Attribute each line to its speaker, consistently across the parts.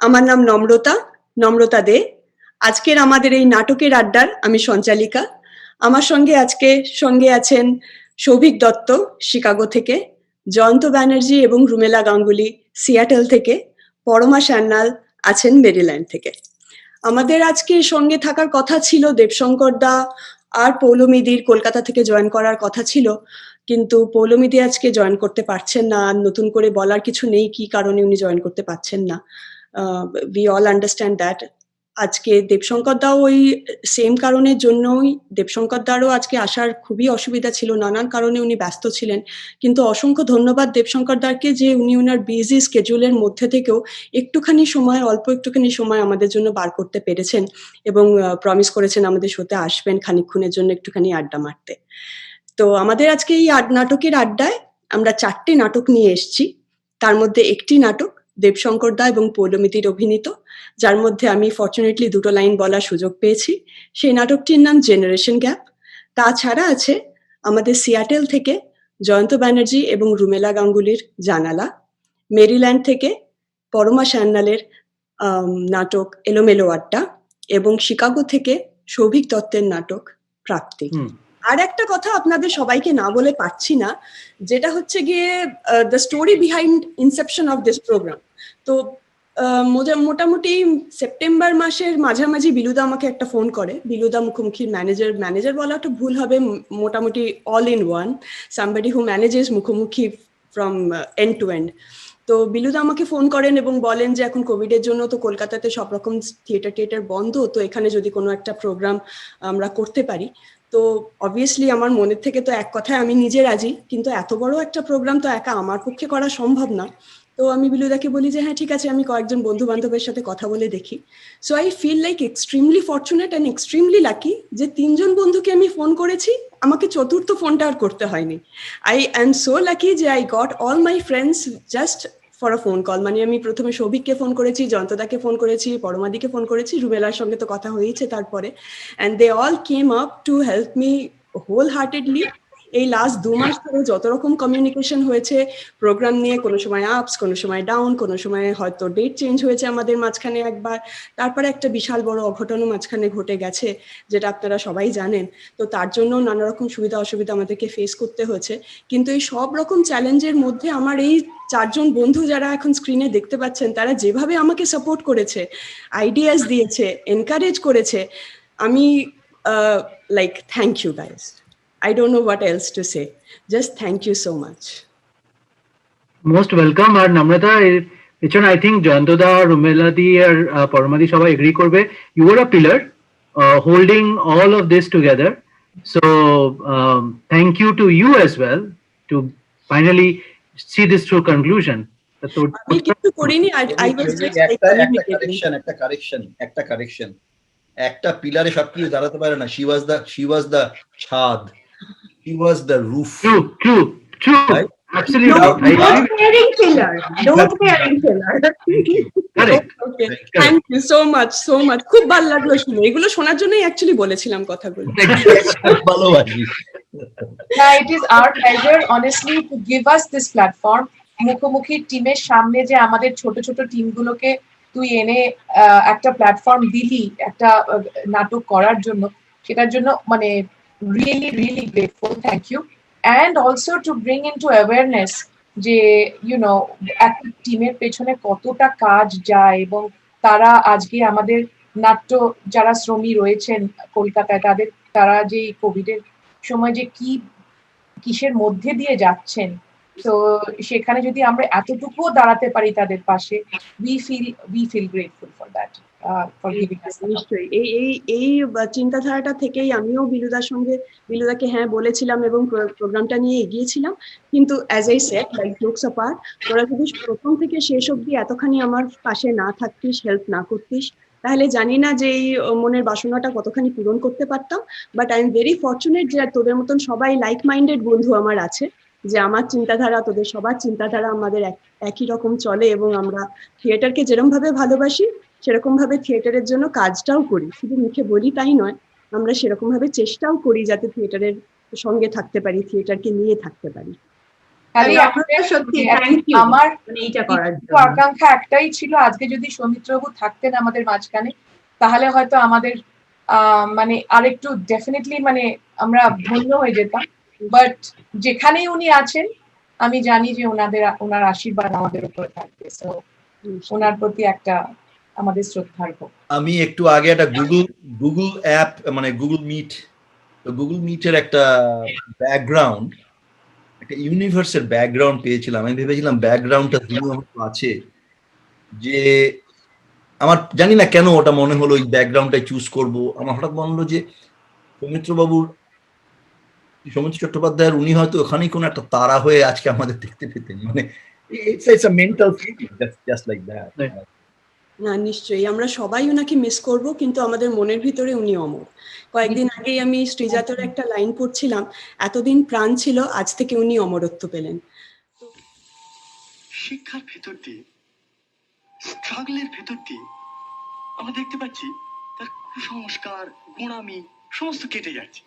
Speaker 1: আমার নাম নম্রতা দে। আজকের আমাদের এই নাটকের আড্ডার আমি সঞ্চালিকা। আমার সঙ্গে আছেন সৌভিক দত্ত শিকাগো থেকে, জয়ন্ত ব্যানার্জি এবং রুমেলা গাঙ্গুলি সিয়াটেল থেকে, পরমা সান্যাল আছেন মেরিল্যান্ড থেকে। আমাদের আজকে সঙ্গে থাকার কথা ছিল দেবশঙ্কর দা আর পৌলমীদির কলকাতা থেকে জয়েন করার কথা ছিল, কিন্তু পৌলমীদি আজকে জয়েন করতে পারছেন না। নতুন করে বলার কিছু নেই কি কারণে উনি জয়েন করতে পারছেন না। We all understand that. আজকে দেবশঙ্কর দাও ওই সেম কারণের জন্যই, দেবশঙ্কর দারও আজকে আসার খুবই অসুবিধা ছিল, নানান কারণে উনি ব্যস্ত ছিলেন। কিন্তু অসংখ্য ধন্যবাদ দেবশঙ্কর দাকে যে উনি ওনার বিজি স্কেডিউলের মধ্যে থেকেও অল্প একটুখানি সময় আমাদের জন্য বার করতে পেরেছেন এবং প্রমিস করেছেন আমাদের শোতে আসবেন খানিকক্ষণের জন্য একটুখানি আড্ডা মারতে। তো আমাদের আজকে এই নাটকের আড্ডায় আমরা 4টে নাটক নিয়ে এসেছি। তার মধ্যে একটি নাটক দেবশঙ্কর দা এবং পৌলমীদির অভিনীত, যার মধ্যে আমি ফর্চুনেটলি 2টো লাইন বলার সুযোগ পেয়েছি। সেই নাটকটির নাম জেনারেশন গ্যাপ। তাছাড়া আছে আমাদের সিয়াটেল থেকে জয়ন্ত ব্যানার্জি এবং রুমেলা গাঙ্গুলির জানালা, মেরিল্যান্ড থেকে পরমা সান্যালের নাটক এলোমেলো আড্ডা, এবং শিকাগো থেকে সৌভিক দত্তের নাটক প্রাপ্তি। আর একটা কথা আপনাদের সবাইকে না বলে পারছি না, যেটা হচ্ছে গিয়ে the story behind inception of this program. তো মোটামুটি সেপ্টেম্বর মাসের মাঝামাঝি বিলুদা আমাকে একটা ফোন করে। বিলুদা মুখোমুখির ম্যানেজার বলাটা ভুল হবে, মোটামুটি all in one, somebody who manages মুখোমুখি ফ্রম এন্ড টু এন্ড। তো বিলুদা আমাকে ফোন করেন এবং বলেন যে এখন কোভিডের জন্য তো কলকাতাতে সব রকম থিয়েটার বন্ধ, তো এখানে যদি কোনো একটা প্রোগ্রাম আমরা করতে পারি। তো অবভিয়াসলি আমার মনের থেকে তো এক কথায় আমি নিজে রাজি, কিন্তু এত বড় একটা প্রোগ্রাম তো একা আমার পক্ষে করা সম্ভব না। তো আমি বিলুদাকে বলি যে হ্যাঁ ঠিক আছে, আমি কয়েকজন বন্ধু বান্ধবের সাথে কথা বলে দেখি। So I feel like extremely fortunate and extremely lucky যে 3জন বন্ধুকে আমি ফোন করেছি, আমাকে চতুর্থ ফোনটা আর করতে হয়নি। আই অ্যাম সো লাকি যে I got all my friends just for a phone call. মানে আমি প্রথমে সৌভিককে ফোন করেছি, জয়ন্তদাকে ফোন করেছি, পরমাদিকে ফোন করেছি, রুমেলার সঙ্গে তো কথা হয়েছে তারপরে, and they all came up to help me wholeheartedly. এই লাস্ট 2 মাস ধরে যত রকম কমিউনিকেশন হয়েছে প্রোগ্রাম নিয়ে, কোনো সময় আপস, কোনো সময় ডাউন, কোনো সময় হয়তো ডেট চেঞ্জ হয়েছে আমাদের মাঝখানে একবার, তারপরে একটা বিশাল বড় অঘটনও মাঝখানে ঘটে গেছে যেটা আপনারা সবাই জানেন। তো তার জন্য নানা রকম সুবিধা অসুবিধা আমাদেরকে ফেস করতে হয়েছে। কিন্তু এই সব রকম চ্যালেঞ্জের মধ্যে আমার এই 4জন বন্ধু যারা এখন স্ক্রিনে দেখতে পাচ্ছেন, তারা যেভাবে আমাকে সাপোর্ট করেছে, আইডিয়াস দিয়েছে, এনকারেজ করেছে, আমি like thank you guys. I don't know what else to say. Just thank you so much.
Speaker 2: Most welcome. আর নম্রতা পেছনে I think জয়ন্তদা, রুমেলা দি আর পরমাদি সবাই এগ্রি করবে, you were a pillar holding all of this together. So thank you to you as well to finally see this through conclusion.
Speaker 1: আমি কিছু করিনি, I was just like
Speaker 3: একটা correction একটা পিলারে সবকিছু দাঁড়াতে পারে না। she was the ছাদ, she was the roof.
Speaker 2: True. Right? Absolutely.
Speaker 1: Don't bearing pillar. Correct. Okay. Thank you so much. খুব ভালো লাগলো শুনে। এগুলো শোনার জন্যই অ্যাকচুয়ালি বলেছিলাম কথাগুলো।
Speaker 3: ভালোবাসি।
Speaker 4: It is our pleasure honestly to give us this platform. মুখোমুখি টিমের সামনে যে আমাদের ছোট ছোট টিমগুলোকে তুই এনে একটা প্ল্যাটফর্ম দিলি একটা নাটক করার জন্য, সেটার জন্য মানে really grateful. Thank you. And also to bring into awareness যে একটা টিমের পেছনে কতটা কাজ যায়, এবং তারা আজকে আমাদের নাট্য যারা শ্রমী রয়েছেন কলকাতায়, তারা যে কোভিডের সময় যে কিসের মধ্যে দিয়ে যাচ্ছেন, তো সেখানে যদি আমরা এতটুকুও দাঁড়াতে পারি তাদের পাশে, we feel grateful for that, for giving us.
Speaker 1: নিশ্চয়ই এই চিন্তাধারাটা থেকেই আমিও বিলুদাকে হ্যাঁ বলেছিলাম এবং প্রোগ্রামটা নিয়ে এগিয়েছিলাম। কিন্তু as I said, like jokes apart, তোরা যদি প্রথম থেকে শেষ অবধি এতখানি আমার পাশে না থাকতিস, হেল্প না করতিস, তাহলে জানি না যে এই মনের বাসনাটা কতখানি পূরণ করতে পারতাম। But I am very fortunate যে তোদের মতন সবাই লাইক মাইন্ডেড বন্ধু আমার আছে, যে আমার চিন্তাধারা, তোদের সবার চিন্তাধারা আমাদের একই রকম চলে, এবং আমরা থিয়েটারকে যেরকম ভাবে ভালোবাসি সেরকম ভাবে থিয়েটারের জন্য কাজটাও করি। শুধু মুখে বলি তাই নয়, আমরা সেরকম ভাবে চেষ্টাও করি যাতে থিয়েটারের সঙ্গে থাকতে পারি, থিয়েটারকে নিয়ে থাকতে পারি।
Speaker 4: খালি
Speaker 5: নম্রতা সত্যি থ্যাংক ইউ
Speaker 4: আমার
Speaker 5: এইটা করার
Speaker 4: একটু
Speaker 5: জন্য।
Speaker 4: আকাঙ্ক্ষা একটাই ছিল, আজকে যদি সৌমিত্রবাবু থাকতেন আমাদের মাঝখানে তাহলে হয়তো আমাদের মানে আরেকটু ডেফিনেটলি মানে আমরা ধন্য হয়ে যেতাম। বাট যেখানেই উনি আছেন আমি জানি যে ওনার আশীর্বাদ আমাদের উপরে থাকবে, সো ওনার প্রতি একটা আমাদের শ্রদ্ধার হোক।
Speaker 3: আমি একটু আগে একটা গুগল অ্যাপ মানে গুগল মিটের একটা ব্যাকগ্রাউন্ড, একটা ইউনিভার্সের ব্যাকগ্রাউন্ড পেয়েছিলাম। আমি ভেবেছিলাম ব্যাকগ্রাউন্ডটা আছে, যে আমার জানি না কেন ওটা মনে হলো ওই ব্যাকগ্রাউন্ডটাই চুজ করব। আমার হঠাৎ মনে হলো যে সৌমিত্র চট্টোপাধ্যায়ের উনি হয়তো ওখানেই কোনো একটা তারা হয়ে আজকে আমাদের দেখতে পেতেন, মানে it's a mental feeling just like that.
Speaker 1: না নিশ্চয়ই আমরা সবাই ওনাকে মিস করব, কিন্তু আমাদের মনের ভিতরে উনি অমর। কয়েকদিন আগেই আমি শ্রীজাতর একটা লাইন পড়ছিলাম, এতদিন প্রাণ ছিল আজ থেকে উনি অমরত্ব পেলেন।
Speaker 6: শিক্ষার ভেতর দিয়ে, স্ট্রাগলের ভেতর দিয়ে আমরা দেখতে পাচ্ছি তার কুসংস্কার, গোঁড়ামি সমস্ত কেটে যাচ্ছে।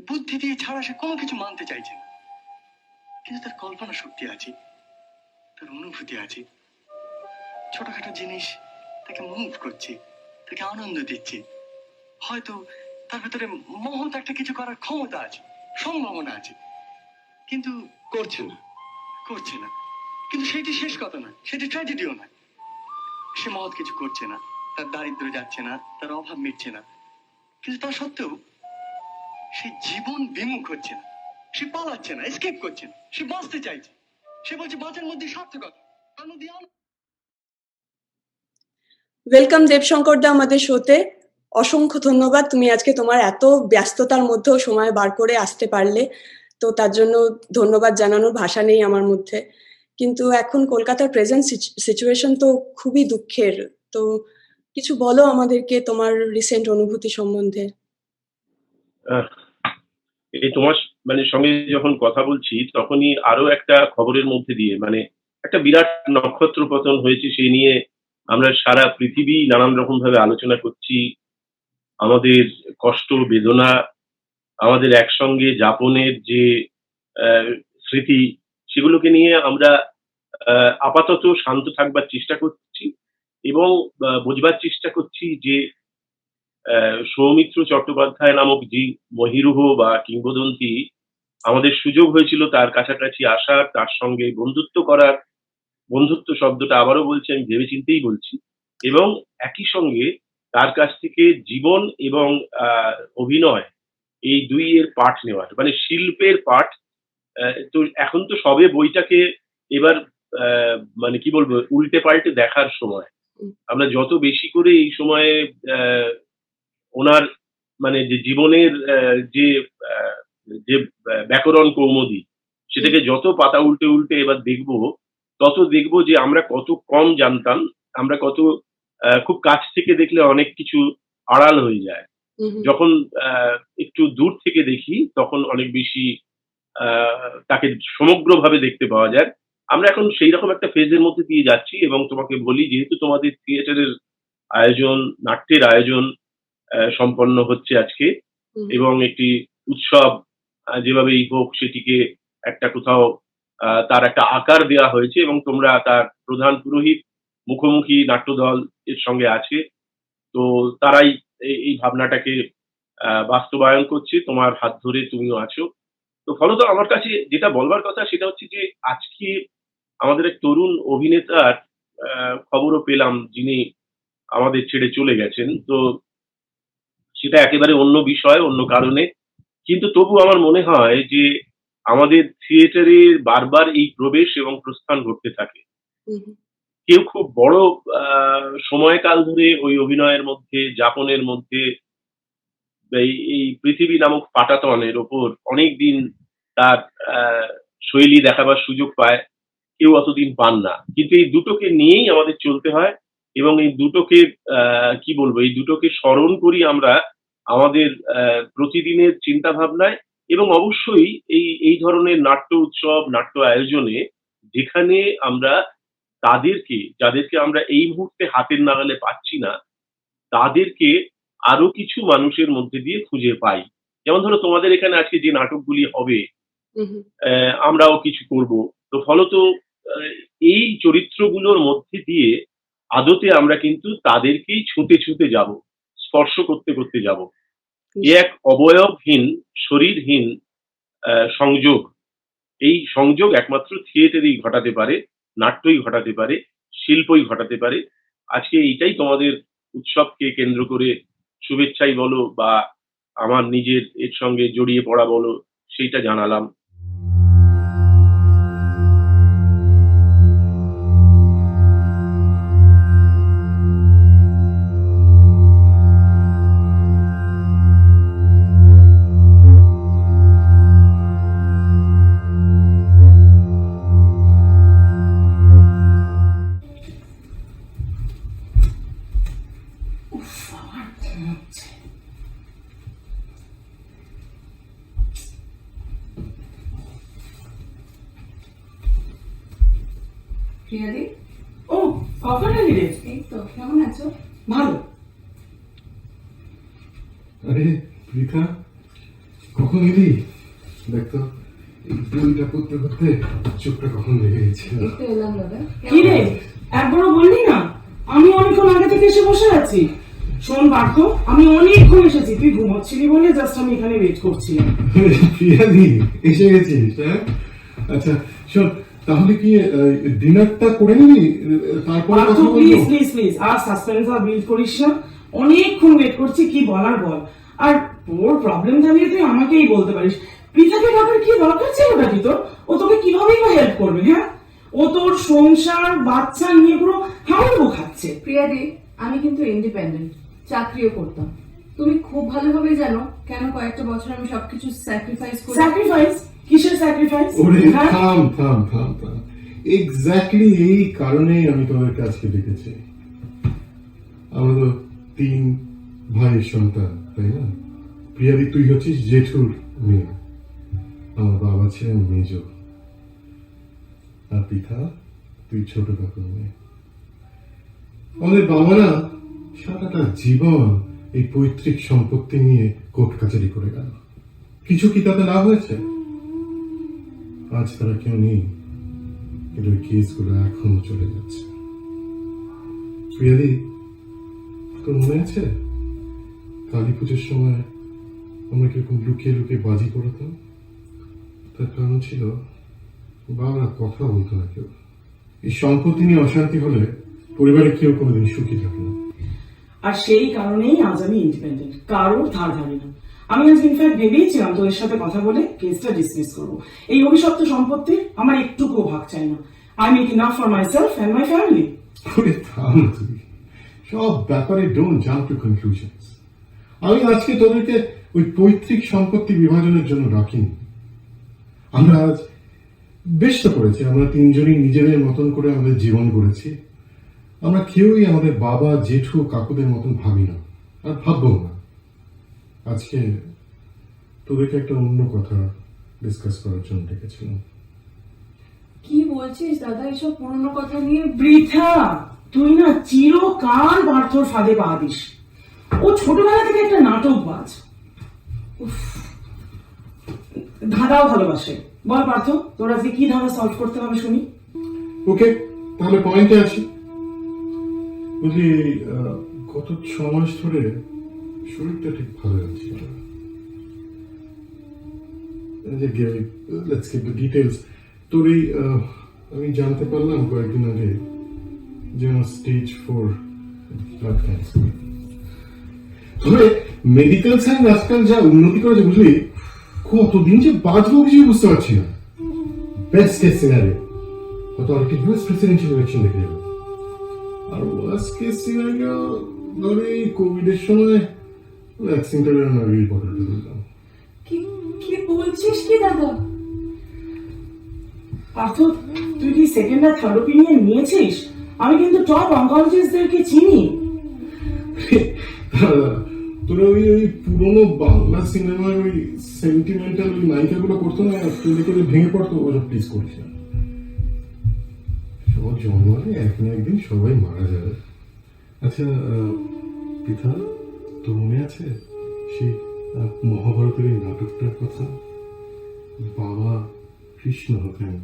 Speaker 6: বুদ্ধি দিয়ে ছাড়া সে কোনো কিছু মানতে চাইছে না, কিন্তু তার কল্পনা শক্তি আছে, তার অনুভূতি আছে। ছোটখাটো জিনিস তাকে মুভ করছে, তাকে আনন্দ দিচ্ছে। হয়তো তার ভেতরে মহৎ একটা কিছু করার ক্ষমতা আছে, সম্ভাবনা আছে, কিন্তু করছে না। কিন্তু সেটি শেষ কথা না, সেটি ট্র্যাজেডিও নয়। সে মহৎ কিছু করছে না, তার দারিদ্র যাচ্ছে না, তার অভাব মিটছে না, কিন্তু তা সত্ত্বেও সে জীবন বিমুখ হচ্ছে না, সে পালাচ্ছে না, এসকেপ করছে না, সে বাঁচতে চাইছে। সে বলছে বাঁচার মধ্যে সার্থকতা, তার মধ্যে
Speaker 1: ওয়েলকাম দেবশঙ্কর দা আমাদের শোতে। অসংখ্য ধন্যবাদ, তুমি আজকে তোমার এত ব্যস্ততার মধ্যেও সময় বার করে আসতে পারলে, তো তার জন্য ধন্যবাদ জানানোর ভাষা নেই আমার মধ্যে। কিন্তু এখন কলকাতার প্রেজেন্ট সিচুয়েশন তো খুবই দুঃখের, তো কিছু বলো আমাদেরকে তোমার রিসেন্ট অনুভূতি সম্বন্ধে।
Speaker 7: এই তোমার মানে সঙ্গে যখন কথা বলছি তখনই আরো একটা খবরের মধ্যে দিয়ে মানে একটা বিরাট নক্ষত্র পতন হয়েছে, সেই নিয়ে আমরা সারা পৃথিবী নানান রকম ভাবে আলোচনা করছি। আমাদের কষ্ট বেদনা, আমাদের একসঙ্গে যাপনের যে স্মৃতি, সেগুলোকে নিয়ে আমরা আপাতত শান্ত থাকবার চেষ্টা করছি এবং বুঝবার চেষ্টা করছি যে সৌমিত্র চট্টোপাধ্যায় নামক যে মহিরুহ বা কিংবদন্তি, আমাদের সুযোগ হয়েছিল তার কাছাকাছি আসার, তার সঙ্গে বন্ধুত্ব করার। বন্ধুত্ব শব্দটা আবারও বলছি, আমি ভেবেচিন্তেই বলছি, এবং একই সঙ্গে তার কাছ থেকে জীবন এবং অভিনয় এই দুইয়ের পাঠ নেওয়ার, মানে শিল্পের পাঠ। তো এখন তো সবে বইটাকে এবার মানে কি বলবো, উল্টে পাল্টে দেখার সময়। আমরা যত বেশি করে এই সময়ে ওনার মানে যে জীবনের যে যে ব্যাকরণ কৌমুদী, সেটাকে যত পাতা উল্টে উল্টে এবার দেখবো, তত দেখবো যে আমরা কত কম জানতাম, আমরা কত খুব কাছ থেকে দেখলে অনেক কিছু আড়াল হয়ে যায়, যখন একটু দূর থেকে দেখি তখন অনেক বেশি তাকে সমগ্রভাবে দেখতে পাওয়া যায়। আমরা এখন সেই রকম একটা ফেজের মধ্যে দিয়ে যাচ্ছি। এবং তোমাকে বলি, যেহেতু তোমাদের থিয়েটারের আয়োজন, নাট্যের আয়োজন সম্পন্ন হচ্ছে আজকে, এবং একটি উৎসব যেভাবেই হোক সেটিকে একটা কোথাও তার একটা আকার দেওয়া হয়েছে, এবং তোমরা তার প্রধান পুরোহিত মুখোমুখি নাট্যদল এর সঙ্গে আছে, তো তারাই এই ভাবনাটাকে বাস্তবায়ন করছে, তোমার হাত ধরে তুমিও আছো। তো ফলত আমার কাছে যেটা বলবার কথা সেটা হচ্ছে যে আজকে আমাদের এক তরুণ অভিনেতার খবরও পেলাম, যিনি আমাদের ছেড়ে চলে গেছেন। তো সেটা একেবারে অন্য বিষয়, অন্য কারণে, কিন্তু তবু আমার মনে হয় যে আমাদের থিয়েটারে বারবার এই প্রবেশ এবং প্রস্থান ঘটতে থাকে। কেউ খুব বড় সময়কাল ধরে ওই অভিনয়ের মধ্যে, যাপনের মধ্যে, এই পৃথিবী নামক পাটাতনের ওপর অনেকদিন তার শৈলী দেখাবার সুযোগ পায়, কেউ অতদিন পান না। কিন্তু এই দুটোকে নিয়েই আমাদের চলতে হয়, এবং এই দুটোকে কি বলবো, এই দুটোকে স্মরণ করি আমরা আমাদের প্রতিদিনের চিন্তা ভাবনায়, এবং অবশ্যই এই ধরনের নাট্য উৎসব, নাট্য আয়োজনে, যেখানে আমরা যাদেরকে আমরা এই মুহূর্তে হাতের নাগালে পাচ্ছি না, তাদেরকে আরো কিছু মানুষের মধ্যে দিয়ে খুঁজে পাই। যেমন ধরো তোমাদের এখানে আজকে যে নাটকগুলি হবে,
Speaker 1: হুম।
Speaker 7: আমরাও কিছু করব। তো ফলত আহ, এই চরিত্রগুলোর মধ্যে দিয়ে আদতে আমরা কিন্তু তাদেরকেই ছুঁতে ছুঁতে যাব, স্পর্শ করতে করতে যাব। এ এক অবয়বহীন, শরীরহীন সংযোগ। এই সংযোগ একমাত্র থিয়েটারই ঘটাতে পারে, নাট্যই ঘটাতে পারে, শিল্পই ঘটাতে পারে। আজকে এইটাই তোমাদের উৎসবকে কেন্দ্র করে শুভেচ্ছাই বলো বা আমার নিজের এর সঙ্গে জড়িয়ে পড়া বলো, সেইটা জানালাম।
Speaker 5: প্রিয়াদি,
Speaker 8: ও কখন এলি রে?
Speaker 5: এই তো, কেমন আছো?
Speaker 8: ভালো।
Speaker 9: আরে পৃথা, কখন এলি? দেখতো এই বইটা পড়তে পড়তে চোখটা কখন লেগে গেছিল।
Speaker 5: এই তো এলাম দাদা।
Speaker 8: কি রে, একবারও বললি না? আমি অনেকক্ষণ আগে থেকে এসে বসে আছি। শোন পার্থ, আমি অনেকক্ষণ এসেছি, তুই ঘুমোচ্ছিলি বলে জাস্ট আমি এখানে ওয়েট করছিলাম।
Speaker 9: প্রিয়াদি, এসে গেছিস? হ্যাঁ, আচ্ছা শোন, তাহলে কি ডিনারটা করে নিবি, তারপর
Speaker 8: পার্থ
Speaker 9: কথা
Speaker 8: প্লিজ
Speaker 9: বলবো?
Speaker 8: প্লিজ প্লিজ, আর সাসপেন্স আর বিল্ড করিস না। অনেকক্ষণ ওয়েট করছি, কি বলার বল। আর তোর প্রবলেম জানিয়ে তুই আমাকেই বলতে পারিস। পৃথাকে ডাকার কি দরকার ছিল নাকি তোর? ও তোকে কিভাবেই বা হেল্প করবে? হ্যাঁ, ও তোর সংসার বাচ্চা নিয়ে পুরো হাওয়াডুবো খাচ্ছে।
Speaker 5: প্রিয়াদি, আমি কিন্তু ইন্ডিপেন্ডেন্ট, চাকরিও করতাম। তুমি খুব ভালোভাবে জানো কেন কয়েকটা বছর আমি সবকিছু স্যাক্রিফাইস করি।
Speaker 8: স্যাক্রিফাইস? কিসের স্যাক্রিফাইস?
Speaker 9: ওরে থাম থাম থাম থাম, এক্স্যাক্টলি এই কারণেই আমি তোদের কাছে ডেকেছি। আমরা তো 3 ভাইয়ের সন্তান, তাই না? প্রিয়াদি, তুই হচ্ছিস জেঠুর মেয়ে, আমার বাবা ছিলেন মেজ, আর পৃথা তুই ছোট কাকুর মেয়ে। আমাদের বাবা না সারাটা জীবন এই পৈতৃক সম্পত্তি নিয়ে কোর্ট কাচারি করে গেল। কিছু কি তাতে লাভ হয়েছে? আজ তারা কেউ নেই, কিন্তু ওই কেসগুলো এখনো চলে যাচ্ছে। প্রিয়াদি, তোর মনে আছে কালী পুজোর সময় আমরা কিরকম লুকিয়ে লুকিয়ে বাজি করতাম? তার কারণ ছিল বাবা কথা বলতো না কেউ। এই সম্পত্তি নিয়ে অশান্তি হলে পরিবারে কেউ কোনোদিন সুখী থাকে না।
Speaker 8: আর সেই কারণেই আজ আমি ইন্ডিপেন্ডেন্ট, কারোর ধার ধারি না। আমি আজ ইনফ্যাক্ট ভেবেইছিলাম তোদের সাথে কথা বলে কেসটা ডিসমিস করবো। এই অভিশপ্ত সম্পত্তির আমার একটুকুও ভাগ চাই না। I make enough for myself and my family.
Speaker 9: ওরে থাম তুই, সব ব্যাপারে ডোন্ট জাম্প টু কনক্লুশনস। আমি আজকে তোদেরকে ওই পৈতৃক সম্পত্তি বিভাজনের জন্য রাখিনি। আমরা আজ বেশ তো করেছি, আমরা 3 জনই নিজেদের মতন করে আমাদের জীবন গড়েছি। আমরা কেউই আমাদের বাবা জেঠু কাকুদের মতন ভাবি না, আর ভাববো না। আজকে তোদেরকে একটা অন্য কথা ডিসকাস করার জন্য ডেকেছিলাম।
Speaker 5: কি বলছিস দাদা এসব পুরনো কথা নিয়ে?
Speaker 8: বৃথা, তুই না চিরকাল পার্থর ফাঁদে পা দিস। ও ছোটবেলা থেকে একটা নাটকবাজ। উফ, ধাঁধাও ভালোবাসে। বল পার্থ, তোর আজকে কি ধাঁধা সলভ করতে হবে শুনি।
Speaker 9: ওকে, তাহলে পয়েন্টে আসি। বুঝলি, গত 6 মাস ধরে শরীরটা ঠিক ভালো যাচ্ছে না। Let's give the details. তোর এই আমি জানতে পারলাম কয়েকদিন আগে যে আমার স্টেজ 4 ব্লাড ক্যান্সার। তবে মেডিকেল সায়েন্স আজকাল যা উন্নতি করেছে, বুঝলি, কতদিন যে বাঁচবো কিছু বুঝতে পারছি না। বেস্ট কেস সিনারিও হয়তো আর কি ইউএস প্রেসিডেন্সিয়াল ইলেকশন দেখে যাবে। আর ওয়ার্স্ট কেস সিনারিও ধরে এই কোভিডের সময় ভ্যাকসিনটা আমি রিপোর্টটা দিলাম।
Speaker 5: কি বলছিস কি দাদা?
Speaker 8: পার্থ, তুই কি সেকেন্ড আর থার্ড ওপিনিয়ন নিয়েছিস? আমি কিন্তু টপ অনকোলজিস্টদেরকে চিনি।
Speaker 9: তোরা ওই পুরোনো বাংলা সিনেমায় ওই সেন্টিমেন্টাল ওই নায়িকাগুলো করতো না, তুই দেখে ভেঙে পড়তো, ওসব প্লিজ করিস না। সবার জন্মালে একদিন একদিন সবাই মারা যাবে। আচ্ছা পৃথা, তোর মনে আছে সেই মহাভারতের এই নাটকটার কথা? বাবা কৃষ্ণ হতেন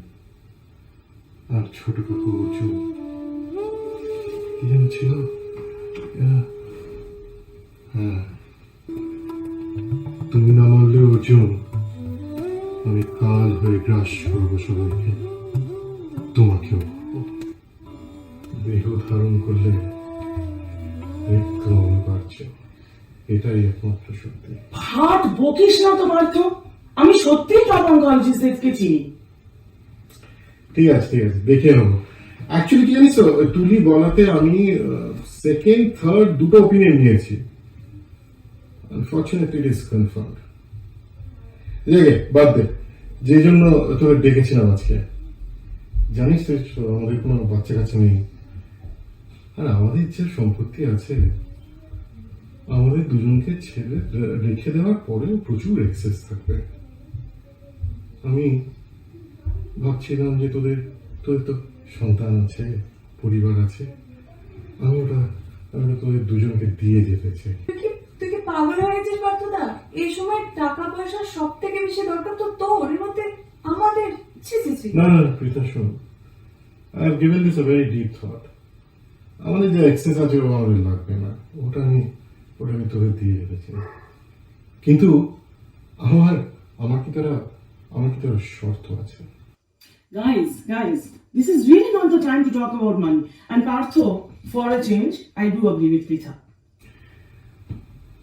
Speaker 9: আর ছোট কাকু অর্জুন। কি যেন ছিল? হ্যাঁ, তুমি না মারলে অর্জুন, আমি কাল হয়ে গ্রাস করবো সবাইকে, তোমাকেও। দেহ ধারণ করলে মৃত্যু অনিবার্য, এটাই একমাত্র সত্যি।
Speaker 8: হাট বকিস না তো পার্থ, আমি সত্যিই টপ অনকলজিস্টকে চিনি।
Speaker 9: ঠিক আছে ঠিক আছে, দেখে নেবো। অ্যাকচুয়ালি কি জানিস তো, তুলি বলাতে আমি সেকেন্ড থার্ড দুটো ওপিনিয়ন নিয়েছি। Unfortunately it is confirmed. বাদ দে, যে জন্য তোকে ডেকেছিলাম আজকে, জানিস তো আমাদের কোনো বাচ্চা কাচ্চা নেই, আর আমাদের যে সম্পত্তি আছে আমাদের দুজনকে ছেড়ে রেখে দেওয়ার পরেও প্রচুর এক্সেস থাকবে। আমি ভাবছিলাম যে তোদের তো সন্তান আছে, পরিবার আছে, আমি ওটা তোদের দুজনকে দিয়ে যেতে চাই।
Speaker 5: তুই কি পাগল হয়ে গেছিস পার্থদা? এই সময় টাকা পয়সা সব থেকে বেশি দরকার তো তোর, এর মধ্যে আমাদের।
Speaker 9: না না প্রীতা, শোন, I have given this a very deep thought. আমাদের যে এক্সেস আছে ও আমাদের লাগবে না, ওটা আমি তোদের দিয়ে যেতে চাই। কিন্তু আমার কি তারা শর্ত আছে।
Speaker 8: Guys, this is really not the time to talk about money. And Partho, for a change, I do agree with Pritha.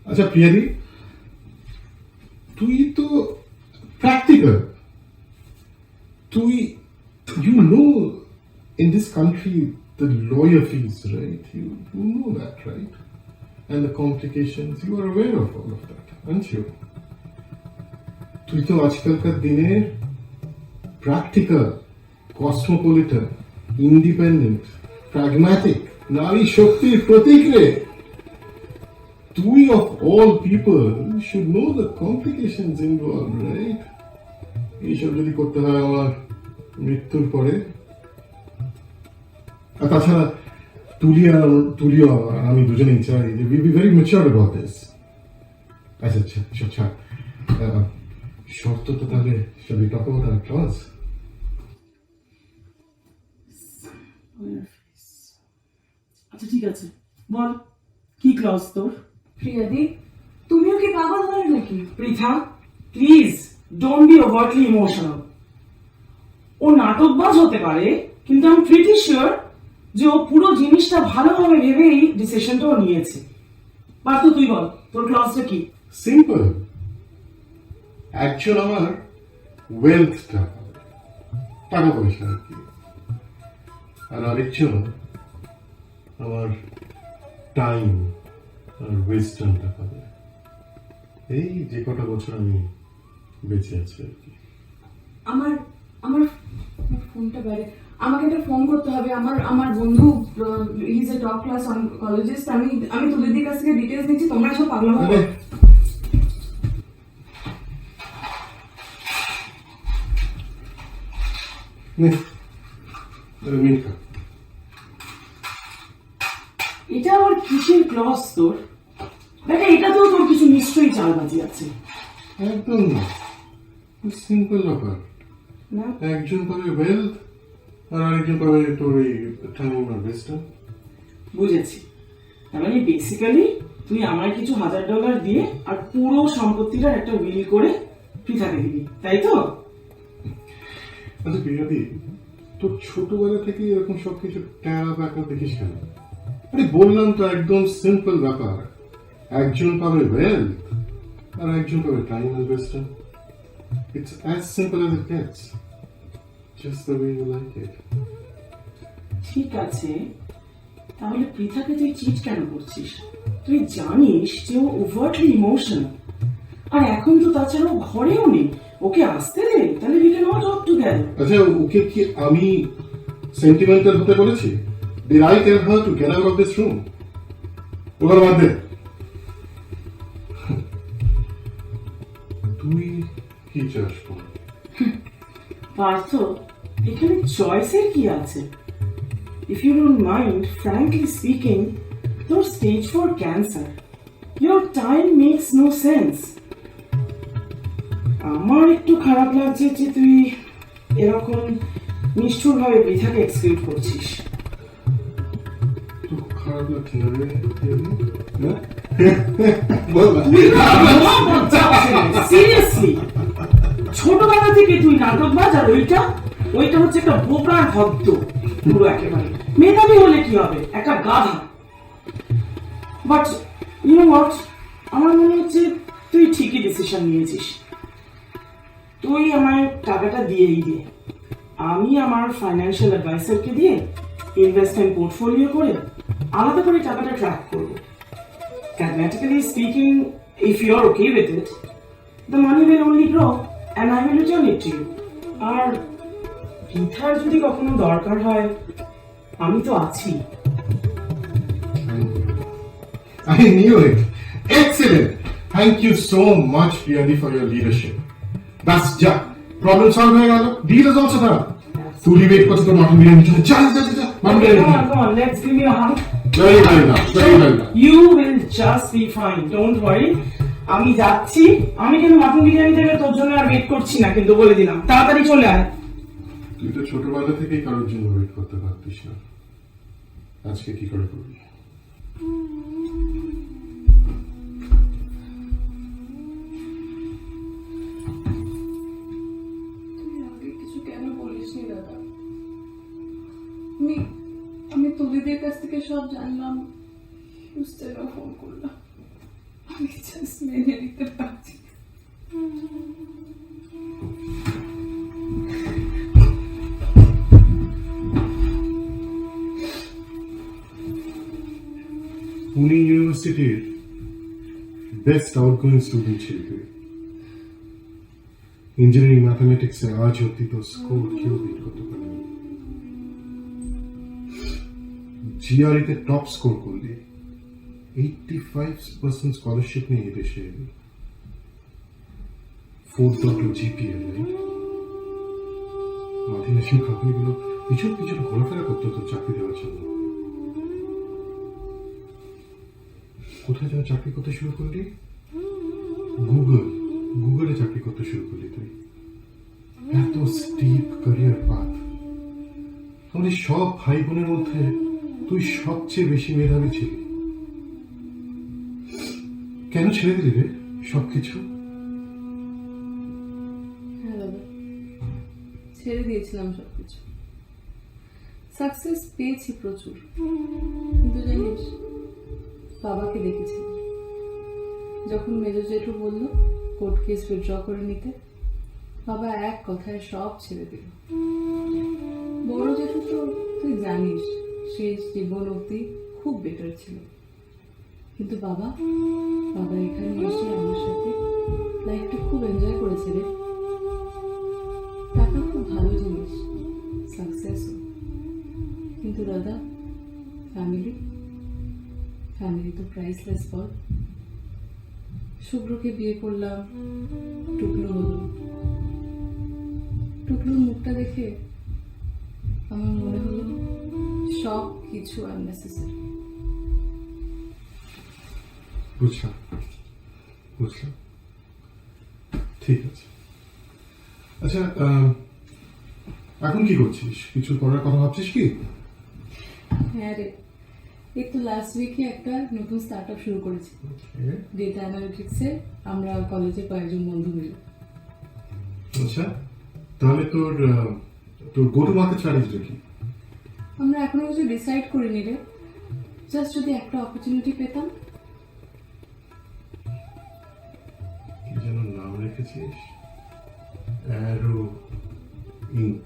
Speaker 9: আচ্ছা প্রিয়াদি, তুই তো practical, you know in this country the lawyer fees, right? You know that, right? And the complications, you are aware of all of that, aren't you? তুই তো আজকালকার দিনের practical, Cosmopolitan, independent, pragmatic নারী শক্তির প্রতীক রে। তুই of all people should know the complications involved, right? এইসব যদি করতে হয় আমার মৃত্যুর পরে। আর তাছাড়া তুলিও আমি দুজনেই চাই যে we be very mature about this. আচ্ছা শর্ত তো তাহলে shall we talk about our clause?
Speaker 8: আচ্ছা ঠিক আছে, বল কি ক্লজ তোর?
Speaker 5: প্রিয়াদি, তুমিও কি পাগল হলে নাকি?
Speaker 8: Pritha, please don't be overtly emotional. ও নাটকবাজ হতে পারে, কিন্তু আমি প্রিটি শিওর যে ও পুরো জিনিসটা ভালোভাবে ভেবেই ডিসিশনটাও নিয়েছে। পার্থ তুই বল, তোর ক্লজটা কি?
Speaker 9: সিম্পল, একজন আমার ওয়েলথটা, টাকা পয়সা আর কি, আর আরেকজন আমার টাইম আর ওয়েস্টার্নটা পাবে। এই যে কটা বছর আমি বেঁচে আছি আর কি।
Speaker 5: আমার ফোনটা বাইরে, আমাকে একটা ফোন করতে হবে। আমার বন্ধু, হি is A top class oncologist. আমি তুলিদির কাছ থেকে ডিটেইলস নিচ্ছি, তোমরা সব পাগলা হবে।
Speaker 8: এটা আবার কিসের ক্লজ তোর? দেখ, এটাতেও তোর কিছু নিশ্চয়ই চালবাজি আছে।
Speaker 9: একদম না, সিম্পল ব্যাপার।
Speaker 8: না,
Speaker 9: একজন পাবে ওয়েলথ আর আরেকজন পাবে তোর এই টাইম আর ওয়েস্টার্ন।
Speaker 8: বুঝেছি। তার মানে বেসিক্যালি তুই আমায় কিছু $1000 দিয়ে আর পুরো সম্পত্তিটার একটা উইল করে পৃথাকে দিবি, তাই তো?
Speaker 9: আচ্ছা প্রিয়াদি, তোর ছোটবেলা থেকে এরকম সবকিছু ট্যারা ব্যাপার দেখিস কেন? আরে বললাম তো, একদম সিম্পল ব্যাপার। একজন পাবে ওয়েলথ আর একজন পাবে টাইম আর western. It's as simple as it gets. Just the way you like it.
Speaker 8: ঠিক আছে, তাহলে পৃথাকে তুই চিট কেন করছিস? তুই জানিস যে ও ওভারটলি ইমোশনাল, আর এখন তো তাছাড়া ও ঘরেও নেই। ওকে আসতে দে, তাহলে we can all talk together.
Speaker 9: আচ্ছা, ওকে কি আমি সেন্টিমেন্টাল হতে বলেছি? Did I tell her to get out of this room? ওর বাদ দে। তুই কি চাস?
Speaker 8: পার্থ, এখানে চয়েসের কি আছে? If you don't mind, frankly speaking, তোর stage 4 cancer. Your time makes no sense. আমার একটু খারাপ লাগছে যে তুই এরকম নিষ্ঠুর ভাবে পৃথাকে এক্সকিউট করছিস।
Speaker 9: তো খারাপ লাগছে না রে বল না।
Speaker 8: সিরিয়াসলি ছোটবেলা থেকে তুই নাটকবাজ, আর ওইটা হচ্ছে একটা বোকার ভক্ত পুরো একেবারে। মেধাবী হলে কি হবে, একটা গাধা। বাট ইউ নো হোয়াট, আমার মনে হচ্ছে তুই ঠিকই ডিসিশন নিয়েছিস। তুই আমার টাকাটা দিয়েই দে, আমি আমার ফাইন্যান্সিয়াল অ্যাডভাইসারকে দিয়ে ইনভেস্টমেন্ট পোর্টফোলিও করে আলাদা করে টাকাটা ট্র্যাক করবো। Pragmatically speaking, if you're okay with it, the money will only grow and I will return it to you. আর পৃথার যদি কখনো দরকার হয় আমি তো আছি।
Speaker 9: I knew it. Excellent. Thank you so much, Priyadi, for your leadership. That's ja. Problem solved হয়ে গেল. Deal is also done. তুই wait করছিস তো মটন বিরিয়ানি চল চল চল mutton biryani.
Speaker 8: Come on, let's give me a hug.
Speaker 9: Very well done. Very well done.
Speaker 8: You will just be fine. Don't worry. আমি যাচ্ছি। আমি কিন্তু মটন বিরিয়ানি থেকে তোর জন্য আর ওয়েট করছি না, কিন্তু বলে দিলাম তাড়াতাড়ি চলে আয়।
Speaker 9: তুই তো ছোটবেলা থেকেই কারোর জন্য ওয়েট করতে পারতিস না, আজকে কি করে করবি?
Speaker 5: তুই আগে কিছু কেন বলিসনি দাদা? আমি তুলিদের কাছ থেকে সব জানলাম, বুঝতেও ফোন করলাম। আমি জাস্ট মেনে নিতে পারছি না।
Speaker 9: পুনে ইউনিভার্সিটির বেস্ট আউটগোয়িং স্টুডেন্ট ছিল তুই। ইঞ্জিনিয়ারিং ম্যাথমেটিক্সে আজ অব্দি তো স্কোর কেউ বিট করতে পারেনি। জিআরইতে টপ স্কোর করলি, 85% স্কলারশিপ নিয়ে এই দেশে এলি, 4.2 GPA, রাইট? মাল্টিন্যাশনাল কোম্পানিগুলো পিছন পিছন ঘোরাফেরা করতো তোর চাকরি দেওয়ার জন্য। কোথায় যেন চাকরি করতে শুরু করলি? গুগলে চাকরি করতে শুরু করলি তুই। এত স্টিপ ক্যারিয়ার পাথ। আমাদের সব ভাই বোনের মধ্যে তুই সবচেয়ে বেশি মেধাবী ছিলি। কেন ছেড়ে দিলি রে সবকিছু?
Speaker 5: হ্যাঁ দাদা, ছেড়ে দিয়েছিলাম সবকিছু। সাকসেস পেয়েছি প্রচুর, কিন্তু জানিস বাবাকে দেখেছিলাম যখন মেজর জেঠু বলল কোর্ট কেস উইথড্র করে নিতে, বাবা এক কথায় সব ছেড়ে দিল। বড় জেঠু তো তুই জানিস শেষ জীবন অবধি খুব বেটার ছিল, কিন্তু বাবা এখানে এসে আমার সাথে লাইফটা খুব এনজয় করেছে রে। টাকা খুব ভালো জিনিস, সাকসেসও, কিন্তু দাদা ফ্যামিলি তো প্রাইসলেস বল। শুভ্রকে বিয়ে করলাম, টুকলু হলো। টুকলুর মুখটা দেখে আমার মনে হলো সব কিছু আননেসেসারি।
Speaker 9: বুঝলাম, ঠিক আছে। আচ্ছা, এখন কি করছিস? কিছু করার কথা ভাবছিস কি?
Speaker 5: হ্যাঁ রে, এই তো লাস্ট উইকে একটা নতুন স্টার্ট আপ শুরু করেছি ডেটা অ্যানালিটিক্সে, আমরা কলেজে কয়েকজন বন্ধু মিলে।
Speaker 9: আচ্ছা, তাহলে তোর গো টু মার্কেট স্ট্র্যাটেজি কি?
Speaker 5: আমরা এখনো কিছু ডিসাইড করিনি রে, জাস্ট যদি একটা অপরচুনিটি পেতাম।
Speaker 9: কি যেন নাম রেখেছিস? অ্যারো ইনক,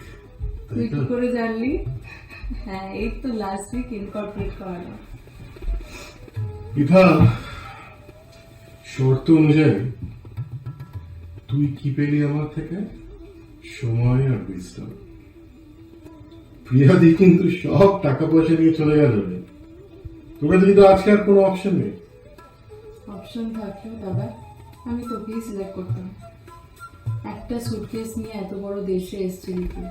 Speaker 5: তুই কি করে জানলি? হ্যাঁ, এই তো লাস্ট উইক ইনকর্পোরেট করালাম।
Speaker 9: পিঠা, শর্ত অনুযায়ী তুই কি পেলি আমার থেকে? সময় আর বিস্তার। প্রিয়াদি কিন্তু সব টাকা পয়সা নিয়ে চলে গেল রে। তোকে যদি তো আজকে আর কোনো অপশন নেই।
Speaker 5: অপশন থাকলেও দাদা আমি তোকেই সিলেক্ট করতাম। একটা সুটকেস নিয়ে এত বড় দেশে এসেছিলি তুই,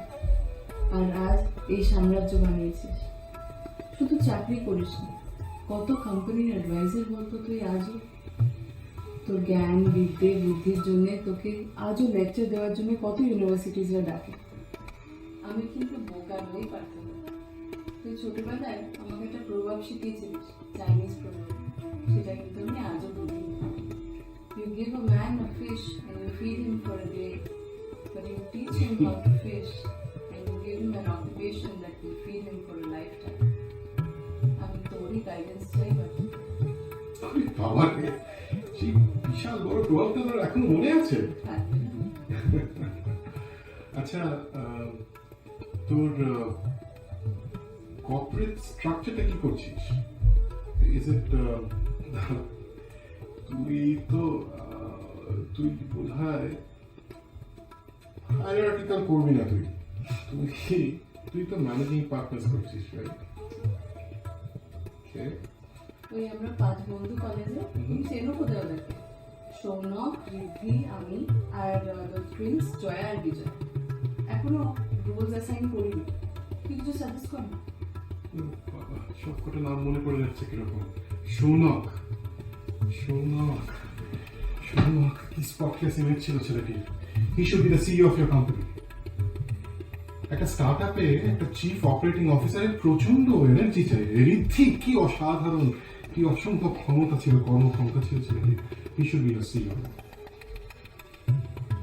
Speaker 5: আর আজ এই সাম্রাজ্য বানিয়েছিস। শুধু চাকরি করিস না, কত কোম্পানির অ্যাডভাইজার বলতো তুই আজও। তোর জ্ঞান বিদ্যে বুদ্ধির জন্য তোকে আজও লেকচার দেওয়ার জন্য কত ইউনিভার্সিটিজরা ডাকে। আমি কিন্তু বোকা নই পারতাম না। তুই ছোটবেলায় আমাকে একটা প্রভাব শিখিয়েছিলিস, চাইনিজ প্রভাব, সেটা কিন্তু আমি আজও বুঝি। You give a man a fish and you feed him for a day, but you teach him how to fish and you give him an occupation that will feed him for a lifetime. আমি তোরই guidance চাই বাকি।
Speaker 9: বাবা রে, সেই বিশাল বড় প্রভাবটা তোর এখনো মনে আছে? আচ্ছা, তোর কর্পোরেট স্ট্রাকচারটা কি করছিস? ইজ ইট তুই বোধহয় হায়ারার্কিক্যাল করবি না, তুই তো ম্যানেজিং পার্টনার্স করছিস, রাইট? ওকে।
Speaker 5: ওই আমরা 5 বন্ধু কলেজে, তুমি চেনো কোথায় ওদেরকে? সৌনক, রিদ্ধি, আমি আর প্রিন্স, জয়া আর বিজয়। এখনো রোলস অ্যাসাইন করিনি, তুই কিছু সাজেস্ট কর না।
Speaker 9: বাবা, সব কটা নাম মনে পড়ে যাচ্ছে কিরকম। সৌনক, কি স্পটলেস ইমেজ ছিল ছেলেটির। He should be the CEO of your company. একটা স্টার্টআপে একটা চিফ অপারেটিং অফিসারের প্রচন্ড এনার্জি চাই। ঋদ্ধি কি অসাধারণ, কি অসংখ্য ক্ষমতা ছিল, কর্মক্ষমতা ছিল ছেলেটির। He should be the CEO.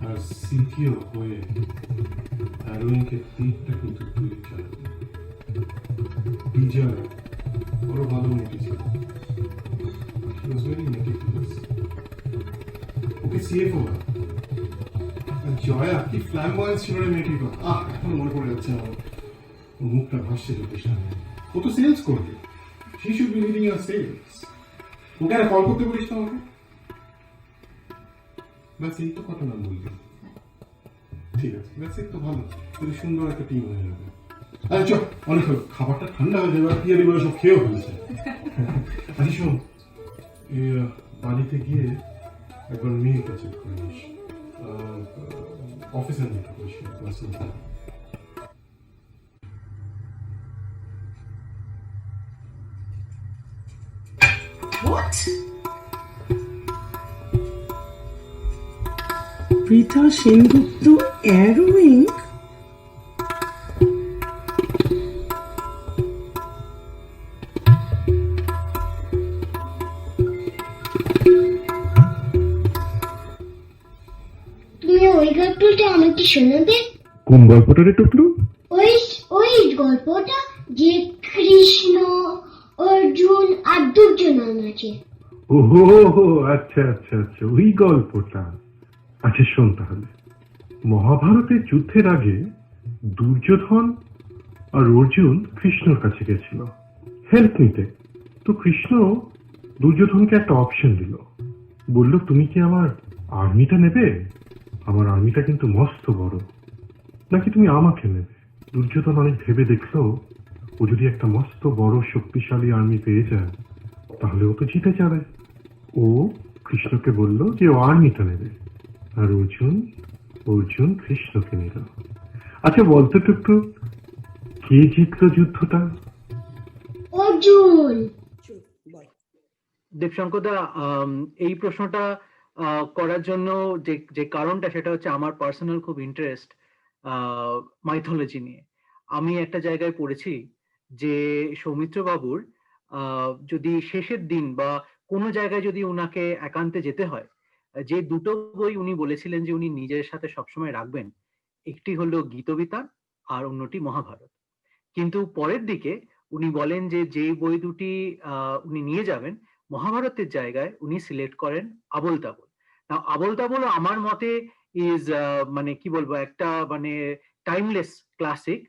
Speaker 9: আর সিটিও হয়ে অ্যারোইনকে দিকটা কিন্তু তুই চালাবি। বিজয় বড় ভালো মেয়েটি ছিল। He was very meticulous. Okay CFO না। আর জয়া কি ফ্ল্যামবয়েন্স ছিল রে মেয়েটির কথা। এখন মনে পড়ে যাচ্ছে আমার, মুখটা ভাসছে চোখের সামনে। ও তো সেলস করবে। She should be leading your sales. Okay আর কল করতে বলিস না আমাকে। ব্যাস এই তো কটা নাম বললি। ঠিক আছে, ব্যাস এই তো ভালো, যদি সুন্দর একটা টিম হয়ে যাবে। আরে চল, অনেক হলো, খাবারটা ঠান্ডা হয়ে যাবে, আর পিয়ারি বলে সব খেয়েও ফেলছে। আচ্ছা শোন, বাড়িতে গিয়ে একবার মেয়েটা চেক করে নিস, অফিসের মেয়েটা বসে পার্সোনাল।
Speaker 8: পৃথা সেনগুপ্ত অ্যারোইং?
Speaker 10: তুমি ওই গল্পটা আমাকে শোনাবে?
Speaker 9: কোন গল্পটা রে টুকলু?
Speaker 10: ওই গল্পটা যে কৃষ্ণ, অর্জুন আর দুর্যোধন আছে।
Speaker 9: ওহো, আচ্ছা, ওই গল্পটা। আচ্ছা শোন তাহলে, মহাভারতের যুদ্ধের আগে দুর্যোধন আর অর্জুন কৃষ্ণর কাছে গেছিল হেল্প নিতে। তো কৃষ্ণ দুর্যোধনকে একটা অপশন দিল, বলল তুমি কি আমার আর্মিটা নেবে? আমার আর্মিটা কিন্তু মস্ত বড়, নাকি তুমি আমাকে নেবে? দুর্যোধন অনেক ভেবে দেখলো, ও যদি একটা মস্ত বড় শক্তিশালী আর্মি পেয়ে যায় তাহলে ও তো জিতে যাবে। ও কৃষ্ণকে বলল যে ও আর্মিটা নেবে, আর অর্জুন কৃষ্ণকে নিল। আচ্ছা বলতো টুকটু, কে জিতলো যুদ্ধটা?
Speaker 10: অর্জুন।
Speaker 2: দেবশঙ্করদা, এই প্রশ্নটা করার জন্য যে কারণটা, সেটা হচ্ছে আমার পার্সোনাল খুব ইন্টারেস্ট মাইথোলজি নিয়ে। আমি একটা জায়গায় পড়েছি যে সৌমিত্র বাবুর যদি শেষের দিন বা কোনো জায়গায় যদি উনাকে একান্তে যেতে হয়, যে দুটো বই উনি বলেছিলেন যে উনি নিজের সাথে সবসময় রাখবেন, একটি হলো গীতবিতান আর অন্যটি মহাভারত। কিন্তু পরের দিকে উনি বলেন যে বই দুটি উনি নিয়ে যাবেন, মহাভারতের জায়গায় উনি সিলেক্ট করেন আবোল তাবোল। না, আবোল তাবোল আমার মতে ইজ মানে কি বলবো, একটা মানে টাইমলেস ক্লাসিক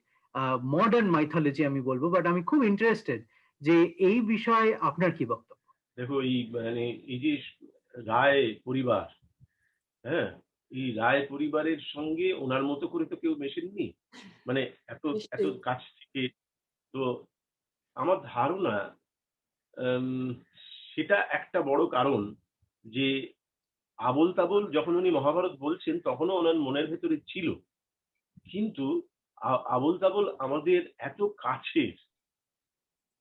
Speaker 2: মডার্ন মাইথোলজি আমি বলবো। বাট আমি খুব ইন্টারেস্টেড যে এই বিষয়ে আপনার কি বক্তব্য?
Speaker 7: দেখো, এই যে রায় পরিবার, হ্যাঁ, এই রায় পরিবারের সঙ্গে ওনার মতো করে তো কেউ মেশেননি, মানে এত কাছ থেকে। তো আমার ধারণা সেটা একটা বড় কারণ যে আবোল তাবোল যখন উনি মহাভারত বলছেন তখনও ওনার মনের ভেতরে ছিল, কিন্তু আবোল তাবোল আমাদের এত কাছের,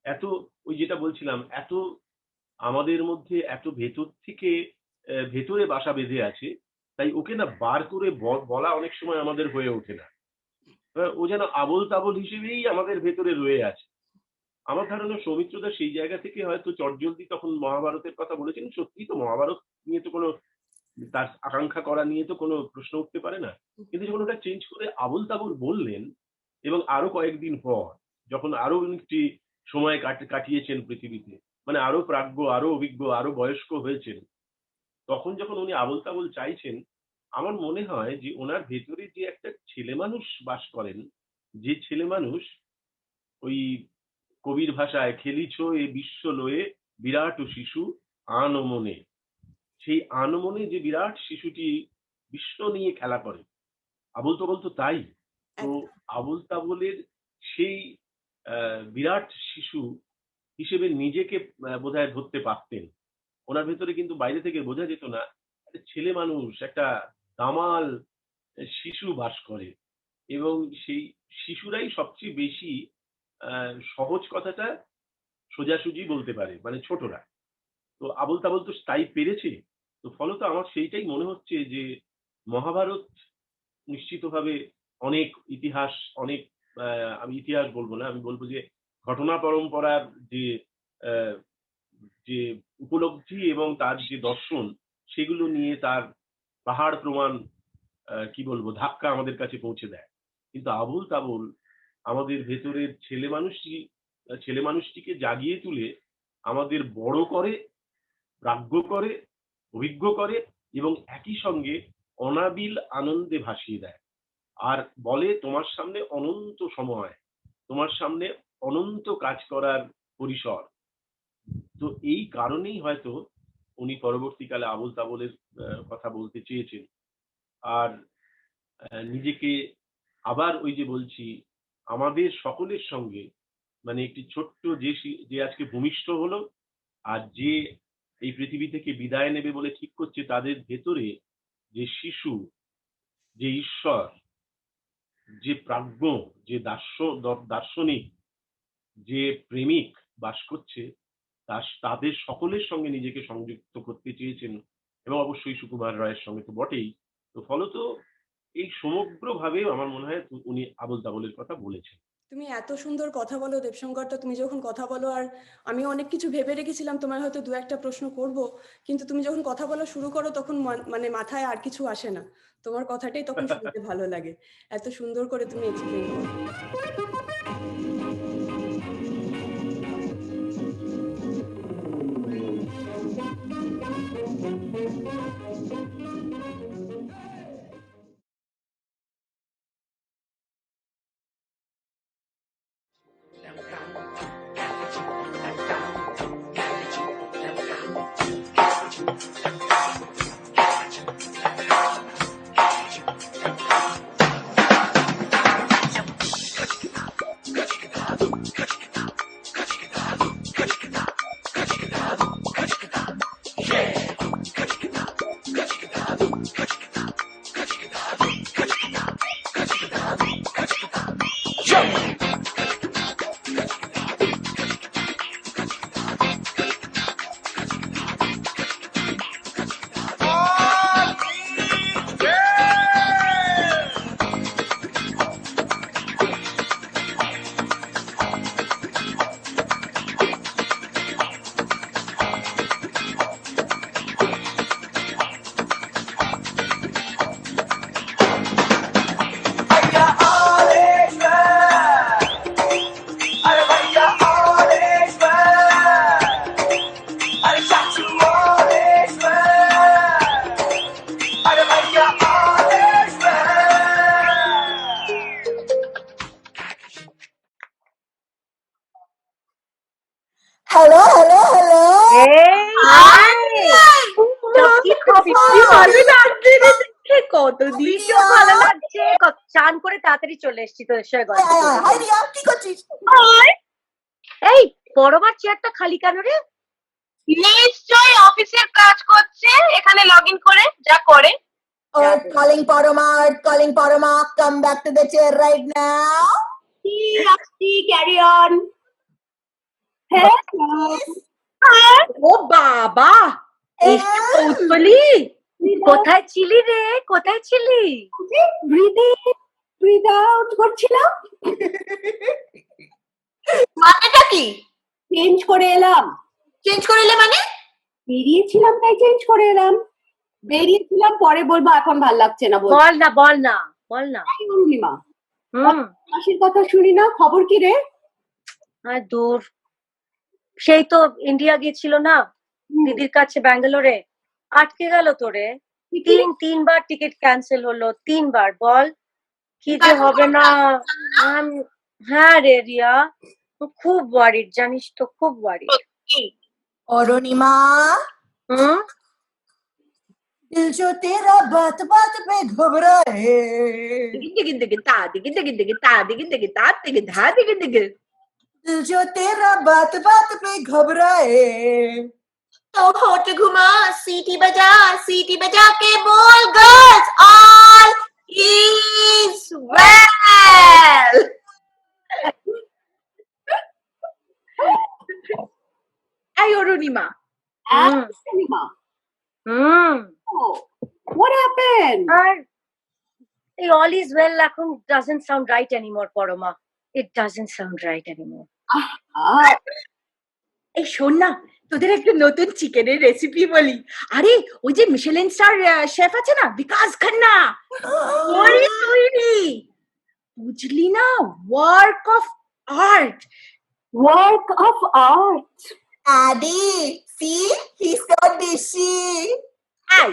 Speaker 7: এত ওই যেটা বলছিলাম, এত আমাদের মধ্যে এত ভেতর থেকে ভেতরে বাসা বেঁধে আছে, তাই ওকে না বার করে বলা অনেক সময় আমাদের হয়ে ওঠে না। ও যেন আবোল তাবোল হিসেবেই আমাদের ভেতরে রয়ে আছে। আমার ধারণা সৌমিত্রদা সেই জায়গা থেকে হয়তো চটজলদি তখন মহাভারতের কথা বলেছেন। সত্যি তো মহাভারত নিয়ে তো কোনো তার আকাঙ্ক্ষা করা নিয়ে তো কোনো প্রশ্ন উঠতে পারে না। কিন্তু যখন ওটা চেঞ্জ করে আবোল তাবোল বললেন এবং আরো কয়েকদিন পর যখন আরো একটি সময় কাটিয়েছেন পৃথিবীতে, মানে আরো প্রাজ্ঞ, আরো অভিজ্ঞ, আরো বয়স্ক হয়েছেন, তখন যখন উনি আবোল তাবোল চাইছেন, আমার মনে হয় যে ওনার ভেতরে যে একটা ছেলে মানুষ বাস করেন, যে ছেলে মানুষ ওই কবির ভাষায় খেলিছ এ বিশ্ব লয়ে বিরাট ও শিশু আনমনে, সেই আনমনে যে বিরাট শিশুটি বিশ্ব নিয়ে খেলা করে, আবোল তাবোল তো তাই। তো আবোল তাবোলের সেই বিরাট শিশু হিসেবে নিজেকে বোধহয় ধরতে পারতেন। ওনার ভেতরে কিন্তু বাইরে থেকে বোঝা যেত না একটা ছেলে মানুষ, একটা দামাল শিশু বাস করে, এবং সেই শিশুরাই সবচেয়ে বেশি সহজ কথাটা সোজাসুজি বলতে পারে, মানে ছোটরা। তো আবোল তাবোল তো তাই পেরেছে। তো ফলত আমার সেইটাই মনে হচ্ছে যে মহাভারত নিশ্চিতভাবে অনেক ইতিহাস, অনেক আমি ইতিহাস বলবো না, আমি বলবো যে ঘটনা পরম্পরার যে আহ, যে উপলব্ধি এবং তার যে দর্শন, সেগুলো নিয়ে তার পাহাড় প্রমাণ কি বলবো ধাক্কা আমাদের কাছে পৌঁছে দেয়। কিন্তু আবোল তাবোল আমাদের ভেতরের ছেলে মানুষটিকে জাগিয়ে তুলে আমাদের বড় করে, প্রাজ্ঞ করে, অভিজ্ঞ করে এবং একই সঙ্গে অনাবিল আনন্দে ভাসিয়ে দেয়। আর বলে তোমার সামনে অনন্ত সময়, তোমার সামনে অনন্ত কাজ করার পরিসর। তো এই কারণেই হয়তো উনি পরবর্তীকালে আবোল তাবোলের কথা বলতে চেয়েছেন। আর নিজেকে আবার ওই যে বলছি, আমাদের সকলের সঙ্গে, মানে একটি ছোট্ট যে আজকে ভূমিষ্ঠ হলো আর যে এই পৃথিবী থেকে বিদায় নেবে বলে ঠিক করছে, তাদের ভেতরে যে শিশু, যে ঈশ্বর, যে প্রাজ্ঞ, যে দার্শনিক, যে প্রেমিক বাস করছে, তাদের সকলের সঙ্গে নিজেকে সংযুক্ত করতে চেয়েছেন, এবং অবশ্যই সুকুমার রায়ের সঙ্গে তো বটেই। তো ফলত এই সমগ্রভাবে আমার মনে হয় উনি আবোল তাবোলের কথা বলেছেন।
Speaker 1: তুমি এত সুন্দর কথা বলো দেবশঙ্করটা, তুমি যখন কথা বলো, আর আমি অনেক কিছু ভেবে রেখেছিলাম তোমার হয়তো দু একটা প্রশ্ন করব, কিন্তু তুমি যখন কথা বলা শুরু করো তখন মানে মাথায় আর কিছু আসে না, তোমার কথাটাই তখন শুনতে ভালো লাগে, এত সুন্দর করে তুমি এক্সপ্লেন করো।
Speaker 11: হ্যালো হ্যালো হ্যালো, কতদিন ভালো লাগছে, চান করে তাড়াতাড়ি চলে এসছি তোদের সঙ্গে গল্প করতে। কি করছিস? এই বড়বার চেয়ারটা খালি কেন রে? নিশ্চয়ই অফিসের কাজ করছে এখানে লগ ইন করে, যা করে। Calling Parama, come back to the chair right now. Carry on. ও বাবা, উৎপলি কোথায় ছিলি রে, কোথায় ছিলি?
Speaker 1: ব্রিথ আউট করছিলাম,
Speaker 11: মানেটা কি?
Speaker 1: চেঞ্জ করে এলাম।
Speaker 11: চেঞ্জ করে এলে মানে?
Speaker 1: বেরিয়েছিলাম তাই চেঞ্জ করে এলাম। বেরিয়েছিলাম, পরে বলবো, এখন ভাল লাগছে না। বল
Speaker 11: বল না, বল না, বল না।
Speaker 1: অরুণিমা,
Speaker 11: হুম,
Speaker 1: মাসির কথা শুনি না, খবর কি রে?
Speaker 11: আর দূর, সেই তো ইন্ডিয়া গিয়েছিল না দিদির কাছে ব্যাঙ্গালোরে, আটকে গেল তো রে। তিনবার টিকিট ক্যান্সেল হলো, 3বার। বল কি যে হবে না। হ্যাঁ রে রিয়া, খুব ওয়ারিড, জানিস তো, খুব ওয়ারিড।
Speaker 1: অরুণিমা,
Speaker 11: হুম,
Speaker 1: दिल जो तेरा बात बात पे घबराए,
Speaker 11: দিগিন দিগিন তা দিগিন দিগিন দিগিন তা দিগিন দিগিন তা দিগিন ধা দিগিন দিগিন।
Speaker 1: दिल जो तेरा बात बात पे घबराए,
Speaker 11: तो होठ घुमा, सीटी बजा के बोल गर्ल्स ऑल इज वेल।
Speaker 1: এই অরুণিমা, অরুণিমা, what happened?
Speaker 11: আর এই all is well এখন doesn't sound right anymore, Parama. It doesn't sound right anymore.
Speaker 1: এই শোন না, তোদের একটা নতুন চিকেনের রেসিপি বলি। আরে ওই যে মিশেলিন স্টার শেফ আছে না, বিকাশ খান্না, ওরই তৈরি, বুঝলি না? Work of art, work of art. আরে সি হি সো ডিশি। আই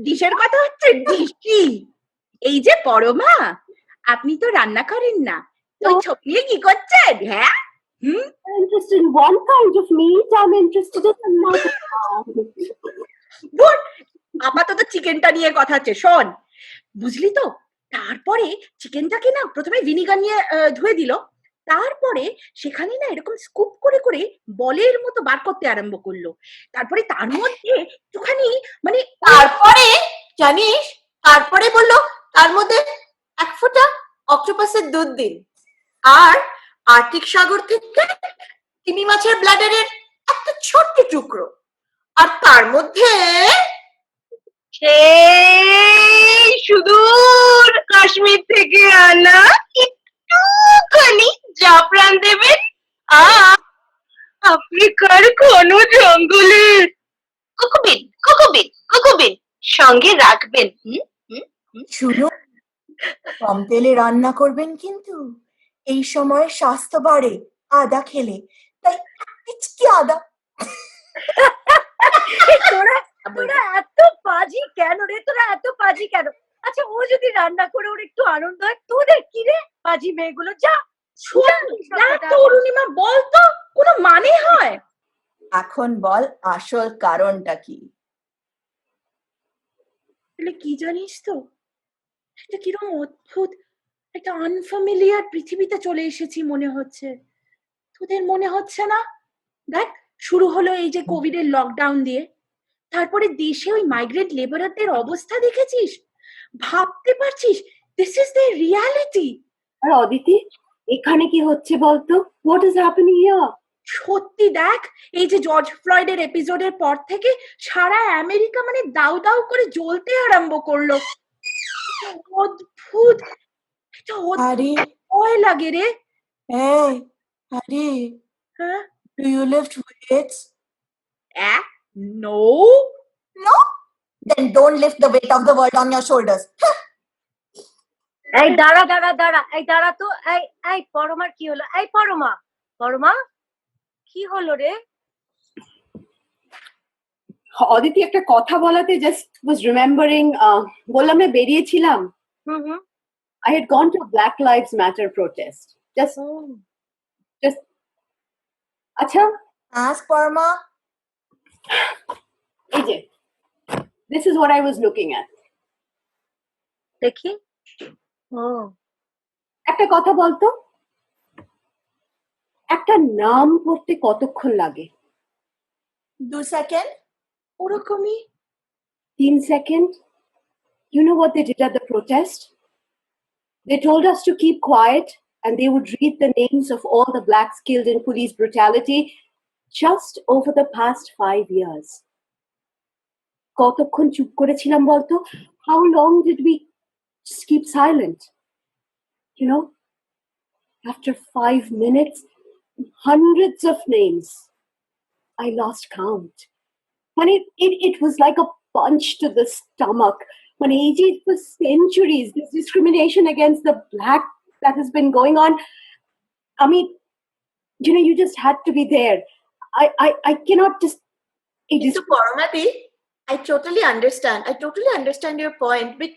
Speaker 1: ডিশের কথা হচ্ছে, ডিশি। এই যে পরমা, আপনি তো রান্না করেন না, ওই ছবি কি করছেন? হ্যাঁ, I'm interested in one kind of meat. I'm interested in another kind. Good. আপাতত চিকেনটা নিয়ে কথা হচ্ছে, শোন, বুঝলি তো? তারপরে চিকেনটাকে না প্রথমে ভিনিগার নিয়ে ধুয়ে দিল, তারপরে সেখানে না এরকম স্কুপ করে করে বলের মতো বার করতে আরম্ভ করলো। তারপরে তার মধ্যে একটুখানি মানে, তারপরে জানিস, তারপরে বললো তার মধ্যে 1 ফোঁটা অক্টোপাসের দুধ দিন, আর আর্কটিক সাগর থেকে তিমি মাছের ব্লাডারের একটা ছোট্ট টুকরো, আর তার মধ্যে সেই সুদূর কাশ্মীর থেকে আনা একটুখানি জাফরান দেবেন, আর আফ্রিকার ঘন জঙ্গলের কোকোবিন সঙ্গে রাখবেন।
Speaker 12: শুনো, কম তেলে রান্না করবেন কিন্তু, এই সময় স্বাস্থ্য বাড়ে আদা খেলে, তাই পিচকি আদা।
Speaker 11: তোরা এত পাজি কেন রে? তোরা এত পাজি কেন? আচ্ছা, ও যদি রান্না করে ওর একটু আনন্দ হয়, তোদের কি রে পাজি মেয়েগুলো? যা
Speaker 1: অরুণিমা, বল তো, কোনো মানে হয়?
Speaker 12: এখন বল আসল কারণটা কি?
Speaker 1: কি জানিস তো, একটা কিরকম অদ্ভুত, একটা আনফ্যামিলিয়ার পৃথিবীতে চলে এসেছি মনে হচ্ছে। তোদের মনে হচ্ছে না? দেখ, শুরু হলো এই যে কোভিডের লকডাউন দিয়ে, তারপরে দেশে ওই মাইগ্রেন্ট লেবারারদের অবস্থা দেখেছিস? ভাবতে পারছিস? This is the reality. আর অদিতি, এখানে কি হচ্ছে বলতো? What is happening here? সত্যি দেখ, এই যে জর্জ ফ্লয়েডের এপিসোডের পর থেকে সারা আমেরিকা মানে দাউ দাউ করে জ্বলতে আরম্ভ করলো। অদ্ভুত,
Speaker 12: আরে
Speaker 1: ভয় লাগে রে।
Speaker 12: এই, আরে,
Speaker 1: হ্যাঁ,
Speaker 12: do you lift weights?
Speaker 1: No.
Speaker 12: No? Then don't lift the weight of the world on your shoulders.
Speaker 11: এই দাঁড়া এই দাঁড়া তো, এই পরমার কি হলো? এই পরমা কি হলো রে?
Speaker 1: অদিতি, একটা কথা বলাতে জাস্ট ওয়াজ রিমেম্বারিং, বললাম না বেরিয়েছিলাম, I had gone to a Black Lives Matter protest. Just আচ্ছা,
Speaker 12: Ask Parma.
Speaker 1: এই যে, this is what I was looking at.
Speaker 11: দেখি।
Speaker 1: একটা কথা বলতো, একটা নাম পড়তে কতক্ষণ লাগে?
Speaker 12: 2 seconds.
Speaker 1: ওরকমই 3 second. You know what they did at the protest? They told us to keep quiet and they would read the names of all the blacks killed in police brutality just over the past 5 years.
Speaker 11: কতক্ষণ চুপ করেছিলাম বলতো? How long did we just keep silent? You know, after 5 minutes, hundreds of names. I lost count. And it was like a punch to the stomach. When AG, for centuries, this discrimination against the black that has been going on. I mean, you know, you just had to be there. I cannot just. It is.
Speaker 1: কিন্তু পরমাদি, I totally understand your point, but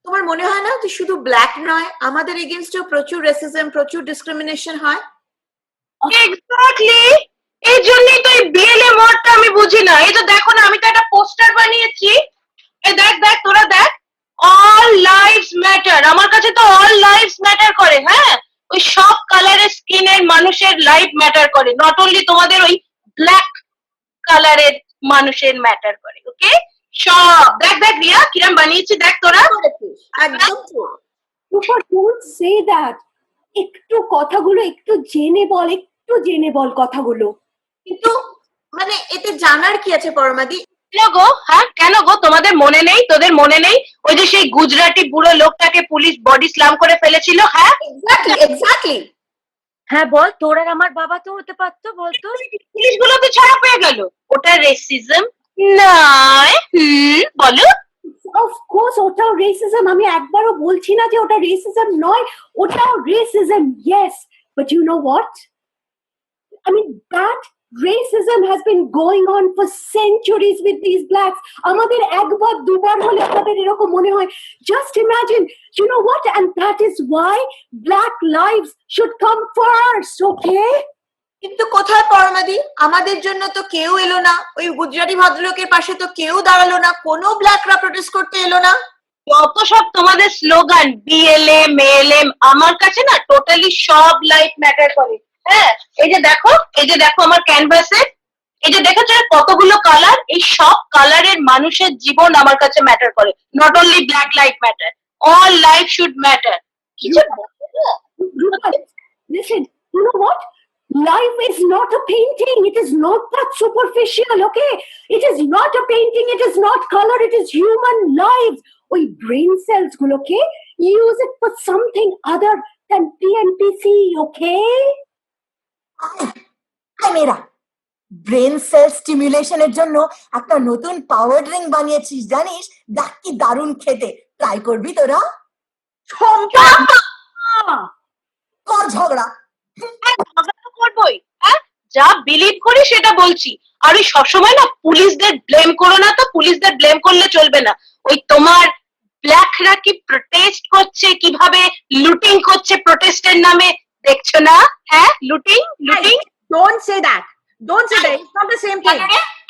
Speaker 1: তোমার মনে হয় না যে শুধু black নয়, আমাদের এগেইনস্টও প্রচুর রেসিজম, প্রচুর ডিসক্রিমিনেশন হয়?
Speaker 11: এক্স্যাক্টলি, এই জন্যই তো এই বিএলএ মডটা আমি বুঝি না। এই তো দেখো না, আমি তো একটা পোস্টার বানিয়েছি। এই দেখ দেখ, তোরা দেখ, অল লাইভস ম্যাটার। আমার কাছে তো অল লাইভস ম্যাটার করে। হ্যাঁ, ওই সব কালারের স্কিনের মানুষের লাইফ ম্যাটার করে, নট অনলি তোমাদের ওই ব্ল্যাক কালারের মানুষের ম্যাটার করে। ওকে, সব দেখ দেখ রিয়া, কিরম বানিয়েছি দেখ তোরা।
Speaker 1: একদম তো।
Speaker 11: রূপা, ডোন্ট সে দ্যাট। একটু কথাগুলো একটু জেনে বল কথাগুলো।
Speaker 1: কিন্তু মানে এতে জানার কি আছে পরমাদি?
Speaker 11: কেন গো? হ্যাঁ, কেন গো? তোমাদের মনে নেই? তোদের মনে নেই ওই যে সেই গুজরাটি বুড়ো লোকটাকে পুলিশ বডি স্ল্যাম করে ফেলেছিল? হ্যাঁ,
Speaker 1: এক্স্যাক্টলি।
Speaker 11: হ্যাঁ বল, তোর আর আমার বাবা তো হতে পারতো, বলতো। পুলিশগুলো তো ছাড়া পেয়ে গেল। ওটা রেসিজম নয়? বলো। অফকোর্স ওটাও রেসিজম। আমি একবারও বলছি না যে ওটা রেসিজম নয়, ওটাও racism, yes. But you know what? I mean, that racism has been going on for centuries with these blacks. আমাদের একবার দুবার হলে আমাদের এরকম মনে হয়। Just imagine, you know what? And that is why black lives should come first, okay?
Speaker 1: কিন্তু কোথায় পরমাদি? আমাদের জন্য তো কেউ এলো না, ওই গুজরাটি ভদ্রলোকের পাশে তো কেউ দাঁড়ালো না, কোনো ব্ল্যাকরা প্রোটেস্ট করতে এলো না।
Speaker 11: যত সব তোমাদের স্লোগান, বিএলএম, এলএম, আমার কাছে না টোটালি সব লাইফ ম্যাটার করে। হ্যাঁ, এই যে দেখো আমার ক্যানভাসে, এই যে দেখেছো কতগুলো কালার, এই সব কালারের মানুষের জীবন আমার কাছে ম্যাটার করে। Not only black life matter, all life should matter. Listen, you know what? Life is not a painting. It is not that superficial, okay? It is not a painting. It is not color. It is human lives. ওই brain cells গুলোকে use it for something other than TNPC, okay?
Speaker 12: মেয়েরা, brain sell স্টিমুলেশনের জন্য একটা নতুন পাওয়ার drink বানিয়েছিস জানিস? দেখ কি দারুণ খেতে, ট্রাই করবি তোরা? কর ঝগড়া।
Speaker 11: করবোই, হ্যাঁ, যা বিলিভ করি সেটা বলছি। আর ওই সবসময় না পুলিশদের ব্লেম করো না তো, পুলিশদের ব্লেম করলে চলবে না। ওই তোমার ব্ল্যাকরা কি প্রোটেস্ট করছে, কিভাবে লুটিং করছে প্রোটেস্টের নামে, দেখছো না? হ্যাঁ, looting.
Speaker 1: Don't say that, it's not the same thing.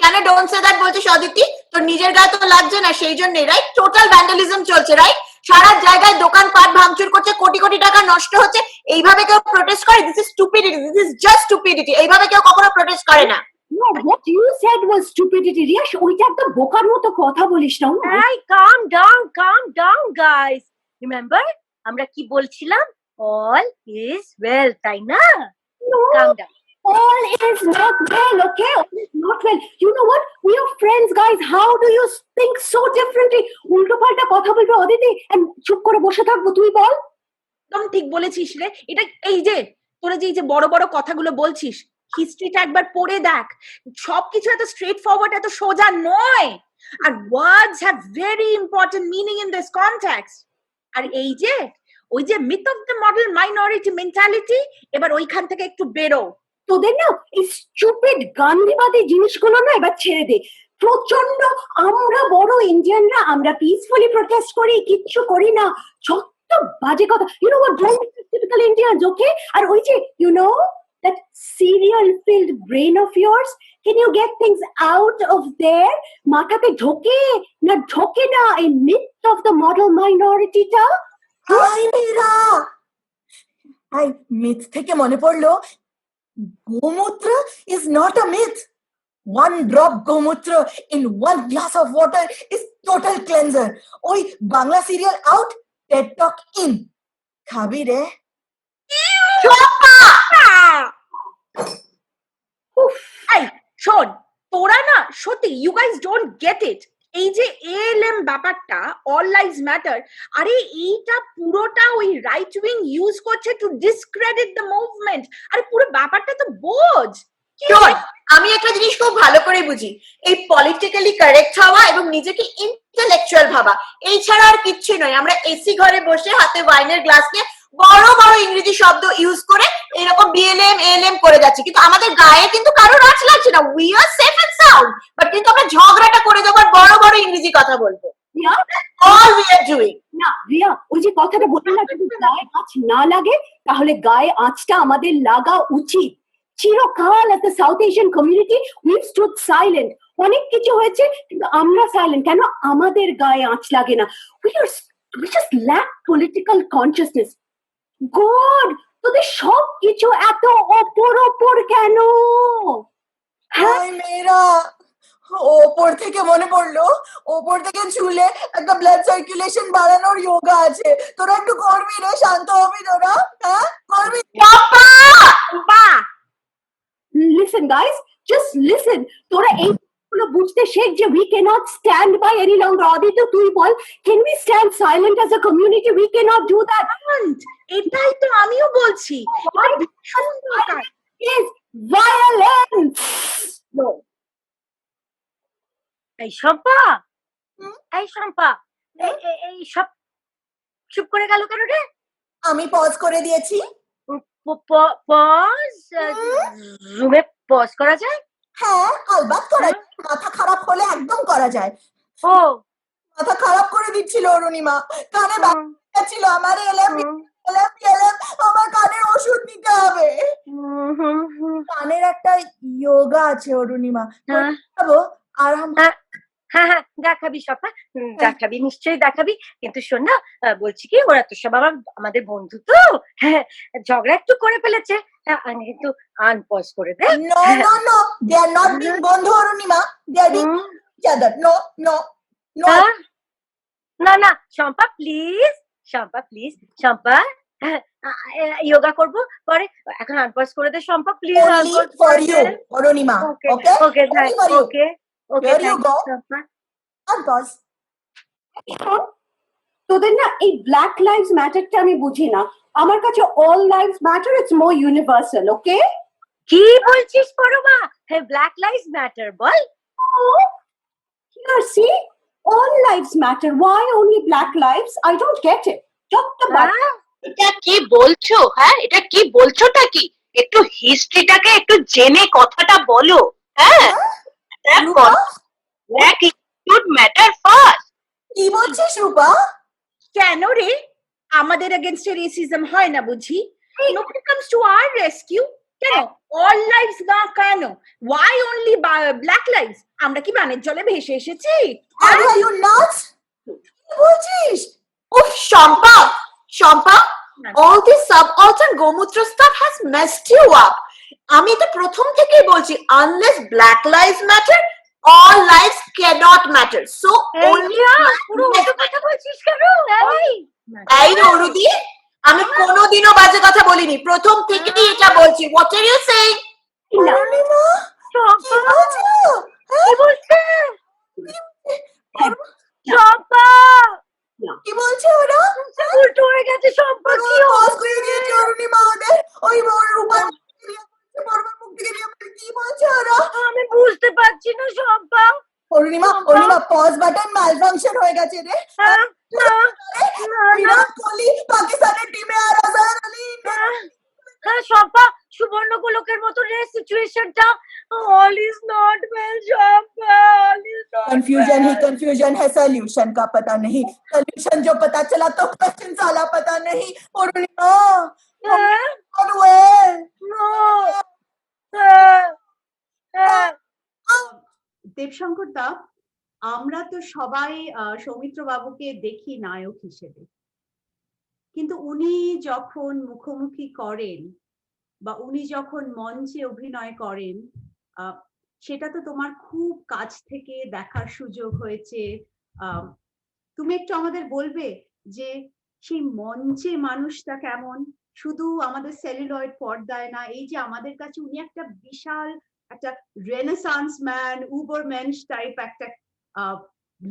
Speaker 1: কেন ডোন্ট সে দ্যাট বলছিস অদিতি? তোর নিজের গায়ে তো লাগছে না, সেই জন্যই, রাইট? টোটাল ভ্যান্ডালিজম চলছে, রাইট? সারা জায়গায় দোকানপাট ভাঙচুর করছে, কোটি কোটি টাকা নষ্ট হচ্ছে। এইভাবে কেউ প্রোটেস্ট করে? This is stupidity, this is just stupidity. এইভাবে কেউ কখনো প্রোটেস্ট করে না।
Speaker 11: No, what you said was stupidity, Riya. ওইটা একদম বোকার মতো কথা বলিস না। Hey, calm down, guys. Remember, আমরা কি বলছিলাম? All is well, তাই না? Calm down. All is not well, okay? All is not well. You know what? We are friends, guys. How do you think so differently? উল্টো পাল্টা কথা বলবে Aditi, and চুপ করে বসে থাকবো, তুই বল।
Speaker 1: একদম ঠিক বলেছিস রে। এটা এই যে তোরা যে এই যে বড় বড় কথাগুলো বলছিস, হিস্ট্রিটা একবার পড়ে দেখ। সবকিছু এত স্ট্রেট ফরওয়ার্ড, এত সোজা নয়। আর words have very important meaning in this context. আর এই যে ওই যে myth of the model minority mentality, এবার ওইখান থেকে একটু বেরো।
Speaker 11: তোদের না এই স্টুপিড গান্ধীবাদী জিনিসগুলো না এবার ছেড়ে দে। প্রচন্ড আমরা বড় ইন্ডিয়ানরা, আমরা পিসফুলি প্রোটেস্ট করি, কিচ্ছু করি না, যত বাজে কথা। You know what, typical Indians, okay? আর ওই যে you know that cereal filled brain of yours, can you get things out of there? মাথাতে ঢোকে না এই myth of the model minority টা?
Speaker 12: হাই মেয়েরা, হাই, মিথ থেকে মনে পড়লো, গোমূত্র is not a myth. 1 drop গোমূত্র in 1 glass of water is total cleanser. ওই Bangla serial out, TED talk in. খাবি রে?
Speaker 1: এই শোন, তোরা না সত্যি, you guys don't get it.
Speaker 11: এই যে এএলএম ব্যাপারটা, অল লাইভস ম্যাটার, আরে এইটা পুরোটা ওই রাইট উইং ইউজ করছে টু ডিসক্রেডিট দ্য মুভমেন্ট। আরে পুরো ব্যাপারটা তো বোঝ।
Speaker 12: শোন, আমি একটা জিনিস খুব ভালো করে বুঝি, এই পলিটিক্যালি কারেক্ট হওয়া এবং নিজেকে ইন্টেলেকচুয়াল ভাবা, এই ছাড়া আর কিচ্ছু নয়। আমরা এসি ঘরে বসে হাতে ওয়াইনের গ্লাস নিয়ে বড় বড় ইংরেজি শব্দ ইউজ করে এরকম বিএলএম এএলএম করে যাচ্ছি, কিন্তু আমাদের গায়ে কিন্তু কারোর আঁচ লাগছে না। We are safe and sound, but কিন্তু আমরা ঝগড়াটা করে দেবো আর বড় বড় ইংরেজি কথা বলবো। All we are doing.
Speaker 11: না রিয়া, ওই যে কথাটা বললি না, যদি গায়ে আঁচ না লাগে তাহলে গায়ে আঁচটা আমাদের লাগা উচিত। চিরকাল at the south Asian community we stood silent. অনেক কিছু হয়েছে কিন্তু আমরা সাইলেন্ট কেন? আমাদের গায়ে আঁচ লাগে না। We just lack political consciousness. God, তোদের সব কিছু এত ওপর কেন?
Speaker 12: হাই মেয়েরা, ওপর থেকে মনে পড়লো, ওপর থেকে চুলে একটা ব্লাড সার্কুলেশন বাড়ানোর যোগা আছে, তোরা একটু করবি রে? শান্ত হবি তোরা? হ্যাঁ করবি?
Speaker 11: Listen guys, just listen. তোরা এইগুলো বুঝতে শেখ যে we cannot stand by any longer. Aditya তুই বল, can we stand silent as a community? We cannot do that. এটাই তো আমিও বলছি। Is violence. No. এই শম্পা, এই শম্পা, এই সব চুপ করে গেল কেন রে?
Speaker 12: আমি পজ করে দিয়েছি।
Speaker 11: পজ? রুমে পজ করা যায়?
Speaker 12: হ্যাঁ আলবাত করা যায়, মাথা খারাপ হলে একদম করা যায়।
Speaker 11: ও
Speaker 12: মাথা খারাপ করে দিচ্ছিল অরুণিমা, কানে ছিল আমার এলএম, আমার কানের ওষুধ দিতে হবে। কানের একটা যোগা আছে অরুণিমা, দেখাবো? আর
Speaker 11: হ্যাঁ হ্যাঁ দেখাবি সপা, দেখাবি নিশ্চয়ই দেখাবি। কিন্তু শোন না, বলছি কি, ওরা তো সব আমাদের বন্ধু, তো হ্যাঁ ঝগড়া একটু করে ফেলেছে, আমি কিন্তু আনপজ করে দে।
Speaker 12: No no no, they are not being বন্ধু Arunima, they are being each other. No no no,
Speaker 11: না না শম্পা প্লিজ, শম্পা প্লিজ, শম্পা যোগা করবো পরে, এখন আনপজ করে দে Shampa please.
Speaker 12: only for you Arunima. Okay
Speaker 11: okay okay okay okay, Shampa
Speaker 12: unpause.
Speaker 11: তোদের না এই ব্ল্যাক লাইভস ম্যাটারটা আমি বুঝি না। আমার কাছে all lives matter, it's more universal. Okay, কি বলছিস পরমা? হ্যাঁ ব্ল্যাক লাইভস ম্যাটার বল। Here, see, all lives matter. Why only black lives? I don't get it.
Speaker 13: এটা কি বলছো? হ্যাঁ এটা কি বলছোটা কি? একটু হিস্ট্রিটাকে একটু জেনে কথাটা বলো। হ্যাঁ should matter first.
Speaker 12: কি বলছিস রূপা?
Speaker 11: কেন রে আমাদের এগেইনস্ট রেসিজম হয় না বুঝি? Nobody comes to our rescue. কেন অল লাইভস না কেন? Why only black lives? আমরা কি বানের জলে ভেসে এসেছি?
Speaker 12: Are you nuts? কি বলছিস? উফ Shampa, Shampa, all this subaltern গোমূত্র stuff has messed you up. আমি তো প্রথম থেকেই বলছি, unless black lives matter, all lives cannot matter. So only
Speaker 11: পুরো উল্টো কথা বলছিস কেন?
Speaker 12: এই নরুদি, আমি কোনোদিনও বাজে কথা বলিনি, প্রথম থেকেই এটা বলছি। What are you saying? Arunima কি বলছো?
Speaker 11: কি বলছে শম্পা?
Speaker 12: কি বলছে ওরা?
Speaker 11: উল্টো হয়ে গেছে শম্পা। কি
Speaker 12: পজ করে দিয়েছে অরুণিমা ওদের, ওই রূপা পরমার মুখ থেকে নিয়ে কি বলছে ওরা?
Speaker 11: আমি বুঝতে পারছি না Shampa.
Speaker 12: Arunima, Arunima pause button malfunction হয়ে গেছে রে। বিরাট কোহলি পাকিস্তানের টিমে আর আজহার আলী।
Speaker 11: হ্যাঁ শম্পা, সুবর্ণ গোলকের মতো রে সিচুয়েশনটা। all is not well Shampa, all is not
Speaker 12: confusion
Speaker 11: well.
Speaker 12: He confusion है, सोल्यूशन का पता नहीं, सोल्यूशन जो पता चला तो क्वेश्चन साला पता नहीं। অরুণিমা
Speaker 14: দেবশঙ্কর দা, আমরা তো সবাই সৌমিত্র বাবুকে দেখি নায়ক হিসেবে, কিন্তু উনি যখন মুখোমুখি করেন বা উনি যখন মঞ্চে অভিনয় করেন, সেটা তো তোমার খুব কাছ থেকে দেখার সুযোগ হয়েছে। তুমি একটু আমাদের বলবে যে সেই মঞ্চে মানুষটা কেমন, শুধু আমাদের সেলুলয়েড পর্দায় না, এই যে আমাদের কাছে উনি একটা বিশাল একটা renaissance man, Uber mains type একটা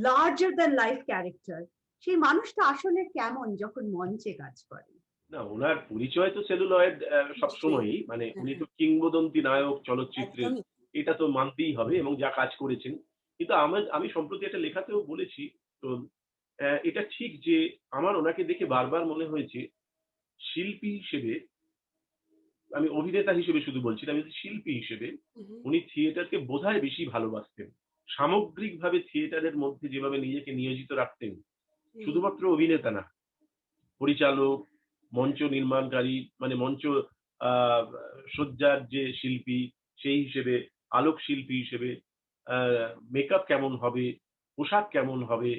Speaker 14: লার্জার দ্যান লাইফ ক্যারেক্টার, সেই মানুষটা আসলে কেমন যখন মঞ্চে কাজ করে?
Speaker 7: না, ওনার পরিচয় তো সেলুলয়েড সবসময়ই, মানে উনি তো কিংবদন্তি নায়ক চলচ্চিত্রের,
Speaker 1: একদমই।
Speaker 7: এটা তো মানতেই হবে, এবং যা কাজ করেছেন। কিন্তু আমি সম্প্রতি একটা লেখাতেও বলেছি, তো এটা ঠিক যে আমার ওনাকে দেখে বারবার মনে হয়েছে শিল্পী হিসেবে, আমি অভিনেতা হিসেবে শুধু বলছি না, আমি বলছি শিল্পী হিসেবে উনি থিয়েটারকে বোধহয় বেশি ভালোবাসতেন। সামগ্রিকভাবে থিয়েটারের মধ্যে যেভাবে নিজেকে নিয়োজিত রাখতেন, শুধুমাত্র অভিনেতা না, পরিচালক, মঞ্চ নির্মাণকারী, মানে মঞ্চ আহ, সজ্জার যে শিল্পী সেই হিসেবে, আলোক শিল্পী হিসেবে, মেকআপ কেমন হবে, পোশাক কেমন হবে,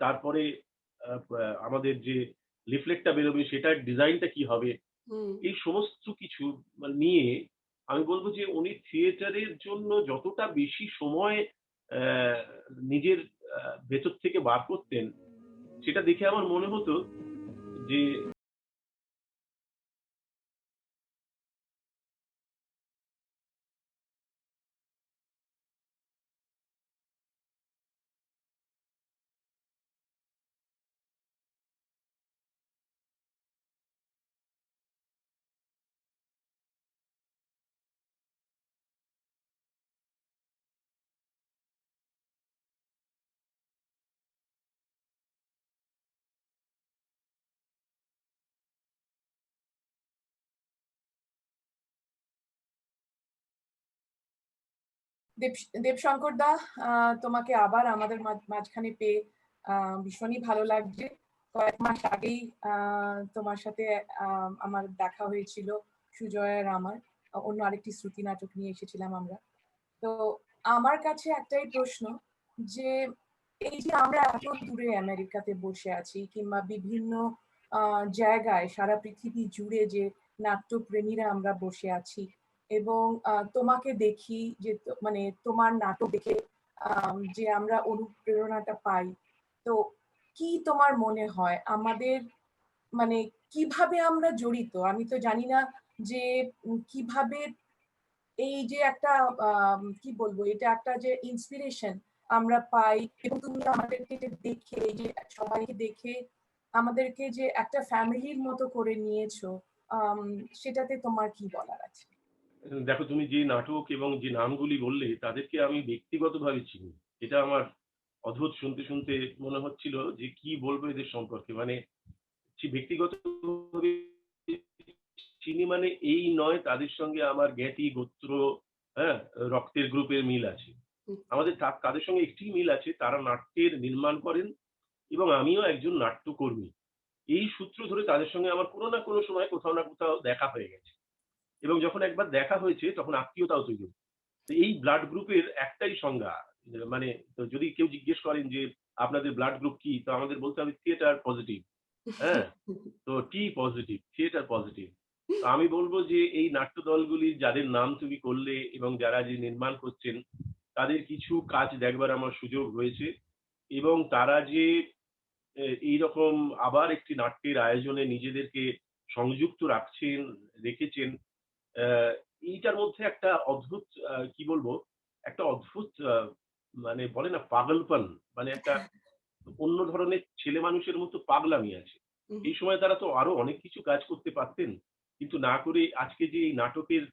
Speaker 7: তারপরে আমাদের যে লিফলেটটা বেরোবে সেটার ডিজাইনটা কি হবে, এই সমস্ত কিছু নিয়ে আমি বলবো যে উনি থিয়েটারের জন্য যতটা বেশি সময় আহ, নিজের ভেতর থেকে বার করতেন, সেটা দেখে আমার মনে হতো যে
Speaker 4: দেবশঙ্কর দা, তোমাকে আবার আমাদের মাঝখানে পেয়ে ভীষণই ভালো লাগছে। কয়েক মাস আগেই তোমার সাথে আমার দেখা হয়েছিল সুজয় আর আমার, অন্য আরেকটি শ্রুতি নাটক নিয়ে এসেছিলাম আমরা। তো আমার কাছে একটাই প্রশ্ন, যে এই যে আমরা এত দূরে আমেরিকাতে বসে আছি কিংবা বিভিন্ন জায়গায় সারা পৃথিবী জুড়ে যে নাট্যপ্রেমীরা আমরা বসে আছি, এবং তোমাকে দেখি যে মানে তোমার নাটক দেখে যে আমরা অনুপ্রেরণাটা পাই, তো কি তোমার মনে হয় আমাদের মানে কিভাবে আমরা জড়িত? আমি তো জানি না যে কিভাবে এই যে একটা কি বলবো, এটা একটা যে ইন্সপিরেশন আমরা পাই, এবং তুমি আমাদেরকে যে দেখে, এই যে সবাইকে দেখে আমাদেরকে যে একটা ফ্যামিলির মতো করে নিয়েছো, সেটাতে তোমার কি বলার আছে?
Speaker 7: দেখো, তুমি যে নাটক এবং যে নামগুলি বললে তাদেরকে আমি ব্যক্তিগতভাবে চিনি। এটা আমার অদ্ভুত শুনতে শুনতে মনে হচ্ছিল যে কি বলবো এদের সম্পর্কে, মানে ব্যক্তিগতভাবে চিনি মানে এই নয় তাদের সঙ্গে আমার জ্ঞাতি গোত্র, হ্যাঁ, রক্তের গ্রুপের মিল আছে। আমাদের তাদের সঙ্গে একটি মিল আছে, তারা নাট্যের নির্মাণ করেন এবং আমিও একজন নাট্যকর্মী। এই সূত্র ধরে তাদের সঙ্গে আমার কোনো না কোনো সময় কোথাও না কোথাও দেখা হয়ে গেছে, এবং যখন একবার দেখা হয়েছে তখন আত্মীয়তাও তৈরি হয়েছে। তো এই ব্লাড গ্রুপের একটাই সংজ্ঞা, মানে তো যদি কেউ জিজ্ঞেস করেন যে আপনাদের ব্লাড গ্রুপ কি, তো আমাদের বলতে হবে থিয়েটার পজিটিভ। হ্যাঁ, তো টি পজিটিভ, থিয়েটার পজিটিভ। তো আমি বলবো যে এই নাট্য দলগুলি যাদের নাম তুমি করলে এবং যারা যে নির্মাণ করছেন, তাদের কিছু কাজ দেখবার আমার সুযোগ হয়েছে, এবং তারা যে এইরকম আবার একটি নাট্যের আয়োজনে নিজেদেরকে সংযুক্ত রেখেছেন, এইটার মধ্যে একটা অদ্ভুত কি বলবো, একটা অদ্ভুত মানে বলে না পাগলপন, মানে একটা অন্য ধরনের ছেলে মানুষের মতো পাগলামি আছে। এই সময় তারা তো আরো অনেক কিছু কাজ করতে পারতেন, কিন্তু না করে আজকে যে এই নাটকের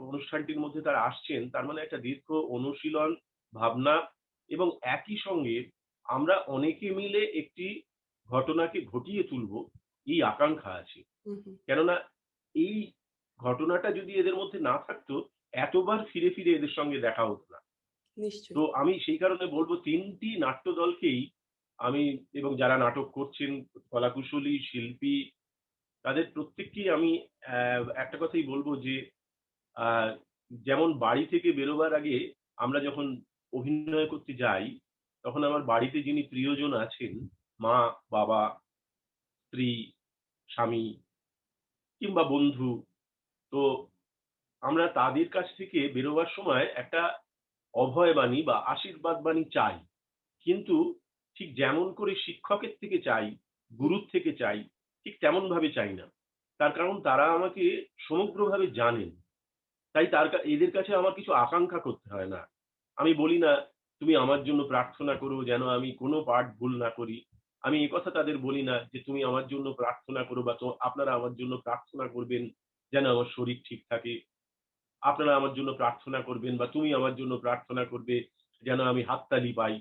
Speaker 7: অনুষ্ঠানটির মধ্যে তারা আসছেন, তার মানে একটা দীর্ঘ অনুশীলন, ভাবনা, এবং একই সঙ্গে আমরা অনেকে মিলে একটি ঘটনাকে ঘটিয়ে তুলবো এই আকাঙ্ক্ষা আছে। কেননা এই ঘটনাটা যদি এদের মধ্যে না থাকতো, এতবার ফিরে ফিরে এদের সঙ্গে দেখা হতো না। তো আমি সেই কারণে বলবো তিনটি নাট্য দলকেই আমি, এবং যারা নাটক করছেন, কলাকুশলী, শিল্পী, তাদের প্রত্যেককেই আমি একটা কথাই বলবো যে যেমন বাড়ি থেকে বেরোবার আগে আমরা যখন অভিনয় করতে যাই, তখন আমার বাড়িতে যিনি প্রিয়জন আছেন, মা, বাবা, স্ত্রী, স্বামী কিংবা বন্ধু, তো আমরা তাদের কাছ থেকে বেরোবার সময় একটা অভয় বাণী বা আশীর্বাদ বাণী চাই। কিন্তু ঠিক যেমন করে শিক্ষকের থেকে চাই, গুরুর থেকে চাই, ঠিক তেমন ভাবে চাই না। তার কারণ তারা আমাকে সমগ্রভাবে জানেন, তাই এদের কাছে আমার কিছু আকাঙ্ক্ষা করতে হয় না। আমি বলি না তুমি আমার জন্য প্রার্থনা করো যেন আমি কোনো পাঠ ভুল না করি। আমি এই কথা তাদের বলি না যে তুমি আমার জন্য প্রার্থনা করো বা আপনারা আমার জন্য প্রার্থনা করবেন যেন আমার শরীর ঠিক থাকে। আপনারা আমার জন্য প্রার্থনা করবেন বা তুমি আমার জন্য প্রার্থনা করবে যেন আমি হাততালি পাই,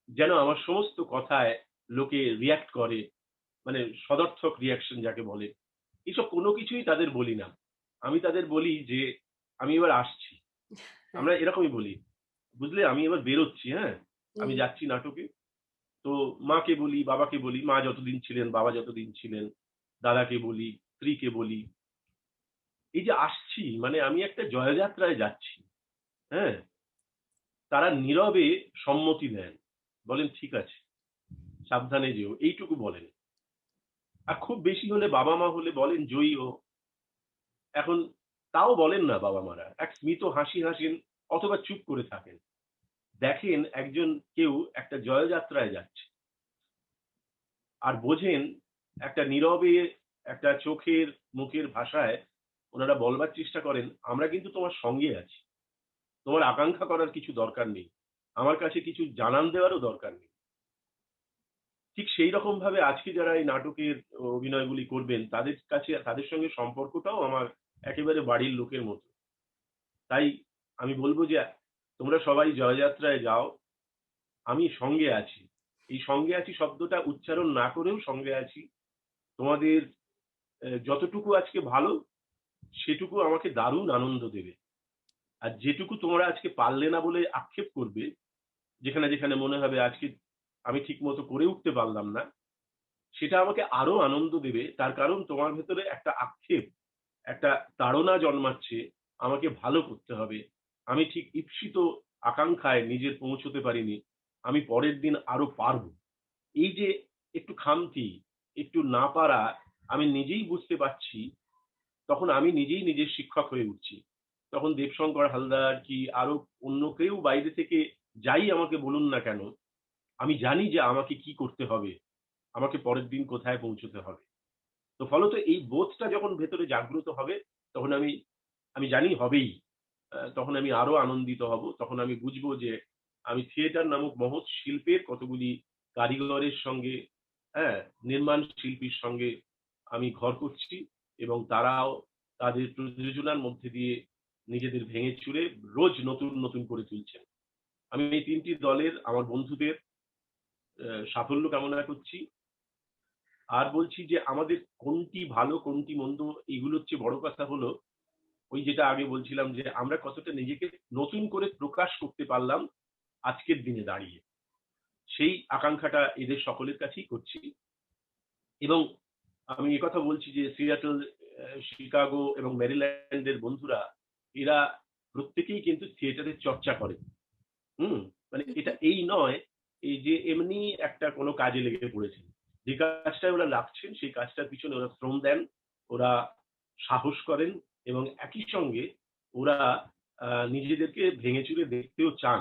Speaker 7: যেন আমার সমস্ত কথায় লোকে রিয়াক্ট করে, মানে সদর্থক রিয়াকশন যাকে বলে। এসব কোনো কিছুই তাদের বলি না। আমি তাদের বলি যে আমি এবার আসছি, আমরা এরকমই বলি, বুঝলে, আমি এবার বেরোচ্ছি, হ্যাঁ, আমি যাচ্ছি নাটকে। তো মাকে বলি, বাবাকে বলি, মা যতদিন ছিলেন, বাবা যতদিন ছিলেন, দাদাকে বলি, স্ত্রীকে বলি, এই যে আসছি মানে আমি একটা জয়যাত্রায় যাচ্ছি, হ্যাঁ। তারা নীরবে সম্মতি দেন, বলেন ঠিক আছে, সাবধানে যেও, এইটুকু বলেন। আর খুব বেশি হলে বাবা মা হলে বলেন জয়ী হো। এখন তাও বলেন না বাবা মারা, এক স্মিত হাসি হাসেন অথবা চুপ করে থাকেন। দেখেন একজন কেউ একটা জয়যাত্রায় যাচ্ছে আর বোঝেন একটা নীরবে একটা চোখের মুখের ভাষায় ওনারা বলবার চেষ্টা করেন আমরা কিন্তু তোমার সঙ্গে আছি, তোমার আকাঙ্ক্ষা করার কিছু দরকার নেই, আমার কাছে কিছু জানান দেওয়ারও দরকার নেই। ঠিক সেই রকম ভাবে আজকে যারা এই নাটকের অভিনয়গুলি করবেন তাদের কাছে তাদের সঙ্গে সম্পর্কটাও আমার একেবারে বাড়ির লোকের মতো। তাই আমি বলবো যে তোমরা সবাই জয়যাত্রায় যাও, আমি সঙ্গে আছি। এই সঙ্গে আছি শব্দটা উচ্চারণ না করেও সঙ্গে আছি। তোমাদের যতটুকু আজকে ভালো সেটুকু আমাকে দারুণ আনন্দ দেবে। আর যেটুকু তোমরা আজকে পারলে না বলে আক্ষেপ করবে, যেখানে যেখানে মনে হবে আজকে আমি ঠিক মতো করে উঠতে পারলাম না, সেটা আমাকে আরো আনন্দ দেবে। তার কারণ তোমার ভেতরে একটা আক্ষেপ, একটা তাড়না জন্মাচ্ছে আমাকে ভালো করতে হবে, আমি ঠিক ঈপ্সিত আকাঙ্ক্ষায় নিজের পৌঁছতে পারিনি, আমি পরের দিন আরো পারবো। এই যে একটু খামতি, একটু না পারা আমি নিজেই বুঝতে পারছি, তখন আমি নিজেই নিজের শিক্ষক হয়ে উঠছি। তখন দেবশঙ্কর হালদার কি আরো অন্য কেউ বাইরে থেকে যাই আমাকে বলুন না কেন, আমি জানি যে আমাকে কি করতে হবে, আমাকে পরের দিন কোথায় পৌঁছতে হবে। তো ফলত এই বোধটা যখন ভেতরে জাগ্রত হবে তখন আমি জানি হবেই, তখন আমি আরো আনন্দিত হব। তখন আমি বুঝবো যে আমি থিয়েটার নামক মহৎ শিল্পের কতগুলি কারিগরের সঙ্গে, হ্যাঁ, নির্মাণ শিল্পীর সঙ্গে আমি ঘর করছি এবং তারাও তাদের প্রযোজনার মধ্যে দিয়ে নিজেদের ভেঙে চুরে রোজ নতুন নতুন করে তুলছেন। আমি এই তিনটি দলের আমার বন্ধুদের সাফল্য কামনা করছি। আর বলছি যে আমাদের কোনটি ভালো কোনটি মন্দ এগুলোর চেয়ে বড় কথা হলো ওই যেটা আগে বলছিলাম যে আমরা কতটা নিজেকে নতুন করে প্রকাশ করতে পারলাম আজকের দিনে দাঁড়িয়ে, সেই আকাঙ্ক্ষাটা এদের সকলের কাছেই করছি। এবং আমি কথা বলছি যে সিয়াটল, শিকাগো এবং মেরিল্যান্ডের বন্ধুরা এরা প্রত্যেকেই কিন্তু থিয়েটারের চর্চা করে। মানে এটা এই নয় এই যে এমনি একটা কোনো কাজে লেগে পড়েছেন, যে কাজটায় ওরা লাগছেন সেই কাজটার পিছনে ওরা শ্রম দেন, ওরা সাহস করেন এবং একই সঙ্গে ওরা নিজেদেরকে ভেঙে চুরে দেখতেও চান।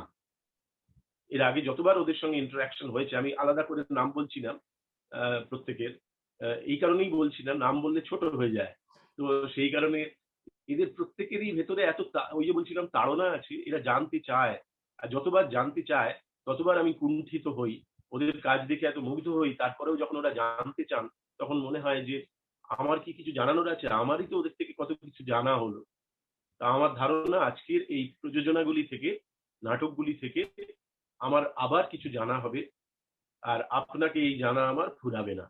Speaker 7: এর আগে যতবার ওদের সঙ্গে ইন্টারাকশন হয়েছে, আমি আলাদা করে নাম বলছি না প্রত্যেকের, এই কারণেই বলছি না, নাম বললে ছোট হয়ে যায়। তো সেই কারণে এদের প্রত্যেকেরই ভেতরে এত ওই যে বলছিলাম তাড়না আছে, এরা জানতে চায়, আর যতবার জানতে চায় ততবার আমি কুণ্ঠিত হই, ওদের কাজ দেখে এত মুগ্ধ হই, তারপরেও যখন ওরা জানতে চান তখন মনে হয় যে আমার কি কিছু জানানোর আছে, আমারই তো ওদের থেকে কত কিছু জানা হলো। তা আমার ধারণা আজকের এই প্রযোজনাগুলি থেকে, নাটকগুলি থেকে আমার আবার কিছু জানা হবে, আর আপনাকে এই জানা আমার ফুরাবে না।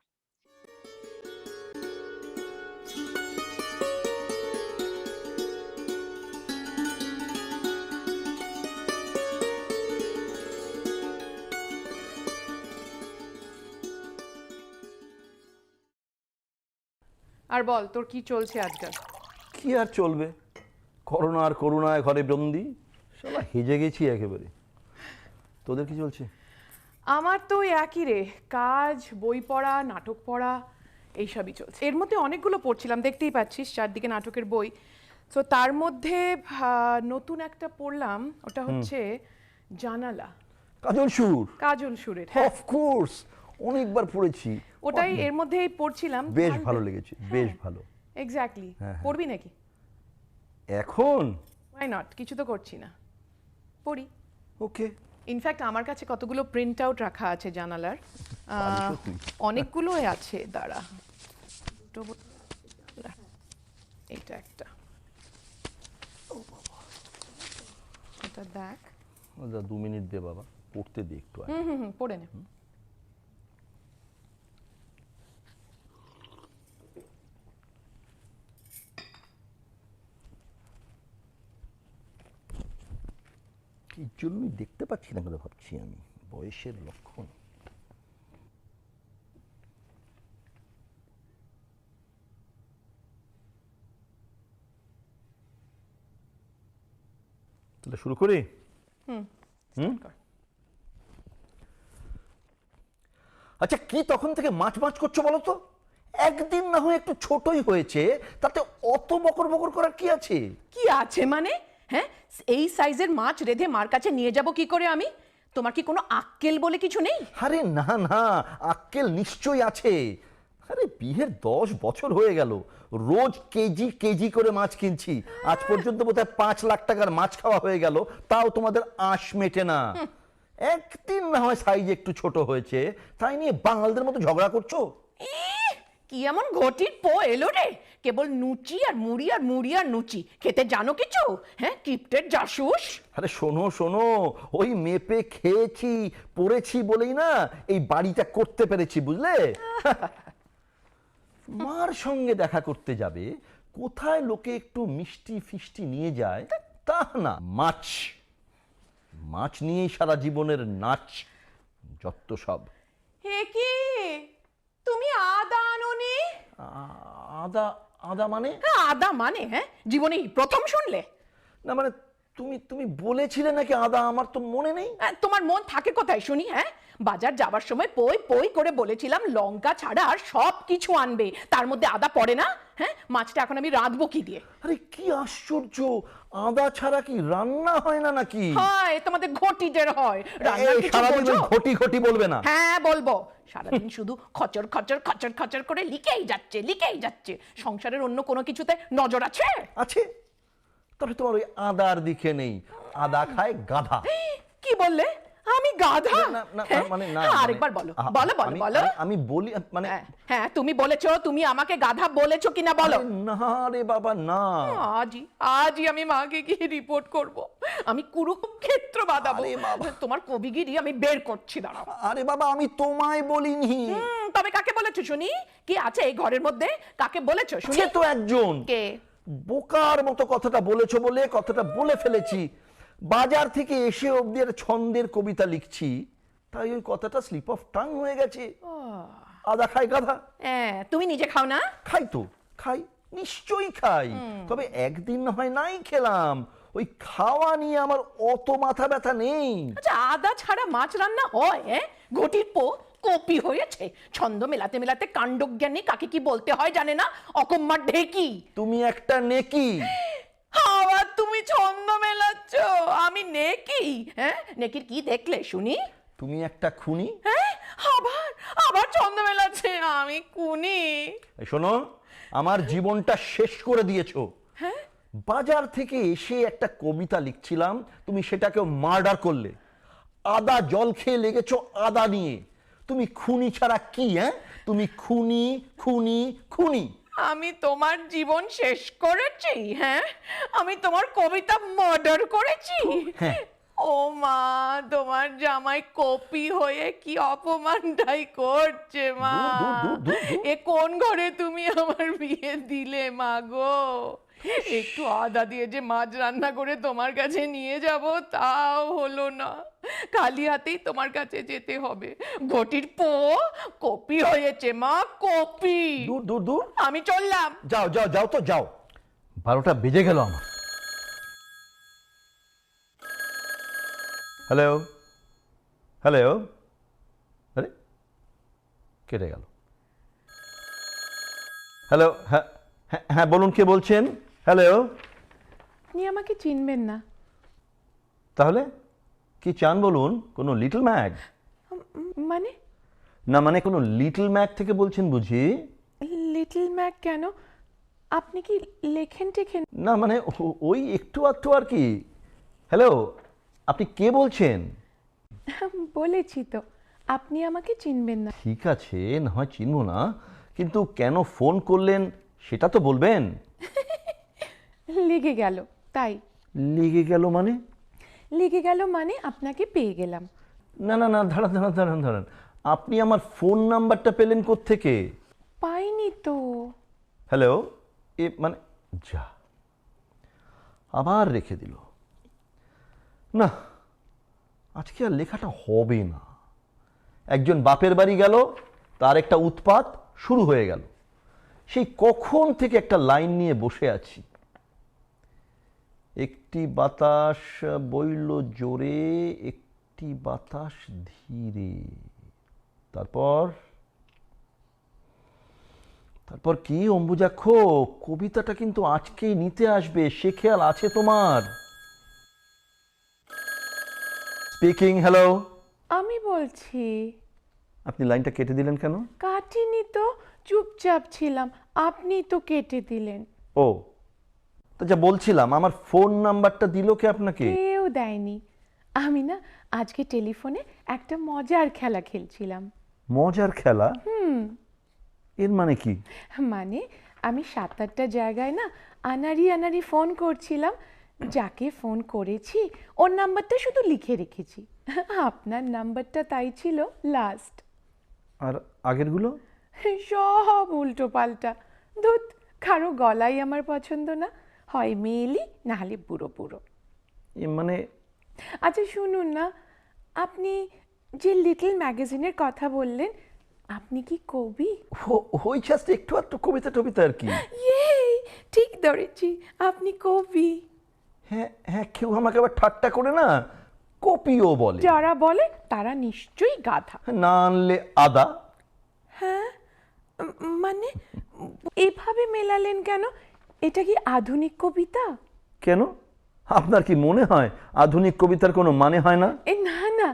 Speaker 15: আর বল তোর কি চলছে আজকাল?
Speaker 16: কি আর চলবে, করোনা আর করোনায় ঘরে বন্দি, শালা হেজে গেছি একেবারে। তোদের কি চলছে?
Speaker 15: আমার তো একই রে, কাজ, বই পড়া, নাটক পড়া, এইসবই চলছে। এর মধ্যে অনেকগুলো পড়ছিলাম, দেখতেই পাচ্ছিস চারদিকে নাটকের বই। তো তার মধ্যে নতুন একটা পড়লাম, ওটা হচ্ছে জানালা,
Speaker 16: কাজল সুর।
Speaker 15: কাজল সুরের,
Speaker 16: অফকোর্স অনেকবার পড়েছি
Speaker 15: ওটাই এর মধ্যেই পড়ছিলাম,
Speaker 16: বেশ ভালো লেগেছে, বেশ ভালো।
Speaker 15: এক্স্যাক্টলি। পড়বি নাকি
Speaker 16: এখন?
Speaker 15: ওয়াই নট, কিছু তো করছি না, পড়ি।
Speaker 16: ওকে
Speaker 15: ইনফ্যাক্ট আমার কাছে কতগুলো প্রিন্ট আউট রাখা আছে জানালার, অনেকগুলোই আছে। দাঁড়া, এটা একটা, এটা দেখ।
Speaker 16: 2 মিনিট দে বাবা, পড়তে দে একটু।
Speaker 15: পড়ে নে।
Speaker 16: কি জন্যই দেখতে পাচ্ছি না করে ভাবছি আমি, বয়সের লক্ষণ। তাহলে শুরু করি। আচ্ছা, কি তখন থেকে মাছ মাছ করছো বলো তো? একদিন না হয় একটু ছোটই হয়েছে, তাতে অত বকর বকর করার কি আছে?
Speaker 15: কি আছে মানে? হ্যাঁ, এই সাইজের মাছ রেধে মার কাছে নিয়ে যাব কি করে আমি? তোমার কি কোনো আক্কেল বলে কিছু নেই?
Speaker 16: আরে না না, আক্কেল নিশ্চয়ই আছে। আরে বিয়ের 10 বছর হয়ে গেল, রোজ কেজি কেজি করে মাছ কিনছি। আজ পর্যন্ত বোধহয় 5 লাখ টাকার মাছ খাওয়া হয়ে গেল, তাও তোমাদের আঁশ মেটে না। একদিন না হয় সাইজ একটু ছোট হয়েছে, তাই নিয়ে বাঙালদের মতো ঝগড়া করছো?
Speaker 15: কি এমন ঘটির পো এলো রে? কেবল নুচি আর মুড়ি আর মুড়ি আর নুচি খেতে জানো কিছু? হ্যাঁ, কিপ্টের জাসুস।
Speaker 16: আরে শোনো শোনো, ওই মেপে খেয়েছি পড়েছি বলেই না এই বাড়িটা করতে পেরেছি, বুঝলে? মার সঙ্গে দেখা করতে যাবে, কোথায় লোকে একটু মিষ্টি ফিষ্টি নিয়ে যায় তা না, মাছ মাছ নিয়েই সারা জীবনের নাচ, যত সব।
Speaker 15: হে কি, তুমি আদা আনোনি?
Speaker 16: আদা? আদা মানে?
Speaker 15: আদা মানে? হ্যাঁ, জীবনে প্রথম শুনলে?
Speaker 16: না মানে তুমি তুমি বলেছিলে নাকি আদা, আমার তো মনে নেই।
Speaker 15: তোমার মন থাকে কোথায় শুনি? হ্যাঁ, বাজার যাবার সময় পই পই করে বলেছিলাম লঙ্কা ছাড়া আর সব কিছু আনবে, তার মধ্যে আদা পড়ে না? হ্যাঁ, মাছটা এখন আমি রাঁধবো কি দিয়ে?
Speaker 16: আরে কি আশ্চর্য, আদা ছাড়া কি রান্না হয় না নাকি?
Speaker 15: হয়, তোমাদের ঘটিদের হয়। রান্নার কিছু
Speaker 16: সারাদিন
Speaker 15: বোঝো?
Speaker 16: ঘটি ঘটি বলবে না।
Speaker 15: হ্যাঁ বলবো, সারাদিন শুধু খচর খচর খচর খচর করে লিখেই যাচ্ছে লিখেই যাচ্ছে। সংসারের অন্য কোনো কিছুতে নজর আছে?
Speaker 16: আছে, তবে তোমার ওই আদার দিকে নেই। আদা খায় গাধা।
Speaker 15: কি বললে? আমি গাধা?
Speaker 16: মানে না,
Speaker 15: আরেকবার বলো বলো বলো বলো।
Speaker 16: আমি বলি মানে,
Speaker 15: হ্যাঁ তুমি বলেছো, তুমি আমাকে গাধা বলেছো কিনা বলো।
Speaker 16: না রে বাবা না,
Speaker 15: আজই আমি মাকে গিয়ে রিপোর্ট করব। আমি কুরুক্ষেত্র বাঁধাবো। তোমার কবিগিরি আমি বের করছি, দাঁড়াও।
Speaker 16: আরে বাবা, আমি তোমায় বলিনি।
Speaker 15: তবে কাকে বলেছো শুনি? কি আছে এই ঘরের মধ্যে? কাকে বলেছো শুনি?
Speaker 16: সে তো একজন।
Speaker 15: কে?
Speaker 16: বোকার মতো কথাটা বলেছো বলে কথাটা বলে ফেলেছি। বাজার থেকে এসে অব্দি একটা ছন্দের কবিতা লিখছি, তাই ওই কথাটা স্লিপ অফ টাং হয়ে গেছে। আদা খাই গাধা।
Speaker 15: তুমি নিজে খাও না?
Speaker 16: খাই তো, খাই, নিশ্চয়ই খাই। তবে একদিন না হয় নাই খেলাম, ওই খাওয়া নিয়ে আমার অত মাথা ব্যথা নেই।
Speaker 15: আচ্ছা, আদা ছাড়া মাছ রান্না হয়? ঘটির পো কপি হয়েছে, ছন্দ মেলাতে মেলাতে কাণ্ডজ্ঞানী কাকে কি বলতে হয় জানে না, অকম্মার ঢেকি।
Speaker 16: তুমি একটা নেকি।
Speaker 15: আবার তুমি ছন্দ মেলাচ্ছ, আমি নেকি? হ্যাঁ, নেকির কি দেখলে শুনি?
Speaker 16: তুমি একটা খুনি।
Speaker 15: হ্যাঁ, আবার আবার ছন্দ মেলাচ্ছে, আমি খুনি।
Speaker 16: শোনো, আমার জীবনটা শেষ করে দিয়েছো।
Speaker 15: হ্যাঁ,
Speaker 16: বাজার থেকে এসে একটা কবিতা লিখছিলাম, তুমি সেটাকে মার্ডার করলে। আদা জল খেয়ে লেগেছো আদা নিয়ে। তুমি খুনি ছাড়া কি? হ্যাঁ, তুমি খুনি খুনি খুনি।
Speaker 15: আমি তোমার জীবন শেষ করেছি? হ্যাঁ, আমি তোমার কবিতা মার্ডার করেছি? ও মা, তোমার জামাই কপি হয়ে কি অপমানটাই করছে মা। এ কোন ঘরে তুমি আমার বিয়ে দিলে মা গো? একটু আদা দিয়ে যে মাছ রান্না করে তোমার কাছে নিয়ে যাব, তাও হলো না। খালি হাতেই তোমার কাছে যেতে হবে। ঘটির পো কপি হয়েছে মা, কপি।
Speaker 16: দূর দূর দূর,
Speaker 15: আমি চললাম।
Speaker 16: যাও যাও যাও তো যাও। 12টা বেজে গেল আমার। হ্যালো হ্যালো, আরে কেটে গেল। হ্যালো, হ্যাঁ হ্যাঁ বলুন, কে বলছেন? হ্যালো।
Speaker 15: আপনি আমাকে চিনবেন না।
Speaker 16: তাহলে কি চান বলুন? কোনো লিটল ম্যাগ?
Speaker 15: মানে?
Speaker 16: না মানে কোনো লিটল ম্যাগ থেকে বলছেন বুঝি?
Speaker 15: লিটল ম্যাগ কেন? আপনি কি লেখেন টেখেন?
Speaker 16: না মানে ওই একটু একটু আর কি। হ্যালো, আপনি কে বলছেন?
Speaker 15: বলেছি তো আপনি আমাকে চিনবেন না।
Speaker 16: ঠিক আছে, না হয় চিনব না, কিন্তু কেন ফোন করলেন সেটা তো বলবেন।
Speaker 15: লেগে গেল তাই।
Speaker 16: লেগে গেল মানে?
Speaker 15: লেগে গেল মানে আপনাকে পেয়ে গেলাম।
Speaker 16: না না না, দাঁড়ান দাঁড়ান দাঁড়ান দাঁড়ান, আপনি আমার ফোন নাম্বারটা পেলেন কোত্থেকে?
Speaker 15: পাইনি তো।
Speaker 16: হ্যালো, এ মানে যা, আবার রেখে দিল। না, আজকে আর লেখাটা হবে না। একজন বাপের বাড়ি গেল, তার একটা উৎপাত শুরু হয়ে গেল। সেই কখন থেকে একটা লাইন নিয়ে বসে আছি। একটি বাতাস বইল জোরে, একটি বাতাস ধীরে। তারপর কি অম্বুজাক্ষ, কবিতাটা কিন্তু আজকেই নিতে আসবে, সে খেয়াল আছে তোমার? Speaking, hello.
Speaker 15: আমি বলছি।
Speaker 16: আপনি লাইনটা কেটে দিলেন কেন?
Speaker 15: কাটিনি তো, চুপচাপ ছিলাম, আপনি তো কেটে দিলেন।
Speaker 16: ও, তো যা বলছিলাম, আমার ফোন নাম্বারটা দিল কে আপনাকে?
Speaker 15: কেউ দেয়নি। আমি না আজকে টেলিফোনে একটা মজার খেলা খেলছিলাম।
Speaker 16: মজার খেলা? এর মানে কি?
Speaker 15: মানে আমি 7-8টা জায়গায় না আনাড়ি আনাড়ি ফোন করছিলাম। যাকে ফোন করেছি ওর নাম্বারটা শুধু লিখে রেখেছি। আপনার নাম্বারটা তাই ছিল লাস্ট।
Speaker 16: আর আগেরগুলো?
Speaker 15: সব উল্টো পাল্টা। ধুত, কারো গলাই আমার পছন্দ না, হয় মেয়েলি না হলে বুড়ো বুড়ো।
Speaker 16: এ মানে?
Speaker 15: আচ্ছা শুনুন না, আপনি যে লিটল ম্যাগাজিনের কথা বললেন, আপনি কি কবি?
Speaker 16: ওই জাস্ট একটু একটু কবিতা টবিতা আর কি।
Speaker 15: ইয়ে, ঠিক ধরেছি, আপনি কবি।
Speaker 16: হ্যাঁ হ্যাঁ, কেউ আমাকে আবার ঠাট্টা করে না কপিও বলে।
Speaker 15: যারা বলে তারা নিশ্চয়ই গাধা।
Speaker 16: না আনলে আদা।
Speaker 15: হ্যাঁ, মানে এভাবে মেলালেন কেন? এটা কি আধুনিক কবিতা?
Speaker 16: কেন, আপনার কি মনে হয় আধুনিক কবিতার কোনো মানে হয় না?
Speaker 15: না না,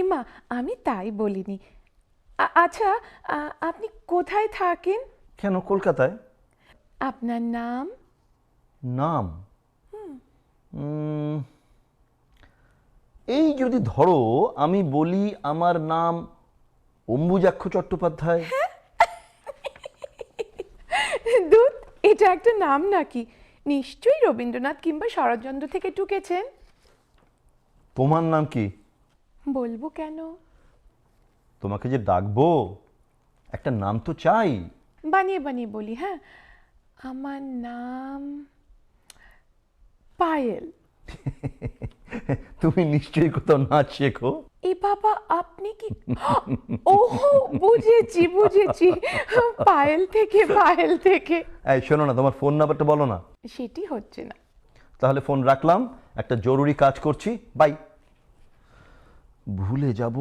Speaker 15: ইমা, আমি তাই বলিনি। আচ্ছা, আপনি কোথায় থাকেন?
Speaker 16: কেন, কলকাতায়।
Speaker 15: আপনার নাম?
Speaker 16: নাম? এই যদি ধরো আমি বলি আমার নাম অম্বুজাক্ষ চট্টোপাধ্যায়।
Speaker 15: দুধ, এটা একটা নাম নাকি? নিশ্চয়ই রবীন্দ্রনাথ কিংবা শরৎচন্দ্র থেকে টুকেছেন।
Speaker 16: তোমার নাম কি?
Speaker 15: বলবো কেন?
Speaker 16: তোমাকে যে ডাকবো, একটা নাম তো চাই।
Speaker 15: বানিয়ে বানিয়ে বলি। হ্যাঁ, আমার নাম পায়েল।
Speaker 16: তুমি নিশ্চয়ই কোথাও নাচ শেখো।
Speaker 15: এ বাবা, আপনি কি? ওহো, বুঝেছি বুঝেছি, পায়েল থেকে পায়েল থেকে।
Speaker 16: এই শোনো না, তোমার ফোন নাম্বারটা বলো না।
Speaker 15: সেটি হচ্ছে না।
Speaker 16: তাহলে ফোন রাখলাম, একটা জরুরি কাজ করছি, বাই। ভুলে যাব,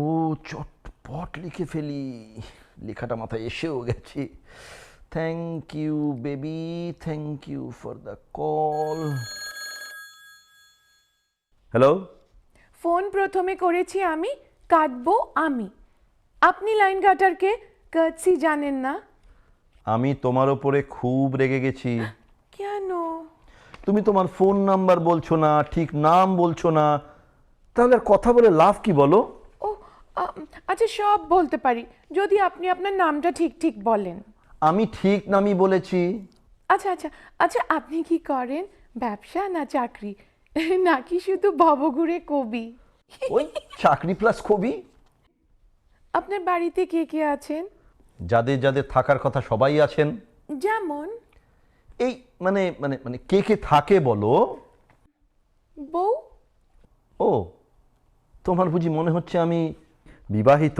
Speaker 16: চটপট লিখে ফেলি। লেখাটা মাথায় এসেও গেছে। Thank you baby, thank you for the call. Hello.
Speaker 15: Phone প্রথমে করেছি আমি, কাটবো আমি। আপনি লাইন কাটারকে কাটছি জানেন না?
Speaker 16: আমি তোমার ওপরে খুব রেগে গেছি।
Speaker 15: কেন?
Speaker 16: তুমি তোমার ফোন নাম্বার বলছো না, ঠিক নাম বলছো না, তাহলে আর কথা বলে লাভ কি বলো?
Speaker 15: ও, আচ্ছা সব বলতে পারি যদি আপনি আপনার নামটা ঠিক ঠিক বলেন।
Speaker 16: আমি ঠিক নামই বলেছি।
Speaker 15: আচ্ছা আচ্ছা আচ্ছা, আপনি কি করেন? ব্যবসা না চাকরি, নাকি শুধু ভবঘুরে কবি?
Speaker 16: ওই চাকরি প্লাস কবি।
Speaker 15: আপনার বাড়িতে কে কে আছেন?
Speaker 16: যাদের যাদের থাকার কথা সবাই আছেন।
Speaker 15: যেমন?
Speaker 16: এই মানে মানে মানে কে কে থাকে বলো?
Speaker 15: বউ।
Speaker 16: ও, তোমার বুঝি মনে হচ্ছে আমি বিবাহিত?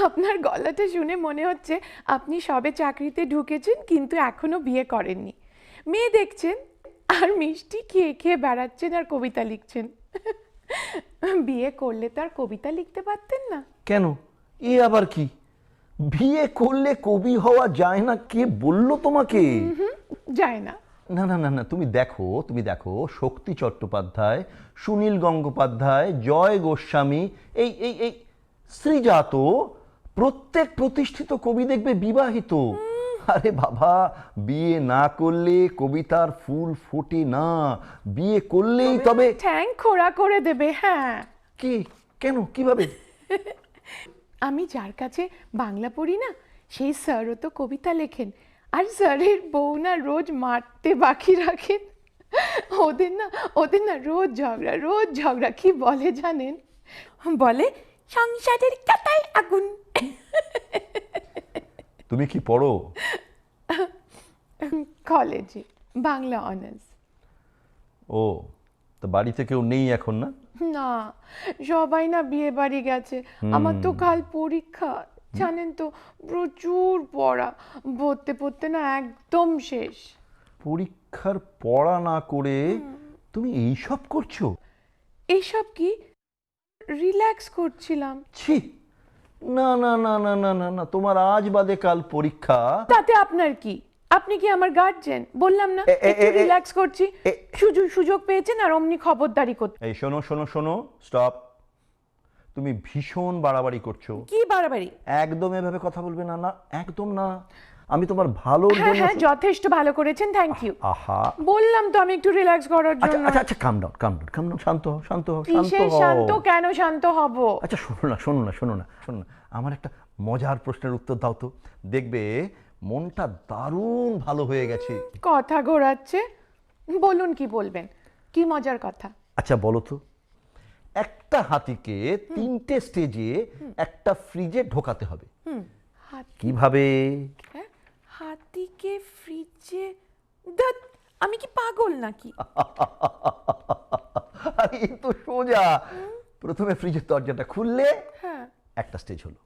Speaker 15: আপনার গলাটা শুনে মনে হচ্ছে আপনি সবে চাকরিতে ঢুকেছেন কিন্তু এখনো বিয়ে করেননি। মেয়ে দেখছেন আর মিষ্টি খেয়ে খেয়ে বেড়াচ্ছেন আর কবিতা লিখছেন। বিয়ে করলে তো আর কবিতা লিখতে পারতেন না।
Speaker 16: কেন, এ আবার কি? বিয়ে করলে কবি হওয়া যায় না, কে বললো তোমাকে?
Speaker 15: যায় না।
Speaker 16: না না না না, তুমি দেখো শক্তি চট্টোপাধ্যায়, সুনীল গঙ্গোপাধ্যায়, জয় গোস্বামী, এই এই এই শ্রীজাত, প্রত্যেক প্রতিষ্ঠিত কবি দেখবে বিবাহিত। আরে বাবা, বিয়ে না করলে কবিতার ফুল ফোটে না, বিয়ে করলেই তবে।
Speaker 15: ঠ্যাং খোড়া করে দেবে। হ্যাঁ,
Speaker 16: কি কেন, কিভাবে?
Speaker 15: আমি যার কাছে বাংলা পড়ি না, সেই স্যারও তো কবিতা লেখেন, আর স্যারের বউ না রোজ মারতে বাকি রাখেন। ওদের না রোজ ঝগড়া কি বলে জানেন? বলে সংসারের কাটায় আগুন।
Speaker 16: তুমি কি পড়ো?
Speaker 15: কলেজে বাংলা অনার্স।
Speaker 16: ও, তো বাড়িতে কেউ নেই এখন না?
Speaker 15: না, সবাই না বিয়ে বাড়ি গেছে। আমার তো কাল পরীক্ষা, জানেন তো, প্রচুর পড়া, পড়তে না একদম শেষ।
Speaker 16: পরীক্ষার পড়া না করে তুমি এইসব করছো?
Speaker 15: এইসব কি, রিল্যাক্স করছিলাম।
Speaker 16: ছি, না না না না না না না, তোমার আজ বাদে কাল পরীক্ষা।
Speaker 15: তাতে আপনার কি? আপনি কি আমার গার্জিয়ান? বললাম না একটু রিল্যাক্স করছি। সুযোগ পেয়েছেন আর অমনি খবরদারি করতে।
Speaker 16: এই শোনো শোনো শোনো, স্টপ। তুমি ভীষণ বাড়াবাড়ি করছো।
Speaker 15: কি বাড়াবাড়ি?
Speaker 16: একদম এভাবে কথা বলবে না, না একদম না। আমি তোমার ভালো
Speaker 15: হ্যাঁ, যথেষ্ট ভালো করেছেন, থ্যাংক ইউ।
Speaker 16: আহা,
Speaker 15: বললাম তো আমি একটু রিল্যাক্স করার
Speaker 16: আচ্ছা
Speaker 15: জন্য।
Speaker 16: আচ্ছা আচ্ছা, কাম ডাউন কাম ডাউন কাম ডাউন, শান্ত হও শান্ত হও শান্ত
Speaker 15: কিসের
Speaker 16: হও।
Speaker 15: শান্ত? কেন শান্ত হব?
Speaker 16: আচ্ছা শোনো না শোনো না শোনো না শোনো না, আমার একটা মজার প্রশ্নের উত্তর দাও তো, দেখবে মনটা দারুণ ভালো হয়ে গেছে।
Speaker 15: কথা ঘোরাচ্ছে, বলুন কি বলবেন, কি মজার কথা?
Speaker 16: আচ্ছা বলো তো, একটা হাতিকে 3টে স্টেজে একটা ফ্রিজে ঢোকাতে হবে, কিভাবে?
Speaker 15: হাতিকে ফ্রিজে? ধ্যাৎ, আমি কি পাগল নাকি?
Speaker 16: আরে এই তো সোজা। প্রথমে ফ্রিজের দরজাটা খুললে
Speaker 15: হ্যাঁ,
Speaker 16: একটা স্টেজ হলো,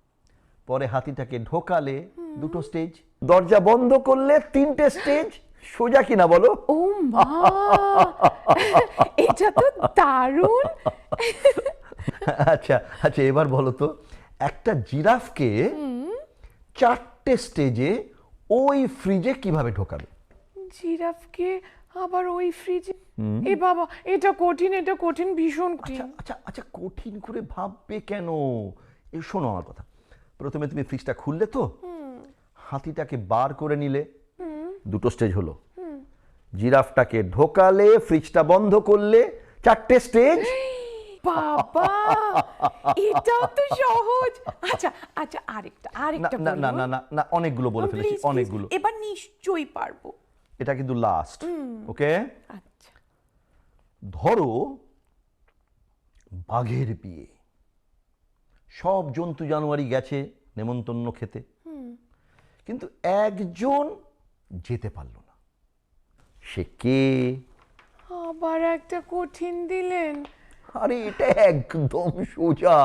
Speaker 16: পরে হাতিটাকে ঢোকালে 2টো স্টেজ, দরজা বন্ধ করলে 3টে স্টেজ। সোজা কিনা বলো?
Speaker 15: ও মা, এটা তো দারুণ।
Speaker 16: আচ্ছা আচ্ছা, এবার বলো তো, একটা জিরাফকে 4টে স্টেজে ওই ফ্রিজে কিভাবে ঢোকাবে?
Speaker 15: জিরাফকে আবার ওই ফ্রিজে? এ বাবা, এটা কঠিন, ভীষণ কঠিন।
Speaker 16: আচ্ছা আচ্ছা, কঠিন করে ভাববে কেন? এই শোনো আমার কথা, প্রথমে তুমি ফ্রিজটা খুললে তো, হাতিটাকে বার করে নিলে, 2টো স্টেজ হলো, জিরাফটাকে ঢোকালে, ফ্রিজটা বন্ধ করলে, 4টে স্টেজ।
Speaker 15: বাবা, এটাও তো সহজ। আচ্ছা আচ্ছা, আরেকটা
Speaker 16: না না না না না, অনেকগুলো বলে ফেলেছি, অনেকগুলো।
Speaker 15: এবার নিশ্চয়ই পারবো।
Speaker 16: এটা কিন্তু লাস্ট, ওকে?
Speaker 15: আচ্ছা,
Speaker 16: ধরো বাঘের বিয়ে, সব জন্তু জানোয়ারই গেছে নেমন্তন্ন খেতে, কিন্তু একজন যেতে পারলো না, সে কে?
Speaker 15: আবার একটা কঠিন দিলেন।
Speaker 16: আরে এটা একদম সোজা,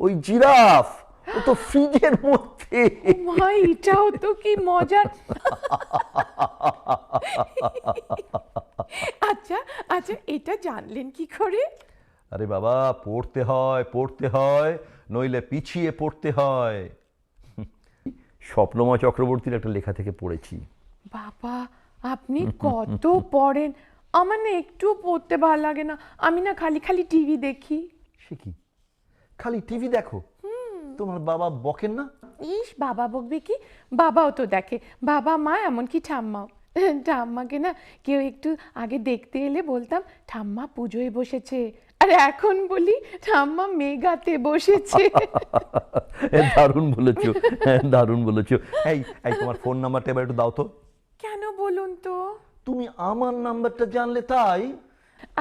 Speaker 16: ওই জিরাফ, ও তো ফ্রিজের মধ্যে।
Speaker 15: মা, এটাও তো কি মজার। আচ্ছা আচ্ছা, এটা জানলেন কি করে?
Speaker 16: আরে বাবা, পড়তে হয় নইলে পিছিয়ে পড়তে হয়। স্বপ্নময় চক্রবর্তীর একটা লেখা থেকে পড়েছি।
Speaker 15: বাবা, আপনি কত পড়েন! আমার না একটু পড়তে ভালো লাগে না, আমি না খালি টিভি দেখি।
Speaker 16: সে কি, খালি টিভি দেখো? তোমার বাবা বকেন না?
Speaker 15: ইস, বাবা বকবে কি, বাবাও তো দেখে, বাবা মা এমনকি ঠাম্মাও। ঠাম্মাকে না কেউ একটু আগে দেখতে এলে বলতাম ঠাম্মা পুজোয় বসেছে, আর এখন বলি ঠাম্মা মেগাতে বসেছে।
Speaker 16: দারুণ বলেছো, দারুণ বলেছো। এই এই, তোমার ফোন নাম্বারটা এবার একটু দাও তো।
Speaker 15: কেন বলুন তো?
Speaker 16: তুমি আমার নাম্বারটা জানলে তাই?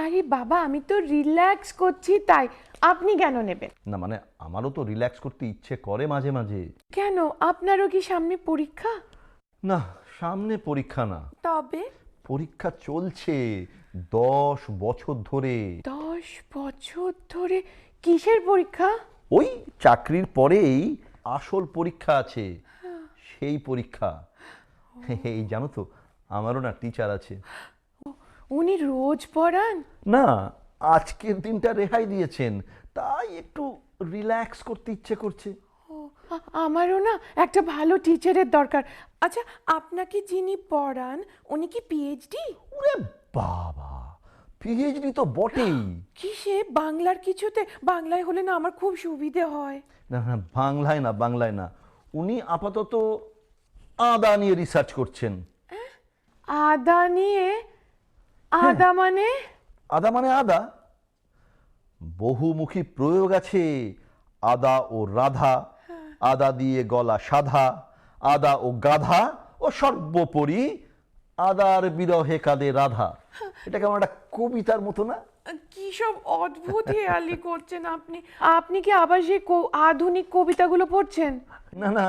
Speaker 15: আরে বাবা, আমি তো রিল্যাক্স করছি তাই, আপনি কেন নেবেন?
Speaker 16: না মানে, আমারও তো রিল্যাক্স করতে ইচ্ছে করে মাঝে মাঝে।
Speaker 15: কেন, আপনারও কি সামনে পরীক্ষা?
Speaker 16: না, সামনে পরীক্ষা না,
Speaker 15: তবে
Speaker 16: পরীক্ষা চলছে 10 বছর ধরে।
Speaker 15: 10 বছর ধরে? কিসের পরীক্ষা?
Speaker 16: ওই চাকরির পরেই আসল পরীক্ষা আছে, সেই পরীক্ষা। এই জানো তো, আমারও না টিচার আছে।
Speaker 15: উনি রোজ পড়ান?
Speaker 16: না, আজকের দিনটা রেহাই দিয়েছেন, তাই একটু রিল্যাক্স করতে ইচ্ছে করছে।
Speaker 15: আমারও না একটা ভালো টিচারের দরকার। আচ্ছা, আপনাকে যিনি পড়ান উনি কি পিএইচডি?
Speaker 16: ওরে বাবা, পিএইচডি তো বটেই।
Speaker 15: কিসে? বাংলার কিছুতে? বাংলায় হলে না আমার খুব সুবিধে হয়।
Speaker 16: না না, বাংলায় না, উনি আপাতত আদা নিয়ে রিসার্চ করছেন।
Speaker 15: আদা নিয়ে? আদা মানে?
Speaker 16: আদা মানে আদা, বহুমুখী প্রয়োগ আছে। আদা ও রাধা, আদা দিয়ে গলা সাধা, আদা ও গাধা, ও সর্বোপরি আদার বিরহে কাঁদে রাধা। এটা কেমন একটা কবিতার মতো না?
Speaker 15: কি সব অদ্ভুত হেয়ালি করছেন আপনি। আপনি কি আবার সেই আধুনিক কবিতাগুলো পড়ছেন?
Speaker 16: না না,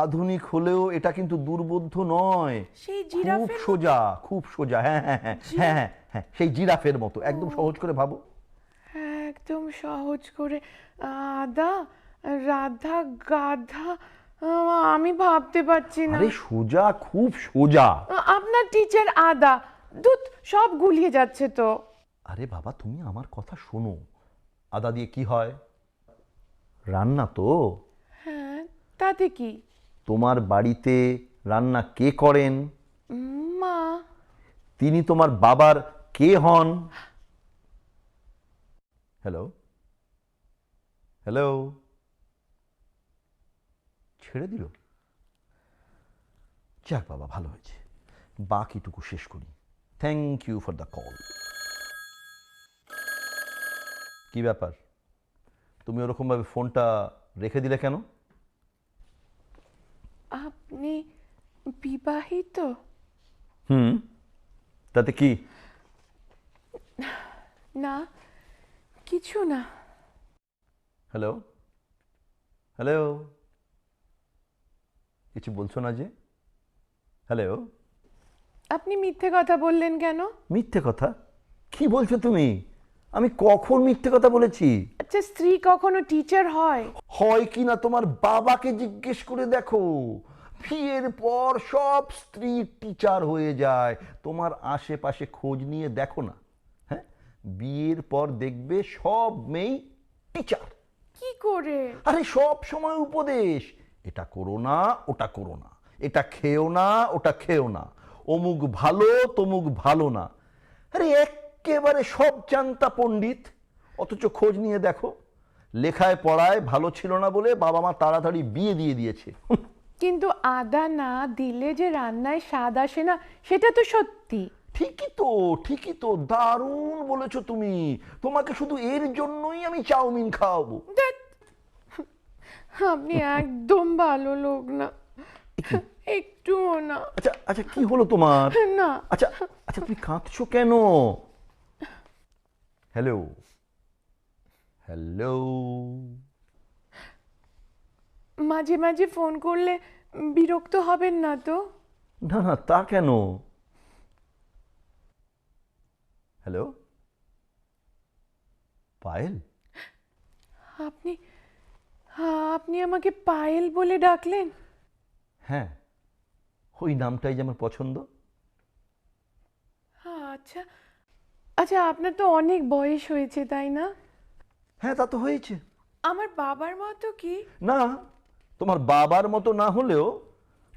Speaker 16: আধুনিক হলেও এটা কিন্তু দুর্বোধ্য নয়,
Speaker 15: সেই
Speaker 16: খুব
Speaker 15: জিরাফের
Speaker 16: সোজা, খুব সোজা। হ্যাঁ হ্যাঁ হ্যাঁ হ্যাঁ হ্যাঁ হ্যাঁ, সেই জিরাফের মতো। একদম সহজ করে ভাবো।
Speaker 15: একদম সহজ করে। আদা, রাধা, গাধা, আমি ভাবতে পারছি না।
Speaker 16: আরে সোজা, খুব সোজা।
Speaker 15: আপনার টিচার আদা, দুধ সব গুলিয়ে যাচ্ছে তো।
Speaker 16: আরে বাবা, তুমি আমার কথা শোনো। আদা দিয়ে কি হয়? রান্না তো।
Speaker 15: হ্যাঁ, তাতে কি?
Speaker 16: তোমার বাড়িতে রান্না কে করেন?
Speaker 15: মা।
Speaker 16: তিনি তোমার বাবার কে হন? হ্যালো হ্যালো, ছেড়ে দিল। যাক বাবা, ভালো হয়েছে। বাকিটুকু শেষ করি। Thank you for the call. কি ব্যাপার, তুমি ওরকমভাবে ফোনটা রেখে দিলে কেন?
Speaker 15: আপনি বিবাহিত?
Speaker 16: তাতে কি?
Speaker 15: না, কিছু না।
Speaker 16: হ্যালো হ্যালো, কিছু বলছো না যে? হ্যালো।
Speaker 15: আপনি মিথ্যে কথা বললেন কেন?
Speaker 16: মিথ্যে কথা? কি বলছো তুমি? আমি কখন মিথ্যে কথা বলেছি?
Speaker 15: আচ্ছা, স্ত্রী কখনো টিচার হয়?
Speaker 16: হয় কি না তোমার বাবাকে জিজ্ঞেস করে দেখো। বিয়ের পর সব স্ত্রী টিচার হয়ে যায়। তোমার আশেপাশে খোঁজ নিয়ে দেখো না। হ্যাঁ, বিয়ের পর দেখবে সব মেয়ে টিচার।
Speaker 15: কি করে?
Speaker 16: আরে সব সময় উপদেশ, এটা করো না, ওটা করো না, এটা খেও না, ওটা খেও না, অমুক ভালো, তমুক ভালো না। আরে একেবারে সব জানতা পণ্ডিত। অথচ খোঁজ নিয়ে দেখো, লেখায় পড়ায় ভালো ছিল না বলে বাবা মা তাড়াতাড়ি বিয়ে দিয়ে দিয়েছে।
Speaker 15: কিন্তু আদা না দিলে যে রান্নায় স্বাদ আসে না, সেটা তো সত্যি।
Speaker 16: ঠিকই তো, ঠিকই তো, দারুণ বলেছো তুমি। তোমাকে শুধু এর জন্যই আমি চাউমিন খাওয়াবো।
Speaker 15: আপনি একদম ভালো লোক না, একটুও না।
Speaker 16: আচ্ছা আচ্ছা, কি হলো তোমার?
Speaker 15: না।
Speaker 16: আচ্ছা আচ্ছা, তুমি কাঁদছো কেন? হ্যালো হ্যালো,
Speaker 15: মাঝে মাঝে ফোন করলে বিরক্ত হবেন না তো?
Speaker 16: না না, তা কেন? হ্যালো পায়েল।
Speaker 15: আপনি আপনি আমাকে পায়েল বলে ডাকলেন?
Speaker 16: হ্যাঁ, ওই নামটাই যে আমার পছন্দ।
Speaker 15: আচ্ছা আচ্ছা, আপনার তো অনেক বয়স হয়েছে, তাই না?
Speaker 16: হ্যাঁ, তা তো হয়েছে।
Speaker 15: আমার বাবার মতো কি?
Speaker 16: না, তোমার বাবার মতো না হলেও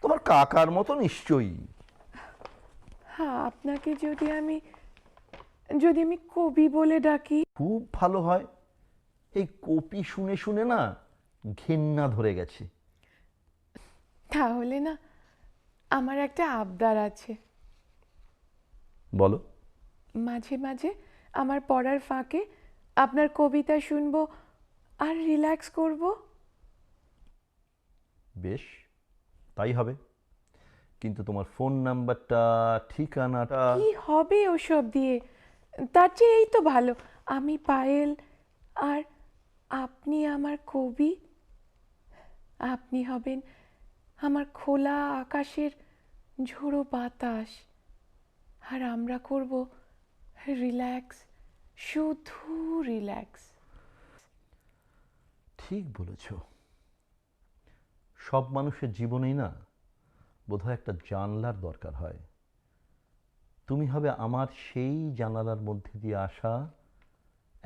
Speaker 16: তোমার কাকার মতো নিশ্চয়ই।
Speaker 15: হ্যাঁ, আপনাকে যদি আমি কবি বলে ডাকি?
Speaker 16: খুব ভালো হয়। এই কপি শুনে শুনে না ঘেন্না ধরে গেছে।
Speaker 15: তাহলে না, আমার একটা আবদার আছে।
Speaker 16: বলো।
Speaker 15: মাঝে মাঝে আমার পড়ার ফাঁকে আপনার কবিতা শুনবো আর রিল্যাক্স করব।
Speaker 16: বেশ, তাই হবে। কিন্তু তোমার ফোন নাম্বারটা, ঠিকানাটা।
Speaker 15: কি হবে ওসব দিয়ে? তার চেয়ে এই তো ভালো, আমি পায়েল আর আপনি আমার কবি। আপনি হবেন আমার খোলা আকাশের ঝোড়ো বাতাস, আর আমরা করব রিল্যাক্স, শুধু রিল্যাক্স।
Speaker 16: ঠিক বলেছ। সব মানুষের জীবনেই না বোধহয় একটা জানলার দরকার হয়। তুমি হবে আমার সেই জানালার মধ্যে দিয়ে আসা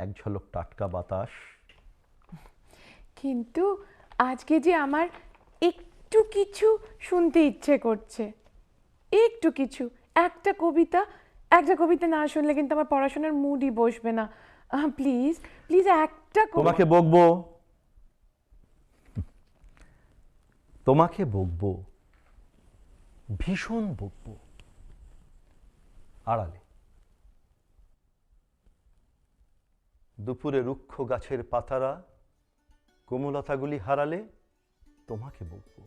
Speaker 16: এক ঝলক টাটকা বাতাস।
Speaker 15: কিন্তু আজকে যে আমার একটু কিছু শুনতে ইচ্ছে করছে, একটু কিছু, একটা কবিতা না শুনলে কিন্তু আমার পড়াশোনার মুডই বসবে না। প্লিজ প্লিজ, একটা
Speaker 16: তোমাকে বকবো, তোমাকে বকবো, ভীষণ বকবো, আড়ালে। দুপুরে রুক্ষ গাছের পাতারা কোমলতাগুলি হারালে তোমাকে বকবো,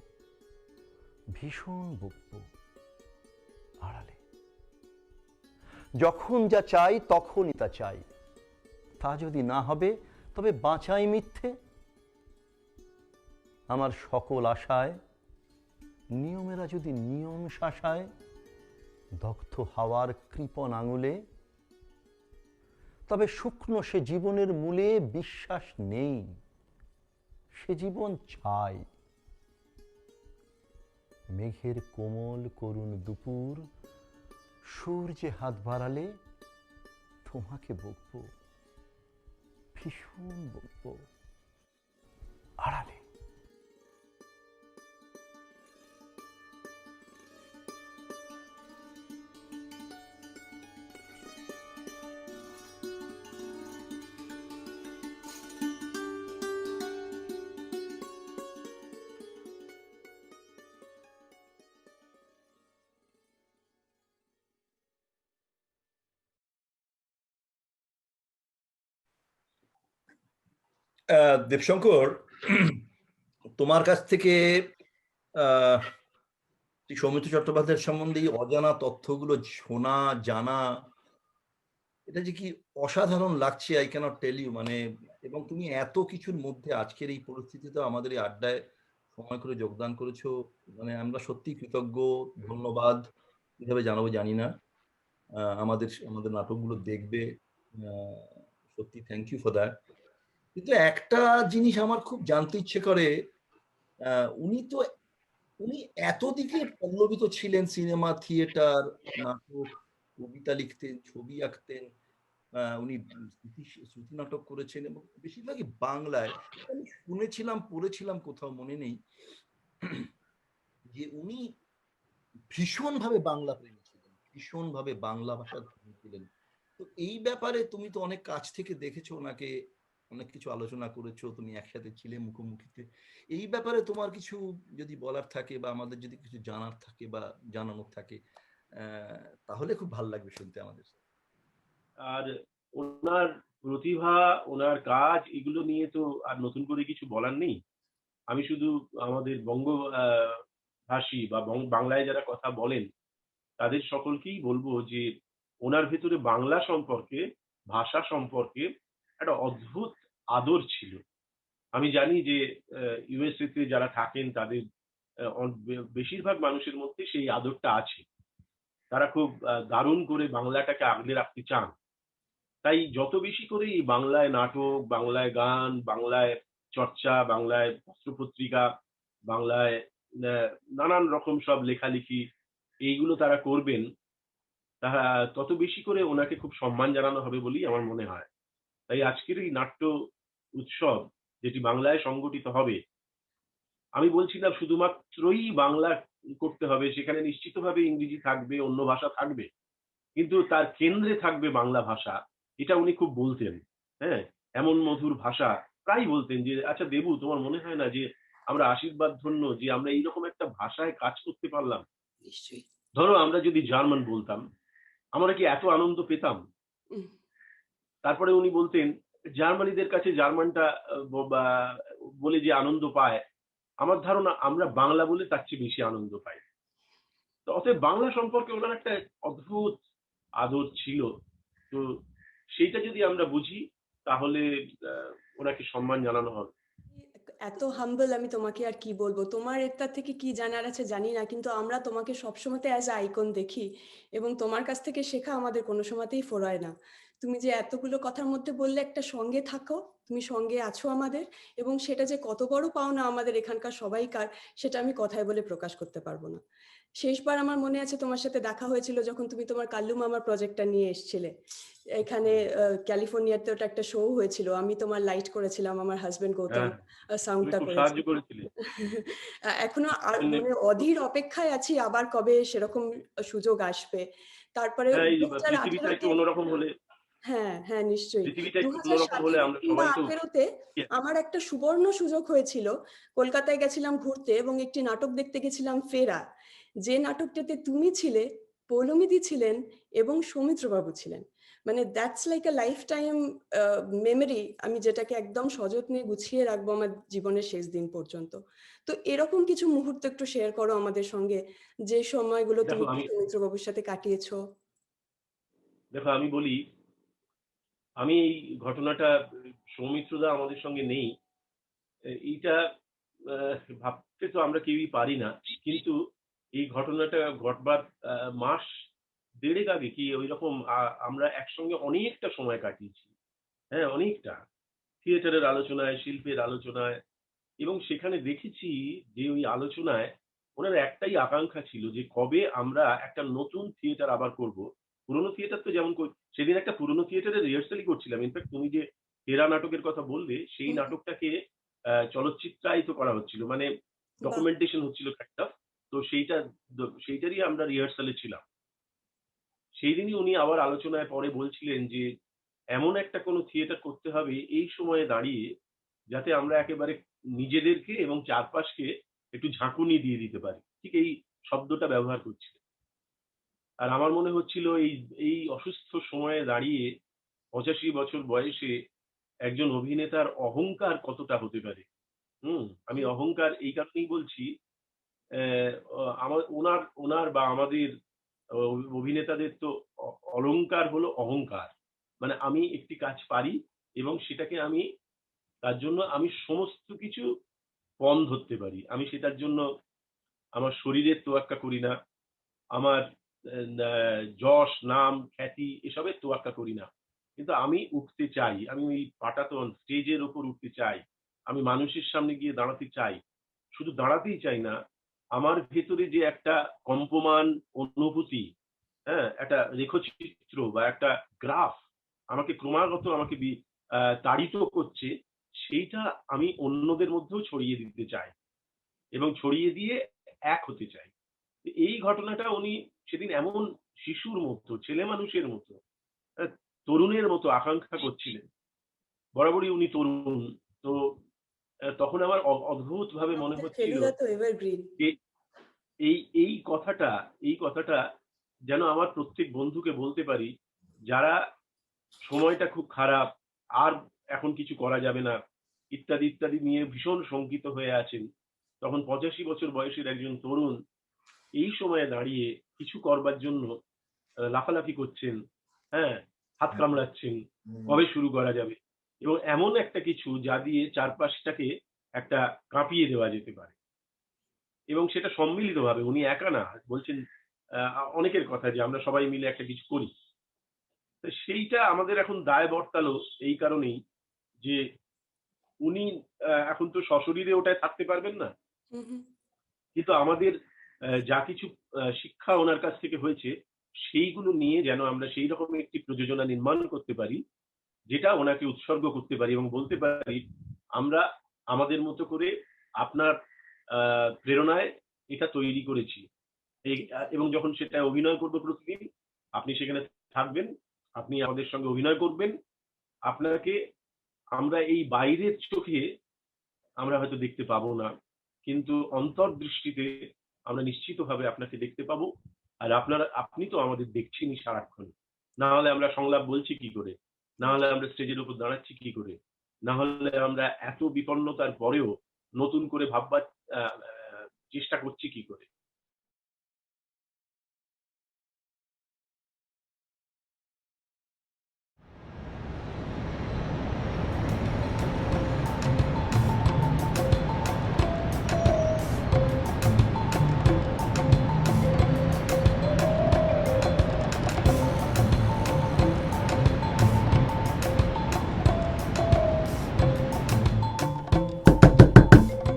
Speaker 16: ভীষণ বকবো আড়ালে। যখন যা চাই তখনই তা চাই, তা যদি না হবে তবে বাঁচাই মিথ্যে। আমার সকল আশায় নিয়মেরা যদি নিয়ম শাসায়, দগ্ধ হাওয়ার কৃপণ আঙুলে, তবে শুকনো সে জীবনের মূলে বিশ্বাস নেই, সে জীবন চাই। মেঘের কোমল করুণ দুপুর সূর্যে হাত বাড়ালে তোমাকে বকবো, ভীষণ বকবো আড়ালে।
Speaker 3: দেবশঙ্কর, তোমার কাছ থেকে সৌমিত্র চট্টোপাধ্যায়ের সম্বন্ধে এই অজানা তথ্যগুলো শোনা জানা, এটা যে কি অসাধারণ লাগছে, আই ক্যানট টেল ইউ। মানে, এবং তুমি এত কিছুর মধ্যে আজকের এই পরিস্থিতিতে আমাদের এই আড্ডায় সময় করে যোগদান করেছো, মানে আমরা সত্যি কৃতজ্ঞ, ধন্যবাদ কিভাবে জানাবো জানি না। আমাদের আমাদের নাটকগুলো দেখবে, সত্যি থ্যাংক ইউ ফর দ্যাট। কিন্তু একটা জিনিস আমার খুব জানতে ইচ্ছে করে, উনি এতদিকে পল্লবিত ছিলেন, সিনেমা, থিয়েটার, নাটক, কবিতা লিখতেন, ছবি আঁকতেন, উনি শ্রুতি নাটক করেছেন এবং বেশিরভাগই বাংলায়। আমি শুনেছিলাম, পড়েছিলাম, কোথাও মনে নেই, যে উনি ভীষণভাবে বাংলা প্রেমী ছিলেন, ভীষণভাবে বাংলা ভাষা ছিলেন। তো এই ব্যাপারে তুমি তো অনেক কাছ থেকে দেখেছো ওনাকে, অনেক কিছু আলোচনা করেছো, তুমি একসাথে ছিলে মুখোমুখিতে। এই ব্যাপারে তোমার কিছু যদি বলার থাকে বা আমাদের যদি কিছু জানার থাকে বা জানানোর থাকে, তাহলে খুব ভালো লাগবে শুনতে আমাদের।
Speaker 7: আর ওনার প্রতিভা, ওনার কাজ, এগুলো নিয়ে তো আর নতুন করে কিছু বলার নেই। আমি শুধু আমাদের ভাষী বা বাংলায় যারা কথা বলেন তাদের সকলকেই বলবো যে ওনার ভেতরে বাংলা সম্পর্কে, ভাষা সম্পর্কে একটা অদ্ভুত আদর ছিল। আমি জানি যে ইউএসএ তে যারা থাকেন তাদের বেশিরভাগ মানুষের মধ্যে সেই আদরটা আছে। তারা খুব দারুণ করে বাংলাটাকে আগলে রাখতে চান। তাই যত বেশি করে এই বাংলায় নাটক, বাংলায় গান, বাংলায় চর্চা, বাংলায় পত্রপত্রিকা, বাংলায় নানান রকম সব লেখালেখি এইগুলো তারা করবেন, তারা তত বেশি করে ওনাকে খুব সম্মান জানানো হবে বলেই আমার মনে হয়। তাই আজকের এই নাট্য উৎসব যেটি বাংলায় সংগঠিত হবে, আমি বলছি না শুধুমাত্রই বাংলা করতে হবে, সেখানে নিশ্চিতভাবে ইংরেজি থাকবে, অন্য ভাষা থাকবে, কিন্তু তার কেন্দ্রে থাকবে বাংলা ভাষা। এটা উনি খুব বলতেন। হ্যাঁ, এমন মধুর ভাষা প্রায় বলতেন যে, আচ্ছা দেবু, তোমার মনে হয় না যে আমরা আশীর্বাদ ধন্য যে আমরা এইরকম একটা ভাষায় কাজ করতে পারলাম?
Speaker 1: নিশ্চয়ই।
Speaker 7: ধরো আমরা যদি জার্মান বলতাম, আমরা কি এত আনন্দ পেতাম? তারপরে উনি বলতেন জার্মানিদের কাছে জার্মানটা বলে যে আনন্দ পায়, আমার ধারণা আমরা বাংলা বলে তার চেয়ে বেশি আনন্দ পাই। তো অতএব বাংলা সম্পর্কে ওনার একটা অদ্ভুত আদর ছিল। তো সেইটা যদি আমরা বুঝি তাহলে ওনাকে সম্মান জানানো হবে।
Speaker 1: এত হাম্বল, আমি তোমাকে আর কি বলবো। তোমার এটার থেকে কি জানার আছে জানি না, কিন্তু আমরা তোমাকে সবসময় অ্যাজ আইকন দেখি এবং তোমার কাছ থেকে শেখা আমাদের কোনো সময়তেই ফোরায় না। তুমি যে এতগুলো কথার মধ্যে বললে একটা সঙ্গে থাকো, তুমি সঙ্গে আছো আমাদের, এবং সেটা যে কত বড় পাওনা আমাদের এখানকার সবাইকার, সেটা আমি কথায় বলে প্রকাশ করতে পারবো না। শেষবার আমার মনে আছে তোমার সাথে দেখা হয়েছিল যখন তুমি তোমার কাল্লু মামার প্রজেক্টটা নিয়ে এসেছিলে এখানে ক্যালিফোর্নিয়াতে। ওটা একটা শো হয়েছিল, আমি তোমার লাইট করেছিলাম, আমার হাজবেন্ড গৌতম সাউন্ডটা করেছিল। এখনো মানে অধীর অপেক্ষায় আছি আবার কবে সেরকম সুযোগ আসবে। তারপরে
Speaker 7: 2018
Speaker 1: হ্যাঁ হ্যাঁ নিশ্চয়ই 2017-18 আমার একটা সুবর্ণ সুযোগ হয়েছিল। কলকাতায় গেছিলাম ঘুরতে এবং একটি নাটক দেখতে গেছিলাম, ফেরা, যে নাটকটাতে তুমি ছিলে, পৌলমিদি ছিলেন এবং সৌমিত্রবাবু ছিলেন। মানে that's like a life time memory, আমি যেটাকে একদম সযত্নে গুছিয়ে রাখবো আমার জীবনের শেষ দিন পর্যন্ত। তো এরকম কিছু মুহূর্ত একটু শেয়ার করো আমাদের সঙ্গে, যে সময়গুলো
Speaker 7: দেখো
Speaker 1: তুমি
Speaker 7: আমি
Speaker 1: সৌমিত্রবাবুর সাথে কাটিয়েছো।
Speaker 7: দেখো আমি বলি, আমি এই ঘটনাটা, সৌমিত্রদা আমাদের সঙ্গে নেই, এইটা ভাবতে তো আমরা কেউই পারি না, কিন্তু এই ঘটনাটা ঘটবার মাস দেড়েক আগে কি ওইরকম আমরা একসঙ্গে অনেকটা সময় কাটিয়েছি। হ্যাঁ, অনেকটা থিয়েটারের আলোচনায়, শিল্পের আলোচনায়, এবং সেখানে দেখেছি যে ওই আলোচনায় ওনার একটাই আকাঙ্ক্ষা ছিল যে কবে আমরা একটা নতুন থিয়েটার আবার করব। পুরনো থিয়েটার তো যেমন সেদিন একটা পুরনো থিয়েটারের রিহার্সালই করছিলাম। ইনফ্যাক্ট তুমি যে তেরা নাটকের কথা বললে, সেই নাটকটাকে চলচ্চিত্রায়িত করা হচ্ছিল, মানে ডকুমেন্টেশন হচ্ছিল একটা। তো সেইটারই আমরা রিহার্সালে ছিলাম। সেই দিনই উনি আবার আলোচনায় পরে বলছিলেন যে এমন একটা কোনো থিয়েটার করতে হবে এই সময়ে দাঁড়িয়ে, যাতে আমরা একেবারে নিজেদেরকে এবং চারপাশকে একটু ঝাঁকুনি দিয়ে দিতে পারি। ঠিক এই শব্দটা ব্যবহার করছিলেন। আর আমার মনে হচ্ছিল এই অসুস্থ সময়ে দাঁড়িয়ে 85 বছর বয়সে একজন অভিনেতার অহংকার কতটা হতে পারে। আমি অহংকার এই কারণেই বলছি, আমার ওনার বা আমাদের অভিনেতাদের তো অলংকার হলো অহংকার। মানে আমি একটি কাজ পারি এবং সেটাকে আমি, তার জন্য আমি সমস্ত কিছু পণ ধরতে পারি। আমি সেটার জন্য আমার শরীরের তোয়াক্কা করি না, আমার যশ, নাম, খ্যাতি এসবের তোয়াক্কা করি না। কিন্তু আমি উঠতে চাই, আমি ওই পাটাতন স্টেজের ওপর উঠতে চাই, আমি মানুষের সামনে গিয়ে দাঁড়াতে চাই। শুধু দাঁড়াতেই চাই না, আমার ভেতরে যে একটা কম্পমান অনুভূতি, হ্যাঁ, একটা রেখচিত্র বা একটা গ্রাফ আমাকে ক্রমাগত আমাকে তাড়িত করছে, সেইটা আমি অন্যদের মধ্যেও ছড়িয়ে দিতে চাই এবং ছড়িয়ে দিয়ে এক হতে চাই। এই ঘটনাটা উনি সেদিন এমন শিশুর মতো, ছেলে মানুষের মতো, তরুণের মতো আকাঙ্ক্ষা করছিলেন। বরাবরই উনি তরুণ। তো তখন আমার অদ্ভুত ভাবে মনে হচ্ছিল যে এই কথাটা যেন আমার প্রত্যেক বন্ধুকে বলতে পারি, যারা সময়টা খুব খারাপ, আর এখন কিছু করা যাবে না ইত্যাদি ইত্যাদি নিয়ে ভীষণ শঙ্কিত হয়ে আছেন। তখন 85 বছর বয়সের একজন তরুণ এই সময়ে দাঁড়িয়ে কিছু করবার জন্য লাফালাফি করছেন, হ্যাঁ, হাত কামড়াচ্ছেন, কবে শুরু করা যাবে, এবং এমন একটা কিছু যা দিয়ে চারপাশটাকে একটা কাঁপিয়ে দেওয়া যেতে পারে, এবং সেটা সম্মিলিতভাবে, উনি একা না, বলছেন অনেকের কথা যে আমরা সবাই মিলে একটা কিছু করি। সেইটা আমাদের এখন দায় বর্তালো এই কারণেই যে উনি এখন তো সশরীরে ওটায় থাকতে পারবেন না, কিন্তু আমাদের যা কিছু শিক্ষা ওনার কাছ থেকে হয়েছে সেইগুলো নিয়ে যেন আমরা সেই রকম একটি প্রযোজনা নির্মাণ করতে পারি, যেটা ওনাকে উৎসর্গ করতে পারি এবং বলতে পারি আমরা আমাদের মতো করে আপনার প্রেরণায় এটা তৈরি করেছি। এবং যখন সেটা অভিনয় করবো প্রতিদিন, আপনি সেখানে থাকবেন, আপনি আমাদের সঙ্গে অভিনয় করবেন। আপনাকে আমরা এই বাইরের চোখে আমরা হয়তো দেখতে পাবো না, কিন্তু অন্তর্দৃষ্টিতে আমরা নিশ্চিতভাবে আপনাকে দেখতে পাবো। আর আপনি তো আমাদের দেখছেনই সারাক্ষণ। না হলে আমরা সংলাপ বলছি কি করে, না হলে আমরা স্টেজের উপর দাঁড়াচ্ছি কি করে, না হলে আমরা এত বিপন্নতার পরেও নতুন করে ভাববার চেষ্টা করছি কি করে।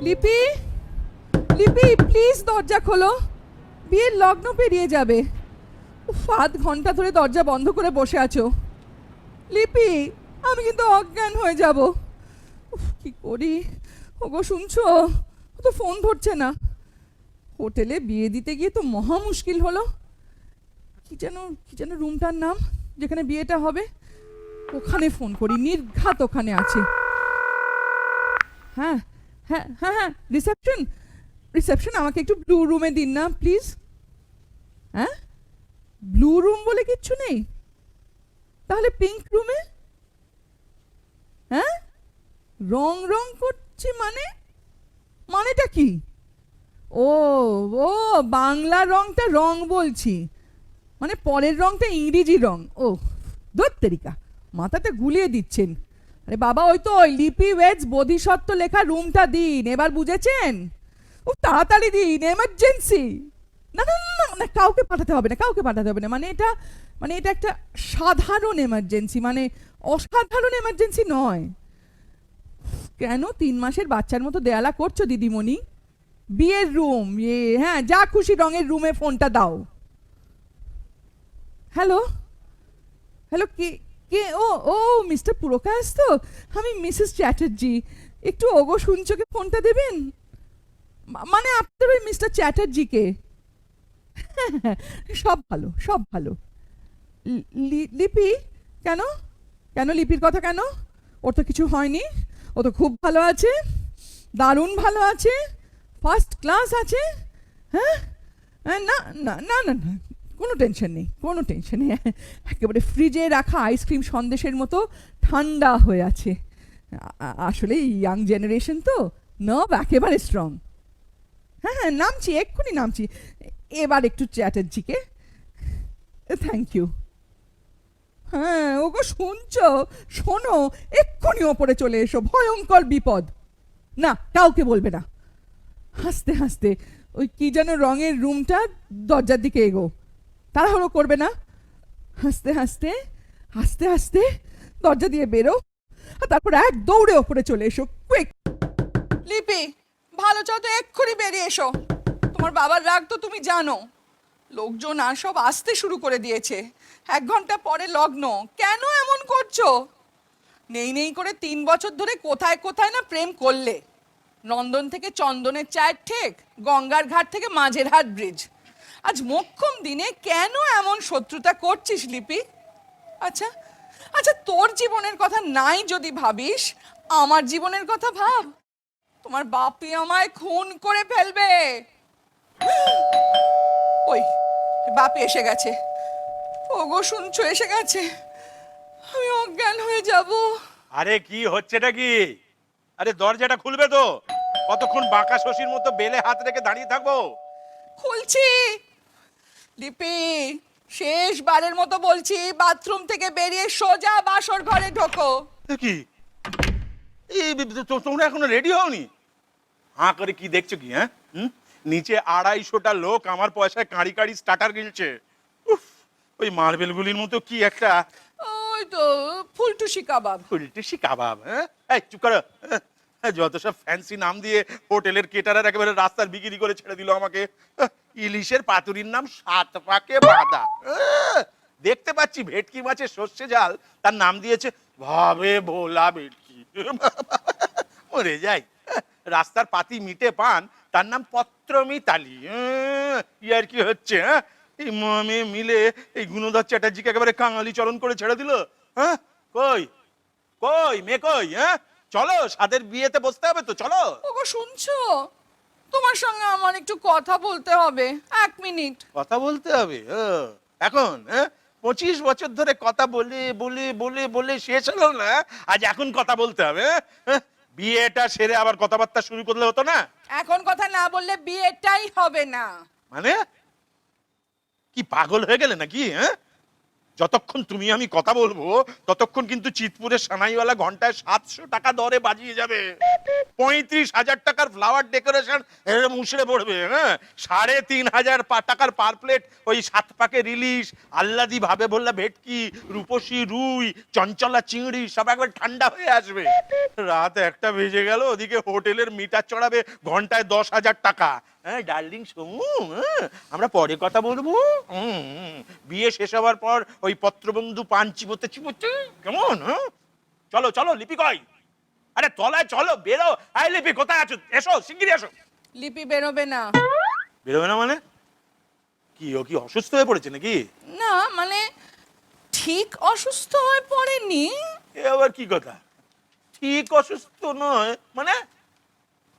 Speaker 17: লিপি, লিপি প্লিজ দরজা খোলো, বিয়ের লগ্ন পেরিয়ে যাবে। 7 ঘন্টা ধরে দরজা বন্ধ করে বসে আছো। লিপি, আমি কিন্তু অজ্ঞান হয়ে যাব। কি করি? ওগো শুনছো? ও তো ফোন ধরছে না। হোটেলে বিয়ে দিতে গিয়ে তো মহা মুশকিল হলো। কি যেন রুমটার নাম যেখানে বিয়েটা হবে, ওখানে ফোন করি, নির্ঘাত ওখানে আছে। হ্যাঁ হ্যাঁ হ্যাঁ হ্যাঁ, রিসেপশন আমাকে একটু ব্লু রুমে দিন না প্লিজ। হ্যাঁ, ব্লু রুম বলে কিচ্ছু নেই? তাহলে পিঙ্ক রুমে? হ্যাঁ, রং রং করছি মানে? মানেটা কি? ও ও বাংলা রংটা রং বলছি, মানে পরের রংটা ইংরেজি রং। ও দত্তেরিকা, মাথাটা গুলিয়ে দিচ্ছেন। আরে বাবা, ওই তো ওই লিপি ওয়েটস বোধিসত্ত্ব লেখা রুমটা দিন, এবার বুঝেছেন? ও তাড়াতাড়ি দিন, এমার্জেন্সি। না না না না, কাউকে পাঠাতে হবে না, কাউকে পাঠাতে হবে না। মানে এটা একটা সাধারণ এমার্জেন্সি, মানে অসাধারণ এমার্জেন্সি নয়। কেন 3 মাসের বাচ্চার মতো দেয়ালা করছো দিদিমণি? বিয়ের রুম, হ্যাঁ, যা খুশি রঙের রুমে ফোনটা দাও। হ্যালো হ্যালো, কে কে? ও ও মিস্টার পুরকাশ তো? আমি মিসেস চ্যাটার্জি। একটু ওগো শুনছোকে ফোনটা দেবেন? মানে আপনার ওই মিস্টার চ্যাটার্জিকে। সব ভালো, সব ভালো। লিপি? কেন কেন লিপির কথা কেন? ওর তো কিছু হয়নি, ও তো খুব ভালো আছে, দারুণ ভালো আছে, ফার্স্ট ক্লাস আছে। হ্যাঁ, না না না না না, কোনো টেনশন নেই, কোনো টেনশন নেই। একেবারে ফ্রিজে রাখা আইসক্রিম সন্দেশের মতো ঠান্ডা হয়ে আছে। আসলে ইয়াং জেনারেশন তো, নার্ভ একেবারে স্ট্রং। হ্যাঁ হ্যাঁ, নামছি, এক্ষুনি নামছি। এবার একটু চ্যাটার্জিকে। Thank you. হ্যাঁ, ওগো শুনছো? শোনো, এক্ষুনি ওপরে চলে এসো, ভয়ঙ্কর বিপদ। না, কাউকে বলবে না। হাসতে হাসতে ওই কি যেন রঙের রুমটা, দরজার দিকে এগো, তাড়াহুড়ো করবে না। হাসতে হাসতে হাসতে হাসতে দরজা দিয়ে বেরো, আর তারপর এক দৌড়ে ওপরে চলে এসো, কুইক। লিপি, ভালো চাও তো এক্ষুনি বেরিয়ে এসো। তোমার বাবার রাগ তো তুমি জানো। লোকজন আর সব আসতে শুরু করে দিয়েছে, 1 ঘন্টা পরে লগ্ন। কেন এমন করছো? নেই নেই করে 3 বছর ধরে কোথায় কোথায় না প্রেম করলে। নন্দন থেকে চন্দনের চায়ের ঠেক, গঙ্গার ঘাট থেকে মাঝের হাট ব্রিজ। আজ মোক্ষম দিনে কেন এমন শত্রুতা করছিস লিপি? আচ্ছা আচ্ছা, তোর জীবনের কথা নাই যদি ভাবিস, আমার জীবনের কথা ভাব। তোমার বাপই আমায় খুন করে ফেলবে। ওই বাপি এসে গেছে। ওগো শুনছো, এসে গেছে। আমি অজ্ঞান হয়ে যাব।
Speaker 18: আরে কি হচ্ছেটা কি? আরে দরজাটা খুলবে তো? কতক্ষণ বাঁকা শশীর মতো বেলে হাত রেখে দাঁড়িয়ে থাকবো?
Speaker 17: খুলছি। লিপি, শেষবারের মতো বলছি, বাথরুম থেকে বেরিয়ে সোজা বাসর ঘরে ঢোকো।
Speaker 18: কি তোমরা এখনো রেডি হওনি? হাঁ করে কি দেখছো কি? হ্যাঁ, নিচে 250টা লোক আমার পয়সায় কাঁড়ি কাঁড়ি স্টার্টার গিলছে। ওই মার্বেল গুলির মতো কি একটা,
Speaker 17: ওই তো ফুলটুসি কাবাব।
Speaker 18: ফুলটুসি কাবাব? হ্যাঁ, এই চুপ করো। যত সব ফ্যান্সি নাম দিয়ে হোটেলের কেটারার একেবারে রাস্তার বিক্রি করে ছেড়ে দিল আমাকে। ইলিশের পাতুরির নাম 7 পাকে বাঁধা। দেখতে পাচ্ছি ভেটকি মাছের সর্ষে জাল, তার নাম দিয়েছে ভাবে ভোলা ভেটকি। মরে যাই। রাস্তার পাতি মিটে পান, তার নাম পত্রমিতালি। ইয়ার কি হচ্ছে? হ্যাঁ, এই মমে মিলে এই গুণধর চ্যাটার্জিকে একেবারে কাঙালি চরণ করে ছেড়ে দিল। হ্যাঁ, কই কই মে কই? হ্যাঁ, চলো, সাদের বিয়েতে বসতে হবে তো, চলো।
Speaker 17: ওগো শুনছো, তোমার সঙ্গে আমার একটু কথা বলতে হবে, 1 মিনিট।
Speaker 18: কথা বলতে হবে এখন? হ্যাঁ, 25 বছর ধরে কথা বলে বলে বলে বলে শেষ হলো না, আজ এখন কথা বলতে হবে? বিয়েটা সেরে আবার কথাবার্তা শুরু করলে হতো না?
Speaker 17: এখন কথা না বললে বিয়েটাই হবে না।
Speaker 18: মানে কি পাগল হয়ে গেলে নাকি? হ্যাঁ, যতক্ষণ তুমি আমি কথা বলবো ততক্ষণ কিন্তু চিতপুরের সানাইওয়ালা ঘন্টায় 700 টাকা দরে বাজিয়ে যাবে। 35,000 টাকার ফ্লাওয়ার ডেকোরেশন মুশড়ে পড়বে। হ্যাঁ, 3,500 টাকার পার প্লেট ওই 7 পাকে রিলিশ, আল্লাদি ভাবে বললা ভেটকি, রূপসী রুই, চঞ্চলা চিংড়ি সব একবার ঠান্ডা হয়ে আসবে। রাত 1টা বেজে গেল, ওদিকে হোটেলের মিটার চড়াবে ঘন্টায় 10,000 টাকা। হ্যাঁ ডার্লিং, আমরা পরে কথা বলবো। বিয়ে শেষ হওয়ার পর ওই পত্রবন্ধু পান চিবোতে চিবোতে কেমন? চলো চলো, লিপি কই? আরে তলায় চলো, বেরো। আই লিপি, কোথায় আছো? এসো, শিগগিরই এসো।
Speaker 17: লিপি বেরোবে না।
Speaker 18: বেরোবে না মানে কি? ও কি অসুস্থ হয়ে পড়েছে নাকি?
Speaker 17: না মানে ঠিক অসুস্থ হয়ে পড়েনি।
Speaker 18: এ আবার কি কথা? ঠিক অসুস্থ নয় মানে?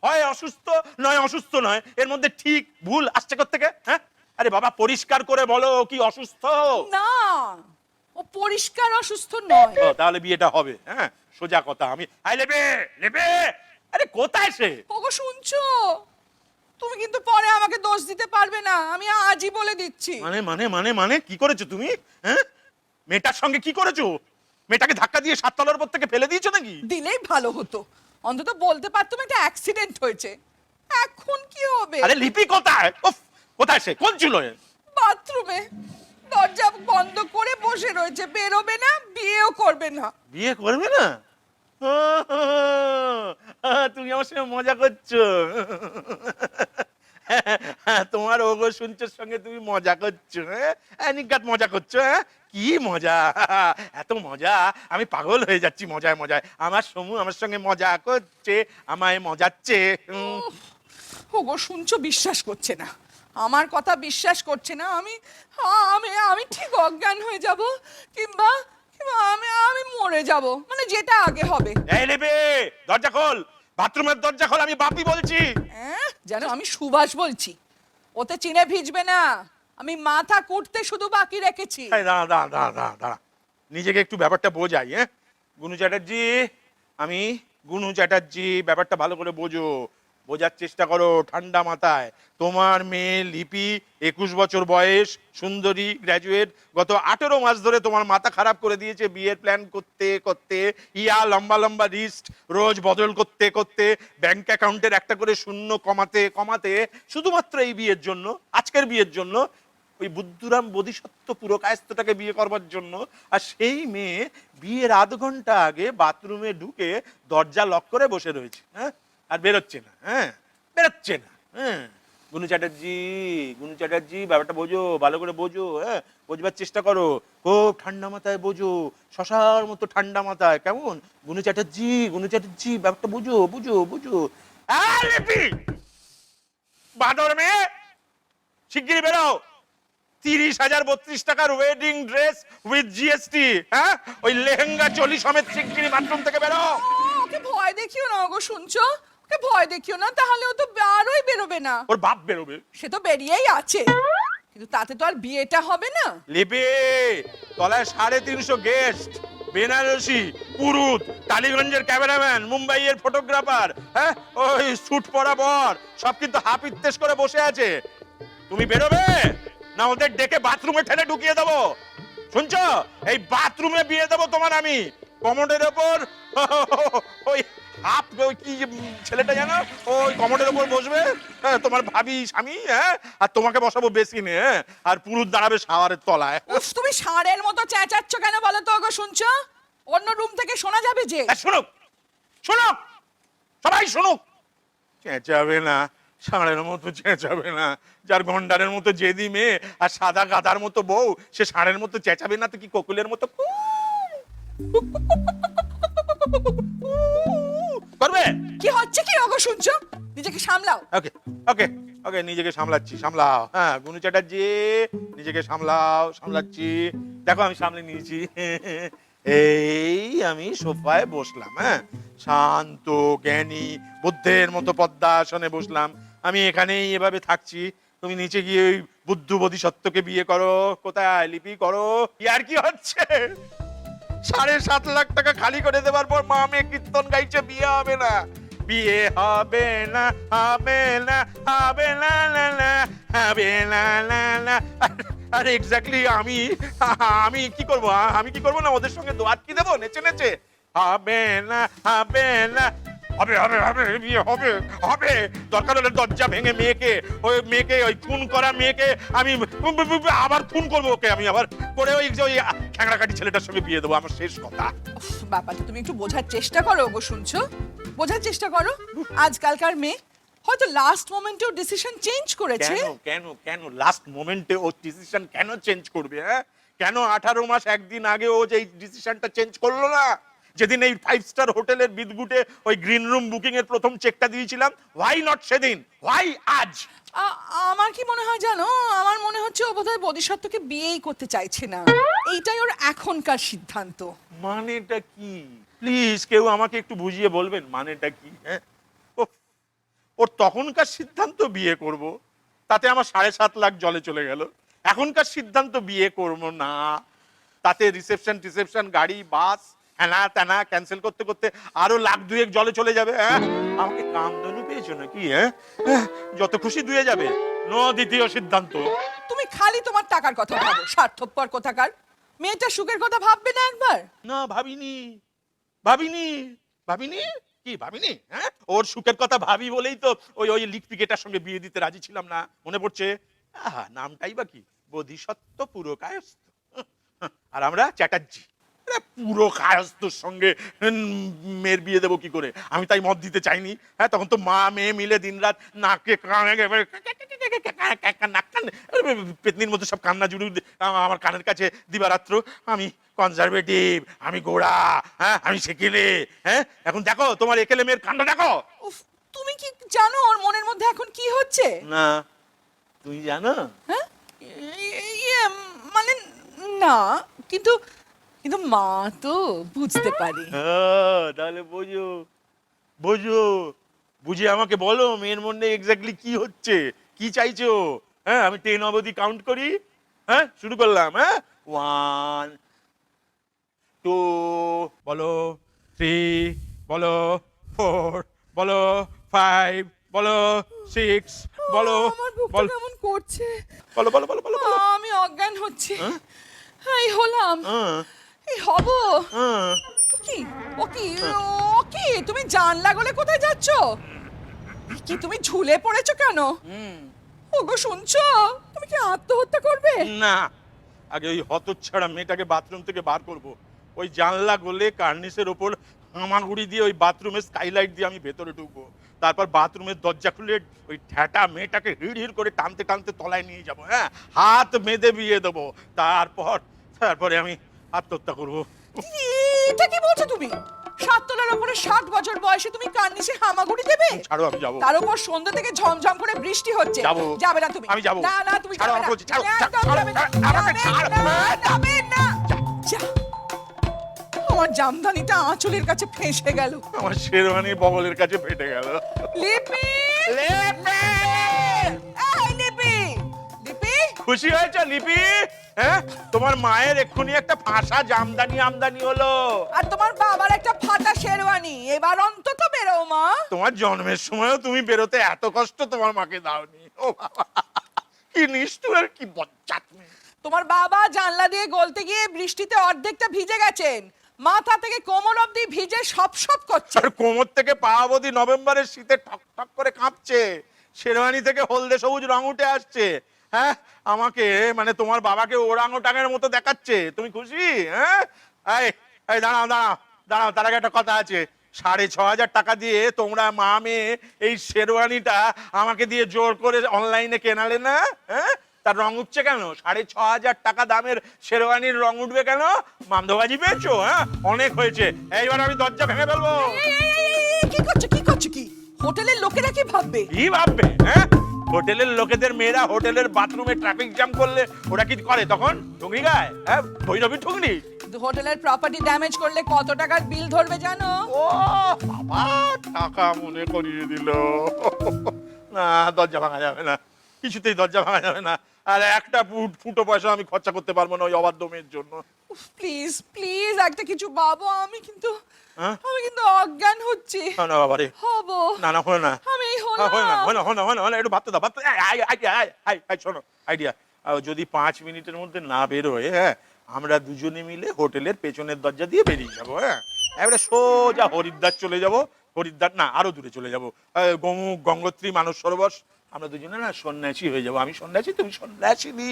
Speaker 18: হয় অসুস্থ নয় অসুস্থ নয়, এর মধ্যে ঠিক ভুল আসছে কোত্থেকে? হ্যাঁ, আরে বাবা পরিষ্কার করে বলো, কি অসুস্থ?
Speaker 17: না ও পরিষ্কার অসুস্থ নয়।
Speaker 18: তাহলে বিয়েটা হবে। হ্যাঁ, সোজা কথা। আমি আই লেবে লেবে, আরে কোথায় সে?
Speaker 17: ওগো শুনছো, তুমি কিন্তু পরে আমাকে দোষ দিতে পারবে না, আমি আজই বলে দিচ্ছি।
Speaker 18: মানে মানে মানে মানে কি করেছো তুমি? হ্যাঁ, মেয়েটার সঙ্গে কি করেছো? মেয়েটাকে ধাক্কা দিয়ে 7 তলার উপর থেকে ফেলে দিয়েছো নাকি?
Speaker 17: দিলেই ভালো হতো, অন্তত বলতে পারতাম একটা অ্যাক্সিডেন্ট হয়েছে। এখন কি হবে?
Speaker 18: আরে লিপি কোথায়? উফ, কোথায় সে? কোন ছিল?
Speaker 17: বাথরুমে দরজা বন্ধ করে বসে রয়েছে, বেরোবে না, বিয়েও করবে না।
Speaker 18: বিয়ে করবে না? তুমি আমার সঙ্গে মজা করছো। তোমার ওগো শুনছোর সঙ্গে তুমি মজা করছো। হ্যাঁ, নিজ্ঞাত মজা করছো। হ্যাঁ, কি মজা, এত মজা, আমি পাগল হয়ে যাচ্ছি মজায় মজায়। আমার সমু আমার সঙ্গে মজা করছে, আমায় মজাচ্ছে।
Speaker 17: ওগো শুনছো, বিশ্বাস করছে না, আমার কথা বিশ্বাস করছে না। আমি আমি আমি ঠিক অজ্ঞান হয়ে যাব, কিংবা কিংবা আমি আমি মরে যাব, মানে যেটা আগে হবে।
Speaker 18: এই লেবে, দরজা খোল, বাথরুমের দরজা খোল, আমি বাপি বলছি।
Speaker 17: জানো আমি সুভাষ বলছি, ওতে চিনে ভিজবে না, আমি মাথা কুটতে শুধু বাকি রেখেছি।
Speaker 18: এই দাঁড়া দাঁড়া দাঁড়া দাঁড়া দাঁড়া, নিজেকে একটু ব্যাপারটা বোঝাই। হ্যাঁ, গুনু চ্যাটার্জি, আমি গুনু চ্যাটার্জি, ব্যাপারটা ভালো করে বোঝো, বোঝার চেষ্টা করো ঠান্ডা মাথায়। তোমার মেয়ে লিপি 21 বছর বয়স, সুন্দরী, গ্র্যাজুয়েট, গত 18 মাস ধরে তোমার মাথা খারাপ করে দিয়েছে বিয়ের প্ল্যান করতে করতে, ইয়া লম্বা লম্বা লিস্ট রোজ বদল করতে করতে, ব্যাংক অ্যাকাউন্টের একটা করে শূন্য কমাতে কমাতে, শুধুমাত্র এই বিয়ের জন্য, আজকের বিয়ের জন্য, ওই বুদ্ধুরাম বোধিসত্ত্ব পুরকায়স্থটাকে বিয়ে করবার জন্য। আর সেই মেয়ে বিয়ের আধ ঘন্টা আগে বাথরুমে ঢুকে দরজা লক করে বসে রয়েছে। হ্যাঁ, আর বেরোচ্ছে না। হ্যাঁ, বেরোচ্ছে না। হ্যাঁ, গুনু চ্যাটার্জি, গুনু চ্যাটার্জি, ব্যাপারটা বোঝো, ভালো করে বোঝো। হ্যাঁ, বোঝবার চেষ্টা করো, খুব ঠান্ডা মাথায় বোঝো, শশার মতো ঠান্ডা মাথায়। কেমন গুনু চ্যাটার্জি, গুনু চ্যাটার্জি, ব্যাপারটা বুঝো বুঝো বুঝো। বাদর মেয়ে, শিগগিরই বেরো। 30,032 টাকার ওয়েডিং ড্রেস উইথ জিএসটি। হ্যাঁ, ওই লেহেঙ্গা চলি সমেত শিগগিরই বাথরুম থেকে বেরো।
Speaker 17: ওকে ভয় দেখিও না, ওগো শুনছো, ওকে ভয় দেখিও না, তাহলে ও তো আরোই বেরোবে না।
Speaker 18: ওর বাপ বেরোবে।
Speaker 17: সে তো বেরিয়েই আছে, কিন্তু তাতে তো আর বিয়েটা হবে না।
Speaker 18: লিপি, তলায় 350 গেস্ট, বেনারসি, পুরুত, টালিগঞ্জের ক্যামেরাম্যান, মুম্বাইয়ের ফটোগ্রাফার, হ্যাঁ, ওই স্যুট পরা বর, সব কিন্তু হাফ ইত্তেশ করে বসে আছে। তুমি বেরোবে না ওদের ডেকে বাথরুমে ঠেলে ঢুকিয়ে দেবো? শুনছো, এই বাথরুমে বিয়ে দেবো তোমার আমি। কমোডের ওপর ওই হাফ, ওই কি ছেলেটা জানো, ওই কমোডের ওপর বসবে, হ্যাঁ, তোমার ভাবি স্বামী। হ্যাঁ, আর তোমাকে বসাবো বেসিনে। হ্যাঁ, আর পুরুত দাঁড়াবে শাওয়ারের তলায়।
Speaker 17: উফ, তুমি ষাঁড়ের মতো চেঁচাচ্ছ কেন বলো তো, ওগো শুনছো? অন্য রুম থেকে শোনা যাবে যে।
Speaker 18: শুনুক, শুনুক, সবাই শুনুক। চেঁচাবে না, ষাঁড়ের মতো চেঁচাবে না। যার গন্ডারের মতো জেদি মেয়ে আর সাদা গাদার মতো বউ, সে ষাঁড়ের মতো চেঁচাবে না তো কি কোকিলের মতো করবে?
Speaker 17: কি হচ্ছে কি, ওগো শুনছো? নিজেকে সামলাও।
Speaker 18: ওকে ওকে ওকে, নিজেকে সামলাচ্ছি, সামলাও। হ্যাঁ, গুনু চ্যাটার্জি, নিজেকে সামলাও, সামলাচ্ছি। দেখো আমি সামলে নিয়েছি। এই আমি সোফায় বসলাম। হ্যাঁ, শান্ত জ্ঞানী বুদ্ধের মতো পদ্মাসনে বসলাম। আমি এখানেই এভাবে থাকছি, তুমি নিচে গিয়ে ওই বুদ্ধ বোধিসত্ত্বকে বিয়ে করো। কোথায় লিপি করো? আর কি হচ্ছে? 7.5 লাখ টাকা খালি করে দেওয়ার পর মা মেয়ে কীর্তন গাইছে, বিয়ে হবে না, বিয়ে হবে না, হবে না, হবে না, না না, হবে না, না না। আরে এক্স্যাক্টলি আমি আমি কি করব? আমি কি করব না ওদের সঙ্গে দোয়াত কি দেবো নেচে নেচে? হবে না, হবে না, হবে হবে হবে, বিয়ে হবে হবে। দরকার হলে দরজা ভেঙে মেয়েকে, ওই মেয়েকে, ওই খুন করা মেয়েকে আমি আবার খুন করবো। ওকে আমি আবার করে ওই যে ওই খ্যাংড়াকাটি ছেলেটার সঙ্গে বিয়ে দেবো, আমার শেষ কথা।
Speaker 17: ব্যাপারটা তুমি একটু বোঝার চেষ্টা করো, ওগো শুনছো, বোঝার চেষ্টা করো। আজকালকার মেয়ে হয়তো লাস্ট মোমেন্টেও ডিসিশন চেঞ্জ করেছে।
Speaker 18: কেন কেন কেন লাস্ট মোমেন্টে ও ডিসিশন কেন চেঞ্জ করবে? হ্যাঁ, কেন 18 মাস একদিন আগে ও যে ডিসিশনটা চেঞ্জ করলো না? যেদিন এই 5 স্টার হোটেলের বিদগুটে ওই গ্রিন রুম বুকিং এর প্রথম চেকটা দিয়েছিলাম, হোয়াই নট সেদিন, হোয়াই আজ?
Speaker 17: আমার কি মনে হয় জানো, আমার মনে হচ্ছে ও বোধহয় বোধিসত্ত্বকে বিয়েই করতে চাইছে না। এইটাই ওর এখনকার সিদ্ধান্ত।
Speaker 18: মানেটা কি? প্লিজ কেউ আমাকে একটু বুঝিয়ে বলবেন মানেটা কি? হ্যাঁ, ওর তখনকার সিদ্ধান্ত বিয়ে করব, তাতে আমার 7.5 লাখ জলে চলে গেল। এখনকার সিদ্ধান্ত বিয়ে করব না, তাতে রিসেপশন গাড়ি বাস হ্যানা ত্যানা ক্যান্সেল করতে করতে আরো লাখ দুয়েক জলে চলে যাবে। হ্যাঁ আমাকে কামধেনু পেয়েছো নাকি? হ্যাঁ যত খুশি ধুয়ে যাবে। নো দ্বিতীয় সিদ্ধান্ত।
Speaker 17: তুমি খালি তোমার টাকার কথা ভাবো, স্বার্থপর কোথাকার। মেয়েটা সুখের কথা ভাববে না একবার?
Speaker 18: না ভাবিনি কি ভাবিনি? হ্যাঁ ওর সুখের কথা ভাবি বলেই তো ওই লিকপিকেটার সঙ্গে বিয়ে দিতে রাজি ছিলাম না। মনে পড়ছে? নামটাই বা কি, বোধিসত্ত্ব পুরকায়স্থ। আর আমরা চ্যাটার্জি। পুরো কায়স্থর সঙ্গে মেয়ের বিয়ে দেবো কি করে? আমি তাই মত দিতে চাইনি। হ্যাঁ তখন তো মা মেয়ে মিলে দিনরাত নাকে পেতনির মধ্যে সব কান্না জুড়ে আমার কানের কাছে দিবারাত্র। আমি কনজারভেটিভ, আমি গোড়া, হ্যাঁ আমি সেকেলে। হ্যাঁ এখন দেখো তোমার একেলে মেয়ের কাণ্ড দেখো।
Speaker 17: তুমি কি জানো ওর মনের মধ্যে এখন কি হচ্ছে?
Speaker 18: না তুমি জানো?
Speaker 17: হ্যাঁ মানে না, কিন্তু কিন্তু মা তো বুঝতে পারি।
Speaker 18: তাহলে বুঝে আমাকে বলো মেয়ের মনে এক্স্যাক্টলি কি হচ্ছে, কি চাইছো? হ্যাঁ আমি 10 অবধি কাউন্ট করি। হ্যাঁ শুরু করলাম। হ্যাঁ 1 2 বলো, 3 বলো, 4 বলো, 5 বলো, 6 বলো,
Speaker 17: আমার বুকটা কেমন করছে।
Speaker 18: বলো বলো বলো বলো।
Speaker 17: আমি অজ্ঞান হচ্ছি। এই হলাম, এই হব। কি ওকে তুমি জানলা গলে কোথায় যাচ্ছ? কি তুমি ঝুলে পড়েছো কেন? ওগো শুনছো? তুমি কি আত্মহত্যা করবে?
Speaker 18: না, আগে ওই হতচ্ছাড়া মেয়েটাকে বাথরুম থেকে বার করব। ওই জানলা গলে কার্নিসের ওপর হামাগুড়ি দিয়ে ওই বাথরুমের স্কাইলাইট দিয়ে আমি ভেতরে ঢুকবো। তারপর বাথরুমের দরজা খুলে ওই ঠ্যাটা মেয়েটাকে হিড় করে টানতে টানতে তলায় নিয়ে যাব। হ্যাঁ হাত বেঁধে বিয়ে দেবো। তারপরে আমি আত্মহত্যা করবো।
Speaker 17: এটা কি বলছো তুমি? 7 তলার উপরে 60 বছর বয়সে তুমি কার্নিসে হামাগুড়ি দেবে?
Speaker 18: ছাড়ো আমি যাবো।
Speaker 17: তার উপর সন্ধ্যা থেকে ঝমঝম করে বৃষ্টি হচ্ছে। যাবে না তুমি?
Speaker 18: আমি যাবো।
Speaker 17: না তুমি
Speaker 18: ছাড়ো
Speaker 17: যাবে না।
Speaker 18: আমাকে, ছাড়ো,
Speaker 17: আমার জামদানিটা আঁচলের কাছে ফেঁসে গেল।
Speaker 18: আমার শেরওয়ানি বগলের কাছে ফেটে গেল।
Speaker 17: লিপি
Speaker 18: খুশি হয়েছে লিপি? হ্যাঁ তোমার মায়ের এক্ষুনি একটা ফাঁসা জামদানি আমদানি হলো।
Speaker 17: আর তোমার বাবার একটা ফাটা শেরওয়ানি। এবার অন্তত বেরো মা।
Speaker 18: তোমার জন্মের সময়ও তুমি বেরোতে এত কষ্ট তোমার মাকে দাওনি। ও বাবা কি নিষ্ঠুর আর কি বজ্জাত মেয়ে।
Speaker 17: তোমার বাবা জানলা দিয়ে গলতে গিয়ে বৃষ্টিতে অর্ধেকটা ভিজে গেছেন। মাথা থেকে কোমর অবধি ভিজে সপ করছে।
Speaker 18: আর কোমর থেকে পা অবধি নভেম্বরের শীতে ঠক ঠক করে কাঁপছে। শেরওয়ানি থেকে হলদে সবুজ রং উঠে আসছে। হ্যাঁ আমাকে মানে তোমার বাবাকে ওরাংওটাঙের মতো দেখাচ্ছে। তুমি খুশি? হ্যাঁ এই দাঁড়াও তার আগে একটা কথা আছে। 6,500 টাকা দিয়ে তোমরা মা মেয়ে এই শেরওয়ানিটা আমাকে দিয়ে জোর করে অনলাইনে কেনালে না? হ্যাঁ তার রং উঠছে কেন? 6,500 টাকা দামের শেরওয়ানির রং উঠবে কেন? মামদোবাজি পেয়েছো? হ্যাঁ অনেক হয়েছে। এইবার আমি দরজা ভেঙে ফেলবো।
Speaker 17: কি করছো কি? হোটেলের লোকেরা কি ভাববে?
Speaker 18: কি ভাববে? হ্যাঁ হোটেলের লোকেদের মেয়েরা হোটেলের বাথরুমে ট্রাফিক জ্যাম করলে ওরা কি করে তখন? ঠুকরি গায়? হ্যাঁ ভৈরবী ঠুকরি।
Speaker 17: হোটেলের প্রপার্টি ড্যামেজ করলে কত টাকার বিল ধরবে জানো?
Speaker 18: ও বাবা টাকা মনে করিয়ে দিল। না দরজা ভাঙা যাবে না, কিছুতেই দরজা ভাঙা যাবে না। আর একটা ফুটো পয়সা আমি খরচা করতে পারবো না ওই অবাধ্য মেয়ের জন্য।
Speaker 17: প্লিজ একটা কিছু বাবু। আমি কিন্তু অজ্ঞান হচ্ছি।
Speaker 18: না বাবারে
Speaker 17: হবো
Speaker 18: না হলো না।
Speaker 17: আমি
Speaker 18: হলো একটু ভাবতে দাও। শোনো আইডিয়া, যদি 5 মিনিটের মধ্যে না বেরোয়, হ্যাঁ আমরা দুজনে মিলে হোটেলের পেছনের দরজা দিয়ে বেরিয়ে যাবো। হ্যাঁ এবারে সোজা হরিদ্বার চলে যাবো। হরিদ্বার না আরো দূরে চলে যাবো। গঙ্গোত্রী, গঙ্গোত্রী, মানস সরোবর। আমরা দুজনে না সন্ন্যাসী হয়ে যাবো। আমি সন্ন্যাসী, তুমি সন্ন্যাসিনী।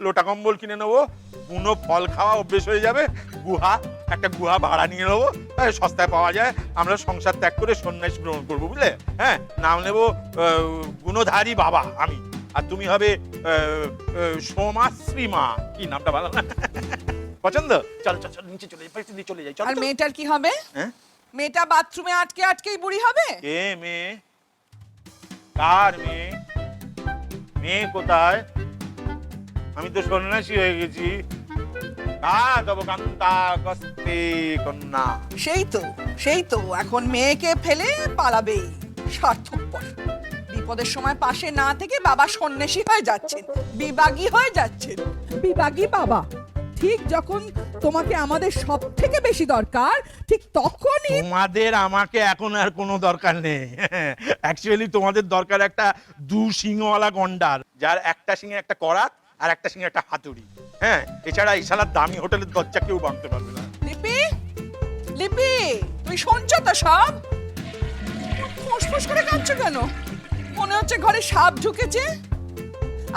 Speaker 18: লোটা কম্বল কিনে নেবো, বুনো ফল খাওয়া অভ্যেস হয়ে যাবে। একটা গুহা ভাড়া নিয়ে নেবো, সস্তায় পাওয়া যায়। আমরা সংসার ত্যাগ করে সন্ন্যাস গ্রহণ করবো, বুঝলে? হ্যাঁ নাম নেবো গুণধারী বাবা আমি। আর তুমি হবে সোমাশ্রী মা। কি নামটা ভালো না? পছন্দ? চল নিচে চলে যাই।
Speaker 17: আর মেয়েটার কি হবে?
Speaker 18: হ্যাঁ
Speaker 17: মেয়েটা বাথরুমে আটকেই বুড়ি হবে?
Speaker 18: কে মেয়ে? কার মেয়ে? মেয়ে কোথায়? আমি তো সন্ন্যাসী হয়ে গেছি।
Speaker 17: সেই তো এখন মেয়েকে ফেলে পালাবেই। স্বার্থপর। বিপদের সময় পাশে না থেকে বাবা সন্ন্যাসী হয়ে যাচ্ছেন, বিবাগী হয়ে যাচ্ছেন।
Speaker 8: বিভাগী বাবা
Speaker 17: ঠিক যখন তোমাকে আমাদের সব থেকে বেশি দরকার ঠিক তখনই
Speaker 18: তোমাদের আমাকে এখন আর কোনো দরকার নেই। অ্যাকচুয়ালি তোমাদের দরকার একটা দু সিংওয়ালা গন্ডার, যার একটা সিংহে একটা করাত আর একটা সিংহে একটা হাতুড়ি। হ্যাঁ, এছাড়া এই শালার দামি হোটেলের দরজা কেউ ভাঙতে পারবে না।
Speaker 17: লিপি, লিপি, তুমি শুনছো তো সব? ফুসফুস করে কাঁদছো কেন? মনে হচ্ছে ঘরে সাপ ঢুকেছে।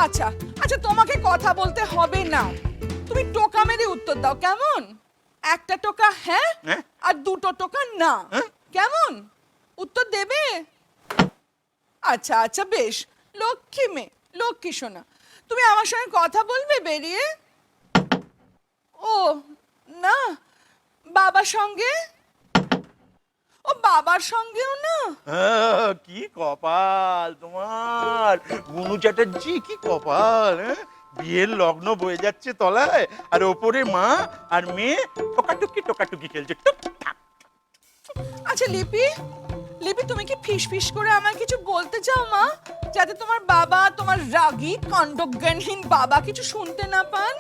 Speaker 17: আচ্ছা আচ্ছা, তোমাকে কথা বলতে হবে না, তুমি টোকা মেরে উত্তর দাও, কেমন? একটা টোকা হ্যাঁ আর দুটো টোকা না, কেমন? উত্তর দেবে? আচ্ছা আচ্ছা বেশ, লক্ষ্মী মেয়ে, লক্ষ্মী সোনা, তুমি আমার সঙ্গে কথা বলবে বেরিয়ে? ও না, বাবার সঙ্গে? ও বাবার সঙ্গেও না?
Speaker 18: কি কপাল তোমার বুনু চ্যাটার্জি, কি কপাল! বিয়ের লগ্ন বয়ে যাচ্ছে তলায়, আর ওপরে মা আর মেয়ে টোকাটুকি টোকাটুকি খেলছে।
Speaker 17: আচ্ছা লিপি, লিপি তুমি কি ফিস ফিস করে আমায় কিছু বলতে চাও মা, যাতে তোমার বাবা, তোমার রাগী কাণ্ডজ্ঞানহীন বাবা কিছু শুনতে না পান?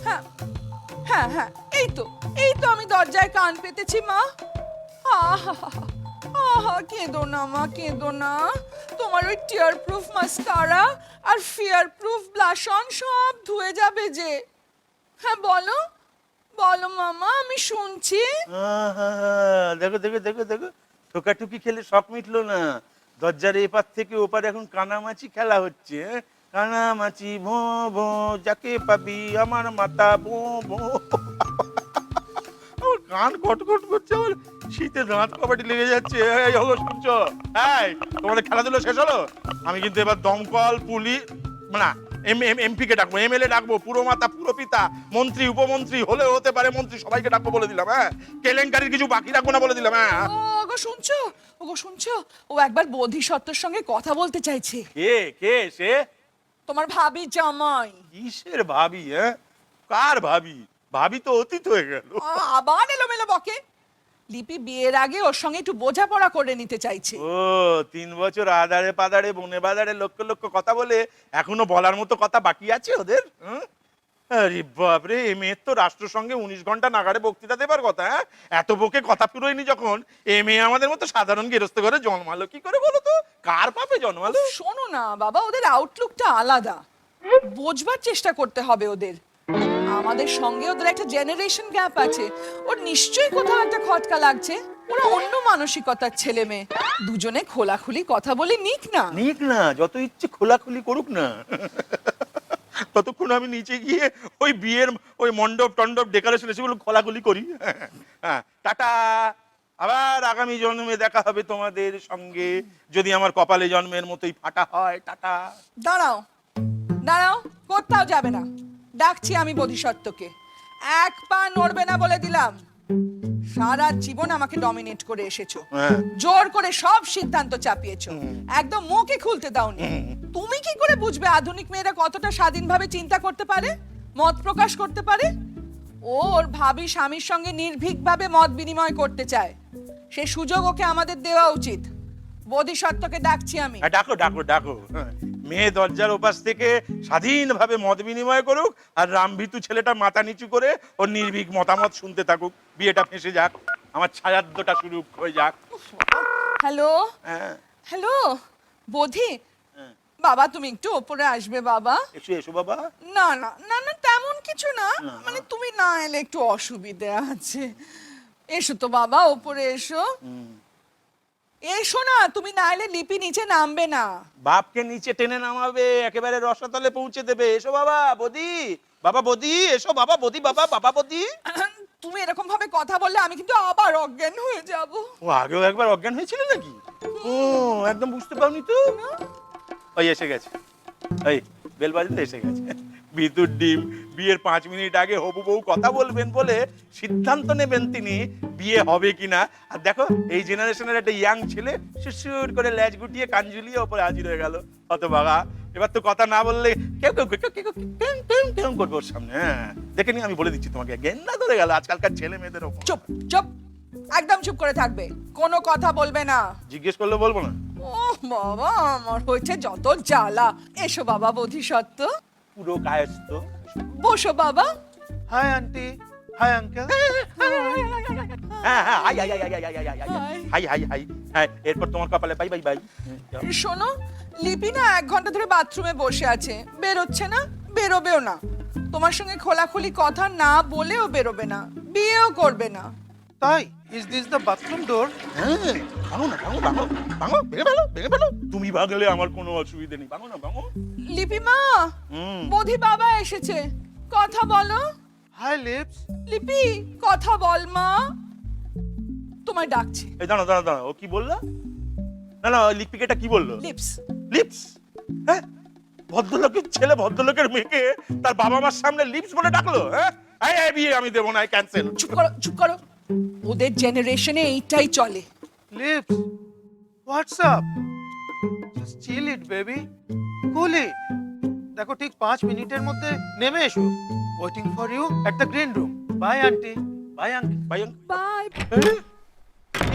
Speaker 17: হ্যাঁ হ্যাঁ হ্যাঁ, এই তো আমি দরজায় কান পেতেছি মা। আহা আহা, কেঁদো না মা, কেঁদো না। তোমার ওই টিয়ার প্রুফ মাস্কারা আর ফিয়ার প্রুফ ব্লাশ অন সব ধুয়ে যাবে যে। হ্যাঁ বলো বলো মামা, আমি শুনছি।
Speaker 18: দেখো দেখো দেখো দেখো, টোকাটুকি খেলে শখ মিটলো না। দরজার এপার থেকে ওপার এখন কানামাছি খেলা হচ্ছে। কানামাছি ভো ভো, যাকে পাবি আমার মাথা ভো ভো। আমার কান কটকট করছে, আমার শীতে দাঁত কপাটি লেগে যাচ্ছে। এই হলো শুনছো? এই তোমাদের খেলাধুলো শেষ হলো? আমি কিন্তু এবার দমকল, পুলিশ, না এমপি কে ডাকবো, এমএলএ ডাকবো, পুরো মাতা পুরো পিতা, মন্ত্রী উপমন্ত্রী হলে হতে পারে মন্ত্রী, সবাইকে ডাকবো বলে দিলাম। হ্যাঁ, কেলেঙ্কারির কিছু বাকি রাখবো না বলে দিলাম। হ্যাঁ
Speaker 17: ওগো শুনছো, ওগো শুনছো, ও একবার বোধিসত্ত্বের সঙ্গে কথা বলতে চাইছে।
Speaker 18: কে কে সে?
Speaker 17: তোমার ভাবি জামাই।
Speaker 18: কিসের ভাবি? হ্যাঁ, কার ভাবি? ভাবি তো অতীত হয়ে গেল।
Speaker 17: আবার এলোমেলো বকে। লিপি বিয়ের আগে ওর সঙ্গে একটু বোঝাপড়া করে নিতে চাইছে।
Speaker 18: ও 3 বছর আদারে পাদারে বনে বাদারে লক্ষ লক্ষ কথা বলে এখনো বলার মতো কথা বাকি আছে ওদের? আরে বাপরে, এই মেয়ের তো রাষ্ট্রসংঘে 19 ঘন্টা নাগাড়ে বক্তৃতা দেবার কথা। হ্যাঁ, এত বকে কথা পুরোয়নি যখন, এ মেয়ে আমাদের মতো সাধারণ গৃহস্থ ঘরে জন্মালো কি করে বলো তো? কার পাপে জন্মালো?
Speaker 17: শোনো না বাবা, ওদের আউটলুকটা আলাদা, বোঝবার চেষ্টা করতে হবে ওদের। আমাদের সঙ্গে ওদের একটা জেনারেশন গ্যাপ আছে, ওর নিশ্চয়ই কোথাও একটা খটকা লাগছে। ওরা অন্য মানসিকতার ছেলে মেয়ে, দুজনে খোলাখুলি কথা বলে নিক না।
Speaker 18: নিক না, যত ইচ্ছে খোলাখুলি করুক না। ততক্ষণ আমি নিচে গিয়ে ওই বিয়ের ওই মণ্ডপ টণ্ডপ ডেকোরেশন সেগুলো খোলাখুলি করি। হ্যাঁ, টাটা, আবার আগামী জন্মে দেখা হবে তোমাদের সঙ্গে, যদি আমার কপালে জন্মের মতোই ফাটা হয়। টাটা।
Speaker 17: দাঁড়াও দাঁড়াও, কোথাও যাবে না, ডাকছি আমি বোধিসত্ত্বকে। এক পা নড়বে না বলে দিলাম। সারা জীবন আমাকে ডমিনেট করে এসেছো, জোর করে সব সিদ্ধান্ত চাপিয়েছো, একদম মুখে খুলতে দাওনি। তুমি কি করে বুঝবে আধুনিক মেয়েরা কতটা স্বাধীনভাবে চিন্তা করতে পারে, মত প্রকাশ করতে পারে? ওর ভাবি স্বামীর সঙ্গে নির্ভীকভাবে মত বিনিময় করতে চায়, সে সুযোগ ওকে আমাদের দেওয়া উচিত। বোধিসত্ত্বকে ডাকছি আমি।
Speaker 18: ডাকো ডাকো ডাকো। মেয়ে দরজার ওপাশ থেকে স্বাধীনভাবে মত বিনিময় করুক, আর রামভিতু ছেলেটা মাথা নিচু করে ওর নির্ভীক মতামত শুনতে থাকুক। বিয়েটা ফেঁসে যাক, আমার ছায়াদ্দটা শুরু হয়ে যাক।
Speaker 17: হ্যালো হ্যালো বোধি, বাবা তুমি একটু ওপরে আসবে বাবা?
Speaker 18: এসো এসো বাবা।
Speaker 17: না না না না, তেমন কিছু না, মানে তুমি না এলে একটু অসুবিধে আছে। এসো তো বাবা, ওপরে এসো। এসো না, তুমি না এলে লিপি নিচে নামবে না।
Speaker 18: বাপকে নিচে টেনে নামাবে, একেবারে রসাতলে পৌঁছে দেবে। এসো বাবা বদি, বাবা বদি, এসো বাবা বদি, বাবা বাবা বদি।
Speaker 17: তুমি এরকম ভাবে কথা বললে আমি কিন্তু আবার অজ্ঞান হয়ে যাব।
Speaker 18: ও আগেও একবার অজ্ঞান হয়েছিল নাকি? ও একদম বুঝতে পারনি তো। ওই এসে গেছে, এই বেল বাজতে এসে গেছে। বিদ্যুৎ ডিম বিয়ের 5 মিনিট আগে হবু বউ কথা বলবেন বলে সিদ্ধান্ত নেবেন তিনি বিয়ে হবে কিনা। আর দেখো এই জেনারেশনের একটা ইয়াং ছেলে সুর করে ল্যাজ গুটিয়ে কান ঝুলিয়ে ওপরে হাজির হয়ে গেল। হতভাগা, এবার তো কথা না বললে কেউ কেউ কেউ করবে ওর সামনে। হ্যাঁ দেখে নি, আমি বলে দিচ্ছি তোমাকে, গেন্ডা ধরে গেল আজকালকার ছেলে মেয়েদের ওপর।
Speaker 17: চুপ চুপ, একদম চুপ করে থাকবে, কোনো কথা বলবে না।
Speaker 18: জিজ্ঞেস করলে বলবো না?
Speaker 17: ও বাবা, আমার হয়েছে যত জ্বালা। এসো বাবা বোধিসত্ত্ব।
Speaker 18: পুরো কায়স্থ
Speaker 17: বসো বাবা।
Speaker 18: Hi aunty, hi uncle. Hi, এরপর তোমার কপালে বাই বাই বাই।
Speaker 17: শোনো, লিপি না 1 ঘন্টা ধরে বাথরুমে বসে আছে, বেরোচ্ছে না, বেরোবেও না। তোমার সঙ্গে খোলাখুলি কথা না বলেও বেরোবে না, বিয়েও করবে না।
Speaker 18: তাই? ইজ দিস দ্য বাথরুম ডোর? ভাঙো না, ভাঙো ভাঙো ভাঙো, ভেঙে ফেলো, ভেঙে ফেলো। তুমি ভাঙলে আমার কোনো অসুবিধা নেই, ভাঙো না, ভাঙো।
Speaker 17: লিপি মা, বোধি বাবা এসেছে, কথা বলো।
Speaker 18: Hi lips.
Speaker 17: লিপি, কথা বল মা, তোমায় ডাকছে।
Speaker 18: এই দাঁড়াও দাঁড়াও দাঁড়াও, ও কি বললো? না না, লিপিকে এটা কি বললো?
Speaker 17: লিপস।
Speaker 18: লিপস? হ্যাঁ, ভদ্রলোকের ছেলে ভদ্রলোকের মেয়েকে তার বাবা মার সামনে লিপস বলে ডাকলো? হ্যাঁ, এই বিয়ে আমি দেবো না, ক্যান্সেল।
Speaker 17: চুপ করো, চুপ করো, ওদের জেনারেশনে এইটাই চলে।
Speaker 18: Lips, what's up? Just chill it baby, cool it. দেখো ঠিক 5 মিনিটের মধ্যে নেমে এসো। Waiting for you at the green room. Bye aunty, bye uncle, bye uncle,
Speaker 17: bye.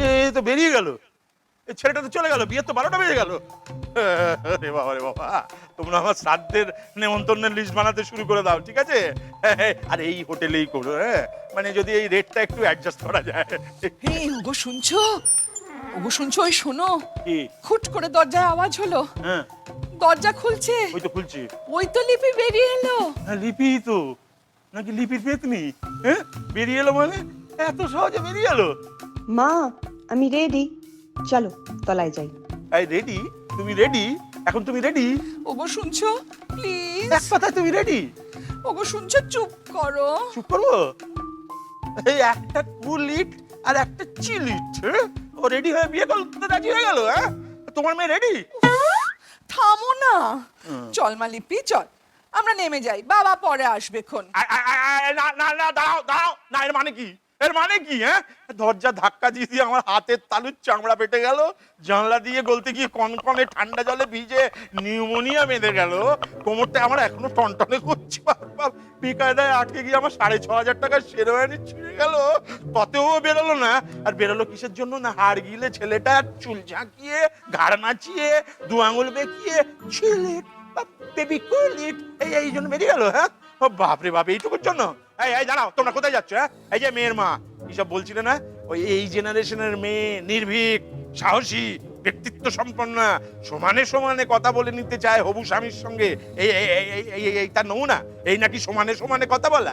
Speaker 18: এ তো বেরিয়ে গেল, এই ছেলেটা তো চলে গেল, বিয়ের তো 12টা বেজে গেল। রে বাবা রে বাবা, তোমরা আমার শ্রাদ্ধের নেমন্তন্নের লিস্ট বানাতে শুরু করে দাও, ঠিক আছে? আর এই হোটেলেই করো, হ্যাঁ, মানে যদি এই রেটটা একটু অ্যাডজাস্ট করা যায়।
Speaker 17: এই ওগো শুনছো, ওগো শুনছো, ওই শোনো,
Speaker 18: কি?
Speaker 17: খুট করে দরজায় আওয়াজ হলো।
Speaker 18: হ্যাঁ,
Speaker 17: দরজা খুলছে।
Speaker 18: ওই তো খুলছি।
Speaker 17: ওই তো লিপি বেরিয়ে এলো।
Speaker 18: হ্যাঁ, লিপি তো, নাকি লিপির পেতনি? হ্যাঁ, বেরিয়ে এলো মানে এত সহজে বেরিয়ে এলো?
Speaker 1: মা, আমি রেডি, চলো তলায় যাই।
Speaker 18: এই রেডি? তুমি রেডি? এখন তুমি রেডি?
Speaker 17: ওগো শুনছো, প্লিজ।
Speaker 18: এক কথায় তুমি রেডি?
Speaker 17: ওগো শুনছো, চুপ করো।
Speaker 18: চুপ করবো? এই একটা কুলিট আর একটা চিলিট, ও রেডি হয়ে বিয়ে করতে রাজি হয়ে গেল? হ্যাঁ, তোমার মেয়ে রেডি?
Speaker 17: থামো না, চল মা লিপি, চল আমরা নেমে যাই, বাবা পরে আসবে খন।
Speaker 18: না না না, দাঁড়াও দাঁড়াও, না, এর মানে কি? এর মানে কি? হ্যাঁ, দরজা ধাক্কা দিয়ে দিয়ে আমার হাতের তালুর চামড়া পেটে গেল, জানলা দিয়ে গলতে গিয়ে কনকনে ঠান্ডা জলে ভিজে নিউমোনিয়া বেঁধে গেল, কোমরটা আমার এখনো টনটনে করছে, বেকায়দায় আটকে গিয়ে আমার 6,500 টাকার শেরওয়ানি ছিঁড়ে গেল, তাতেও বেরোলো না। আর বেরোলো কিসের জন্য? না হাড় গিলে ছেলেটা চুল ঝাঁকিয়ে, ঘাড় নাচিয়ে, 2 আঙুল বেঁকিয়ে, ছিলিট বেবি কুলিট, এই জন্য বেরিয়ে গেল। হ্যাঁ, ও বাপরে বাপ, এইটুকুর জন্য? এই দাঁড়াও, তোমরা কোথায় যাচ্ছ? হ্যাঁ, এই যে মেয়ের মা এসব বলছিলে না, ওই এই জেনারেশনের মেয়ে, নির্ভীক, সাহসী, ব্যক্তিত্ব সম্পন্ন, সমানে সমানে কথা বলে নিতে চায় হবু স্বামীর সঙ্গে, এই তার নমুনা? এই নাকি সমানে সমানে কথা বলা?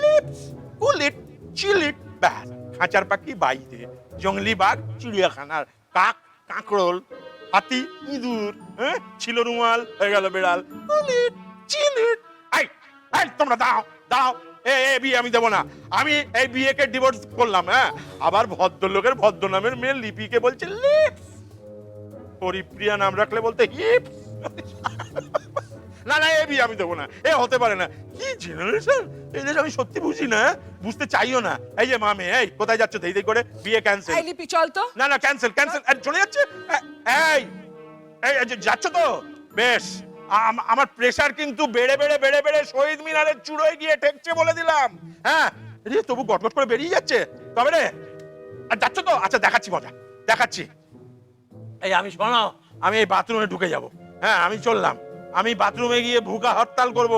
Speaker 18: লিপস, কুলিট, চিলিট, ব্যাস। খাঁচার পাখি বাইরে, জঙ্গলি বাঘ চিড়িয়াখানার, কাক, কাঁকড়োল, হাতি, ইঁদুর, হ্যাঁ, ছিল রুমাল, হয়ে গেল বেড়াল। কুলিট, চিলিট। এই তোমরা দাও দাও, এই বিয়ে আমি দেবো না, আমি এই বিয়েকে ডিভোর্স করলাম। হ্যাঁ, আবার ভদ্রলোকের ভদ্র নামের মেয়ে লিপিকে বলছে লিপস, হরিপ্রিয়া নাম রাখলে বলতে হিপস। না না, এই বিয়ে আমি দেবো না, এ হতে পারে না। কি জেনারেশন, এই দেশ আমি সত্যি বুঝি না, বুঝতে চাইও না। এই যে মামে, এই কোথায় যাচ্ছ? দেই করে বিয়ে ক্যান্সেল।
Speaker 17: এই লিপি চল তো।
Speaker 18: না না, ক্যান্সেল ক্যান্সেল, চলে যাচ্ছে। এই এই যাচ্ছ তো? বেশ, আমার প্রেসার কিন্তু বেড়ে বেড়ে বেড়ে বেড়ে শহীদ মিনারের চূড়োয় গিয়ে ঠেকছে বলে দিলাম। হ্যাঁ, রে তবু গটগট করে বেরিয়ে যাচ্ছে। তবে রে, আর যাচ্ছ তো? আচ্ছা, দেখাচ্ছি মজা, দেখাচ্ছি। এই আমি শোনো, আমি এই বাথরুমে ঢুকে যাব। হ্যাঁ, আমি চললাম, আমি বাথরুমে গিয়ে ভুকা হরতাল করব,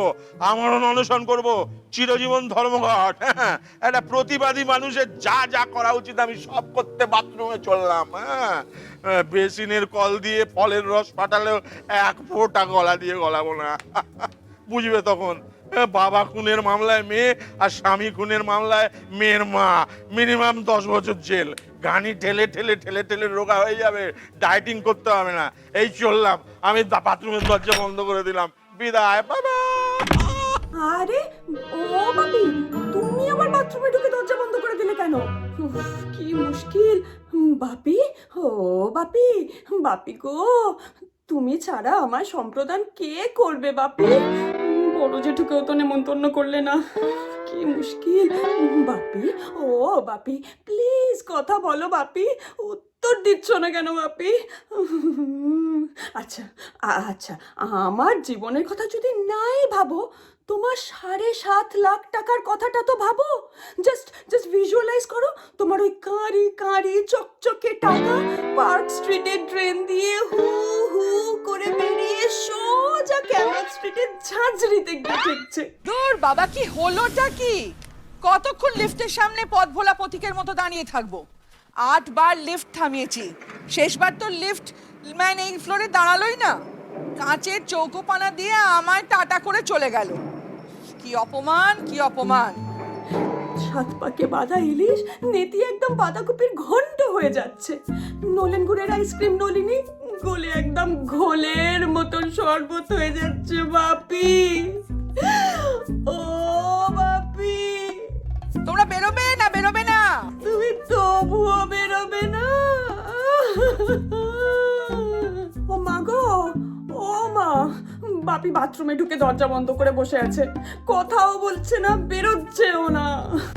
Speaker 18: আমরণ অনশন করব, চিরজীবন ধর্মঘট। হ্যাঁ, একটা প্রতিবাদী মানুষের যা যা করা উচিত আমি সব করতে বাথরুমে চললাম। হ্যাঁ, বেসিনের কল দিয়ে ফলের রস ফাটালেও 1 ফোঁটা গলা দিয়ে গলাবো না। বুঝবে তখন, বাবা খুনের মামলায় মেয়ে আর স্বামী খুনের মামলায় মেয়ের মা, মিনিমাম 10 বছর জেল। গানি ঠেলে ঠেলে ঠেলে ঠেলে রোগা হয়ে যাবে, ডায়েটিং করতে হবে না। এই চললাম, আমি বাথরুমের দরজা বন্ধ করে দিলাম। বিদায়, বাবা।
Speaker 1: আরে ও বাপি, তুমি আমার বাথরুমে ঢুকে দরজা বন্ধ করে দিলে কেন? উফ, কি মুশকিল। বাপি, ও বাপি, বাপি গো, তুমি ছাড়া আমার সম্প্রদান কে করবে বাপি? বড় জেঠুকেও তো নেমন্তন্ন করলে না, কি মুশকিল। বাপি, ও বাপি, প্লিজ কথা বলো বাপি, উত্তর দিচ্ছ না কেন বাপি? আচ্ছা আচ্ছা, আমার জীবনের কথা যদি নাই ভাবো, তোমার 7.5 লাখ টাকার কথাটা তো ভাবো। জাস্ট ভিজুয়ালাইজ করো, তোমার ওই কাঁড়ি কাঁড়ি চকচকে টাকা পার্ক স্ট্রিটের ড্রেন দিয়ে হু হু করে বেরিয়ে সোজা ক্যামেক্স স্ট্রিটের ঝাঁঝরিতে গিয়ে ঠেকছে।
Speaker 17: দূর বাবা, কি হলোটা কি? কতক্ষণ লিফটের সামনে পথ ভোলা পথিকের মতো দাঁড়িয়ে থাকবো? 8 বার লিফট থামিয়েছি, শেষবার তো লিফট ম্যান এই ফ্লোরে দাঁড়ালোই না, কাঁচের চৌকোপানা দিয়ে আমায় টাটা করে চলে গেল। কি অপমান, কি অপমান!
Speaker 1: সাত পাকে বাঁধা ইলিশ নেতি একদম বাঁধাকপির ঘন্ট হয়ে যাচ্ছে। নলেন গুড়ের আইসক্রিম নলিনী গলে একদম ঘোলের মতন শরবত হয়ে যাচ্ছে। বাপি, ও বাপি,
Speaker 17: তোমরা বেরোবে না বেরোবে না?
Speaker 1: তুমি তবুও বেরোবে না? ও মা গো, ও মা, বাপি বাথরুমে ঢুকে দরজা বন্ধ করে বসে আছে, কথাও বলছে না, বেরোচ্ছেও না।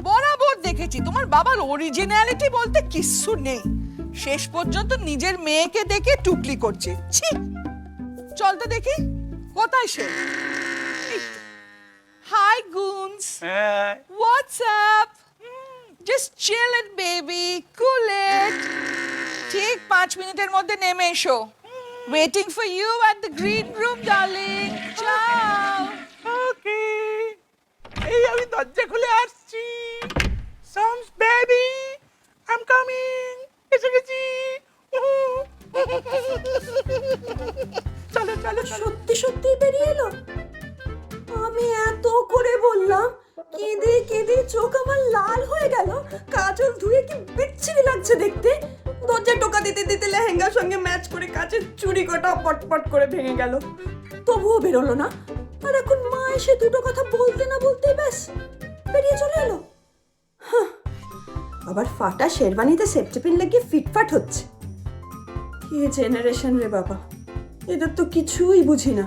Speaker 17: বরাবর দেখেছি তোমার বাবার অরিজিনালিটি বলতে কিচ্ছু নেই, শেষ পর্যন্ত নিজের মেয়েকে দেখে টুকলি করছে। ছি, চল তো দেখি কোথায় সে। Hi goons, what's up? Just chill it baby, cool it. ঠিক 5 মিনিটের মধ্যে নেমে এসো। Waiting for you at the green room, darling. Ciao.
Speaker 18: ওকে, এই আমি দরজা খুলে আসছি। সামস বেবি, আই এম কামিং। এসে গেছি। চলো চলো,
Speaker 1: সত্যি সত্যি বেরিয়ে এলো। আমি এত করে বললাম, কেঁদে কেঁদে চোখ আমার লাল হয়ে গেল, কাজল ধুয়ে কি বিচ্ছিরি লাগছে দেখতে। দরজা টোকা দিতে দিতে লেহেঙ্গার সঙ্গে ম্যাচ করে কাচের চুড়ি কটা পটপট করে ভেঙে গেল, তবুও বেরোলো না। আর এখন মা এসে দুটো কথা বলতে না বলতেই ব্যাস বেরিয়ে চলে এলো। আবার ফাটা শেরবানিতে সেপ্টেপিন লাগিয়ে ফিটফাট হচ্ছে। কি জেনারেশন রে বাবা, এদের তো কিছুই বুঝি না।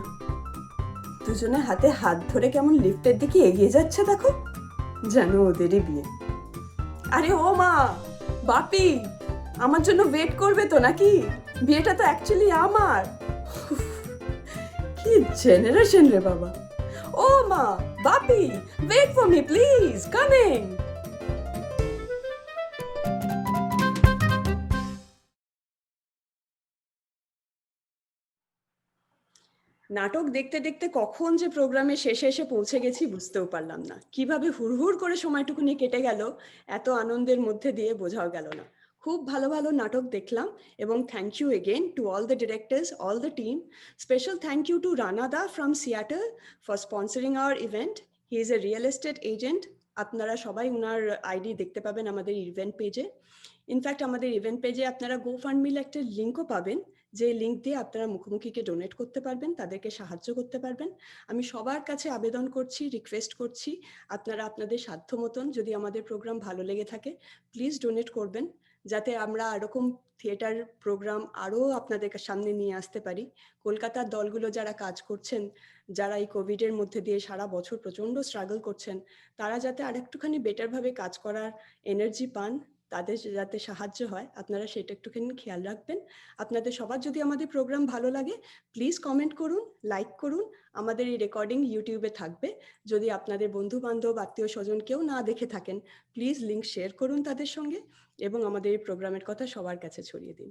Speaker 1: দুজনে হাতে হাত ধরে কেমন লিফটের দিকে এগিয়ে যাচ্ছে দেখো, যেন ওদেরই বিয়ে। আরে ও মা, বাপি আমার জন্য ওয়েট করবে তো নাকি? বিয়েটা তো অ্যাকচুয়ালি আমার। কি জেনারেশন রে বাবা। ও মা, বাপি, wait for me please, coming. নাটক দেখতে দেখতে কখন যে প্রোগ্রামে শেষে এসে পৌঁছে গেছি বুঝতেও পারলাম না। কিভাবে হুড়হুড় করে সময়টুকুনি কেটে গেল এত আনন্দের মধ্যে দিয়ে বোঝাও গেল না। খুব ভালো ভালো নাটক দেখলাম এবং thank you again to all the directors, all the team. Special thank you to Rana da from Seattle for sponsoring our event. He is a real estate agent. আপনারা সবাই উনার আইডি দেখতে পাবেন আমাদের ইভেন্ট পেজে। ইনফ্যাক্ট আমাদের ইভেন্ট পেজে আপনারা GoFundMe একটা লিঙ্কও পাবেন, যে লিঙ্ক দিয়ে আপনারা মুখোমুখিকে ডোনেট করতে পারবেন, তাদেরকে সাহায্য করতে পারবেন। আমি সবার কাছে আবেদন করছি, রিকোয়েস্ট করছি, আপনারা আপনাদের সাধ্য মতন যদি আমাদের প্রোগ্রাম ভালো লেগে থাকে প্লিজ ডোনেট করবেন, যাতে আমরা এরকম থিয়েটার প্রোগ্রাম আরও আপনাদের সামনে নিয়ে আসতে পারি। কলকাতার দলগুলো যারা কাজ করছেন, যারা এই কোভিডের মধ্যে দিয়ে সারা বছর প্রচণ্ড স্ট্রাগল করছেন, তারা যাতে আরেকটুখানি বেটারভাবে কাজ করার এনার্জি পান, তাদের যাতে সাহায্য হয়, আপনারা সেটা একটুখানি খেয়াল রাখবেন। আপনাদের সবার যদি আমাদের প্রোগ্রাম ভালো লাগে প্লিজ কমেন্ট করুন, লাইক করুন। আমাদের এই রেকর্ডিং ইউটিউবে থাকবে, যদি আপনাদের বন্ধু বান্ধব আত্মীয় স্বজন কেউ না দেখে থাকেন প্লিজ লিঙ্ক শেয়ার করুন তাদের সঙ্গে এবং আমাদের এই প্রোগ্রামের কথা সবার কাছে ছড়িয়ে দিন।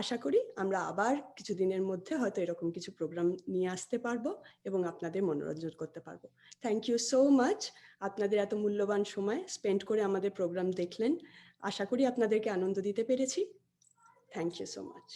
Speaker 1: আশা করি আমরা আবার কিছুদিনের মধ্যে হয়তো এরকম কিছু প্রোগ্রাম নিয়ে আসতে পারবো এবং আপনাদের মনোরঞ্জন করতে পারবো। Thank you so much. আপনাদের এত মূল্যবান সময় স্পেন্ড করে আমাদের প্রোগ্রাম দেখলেন, আশা করি আপনাদেরকে আনন্দ দিতে পেরেছি। Thank you so much.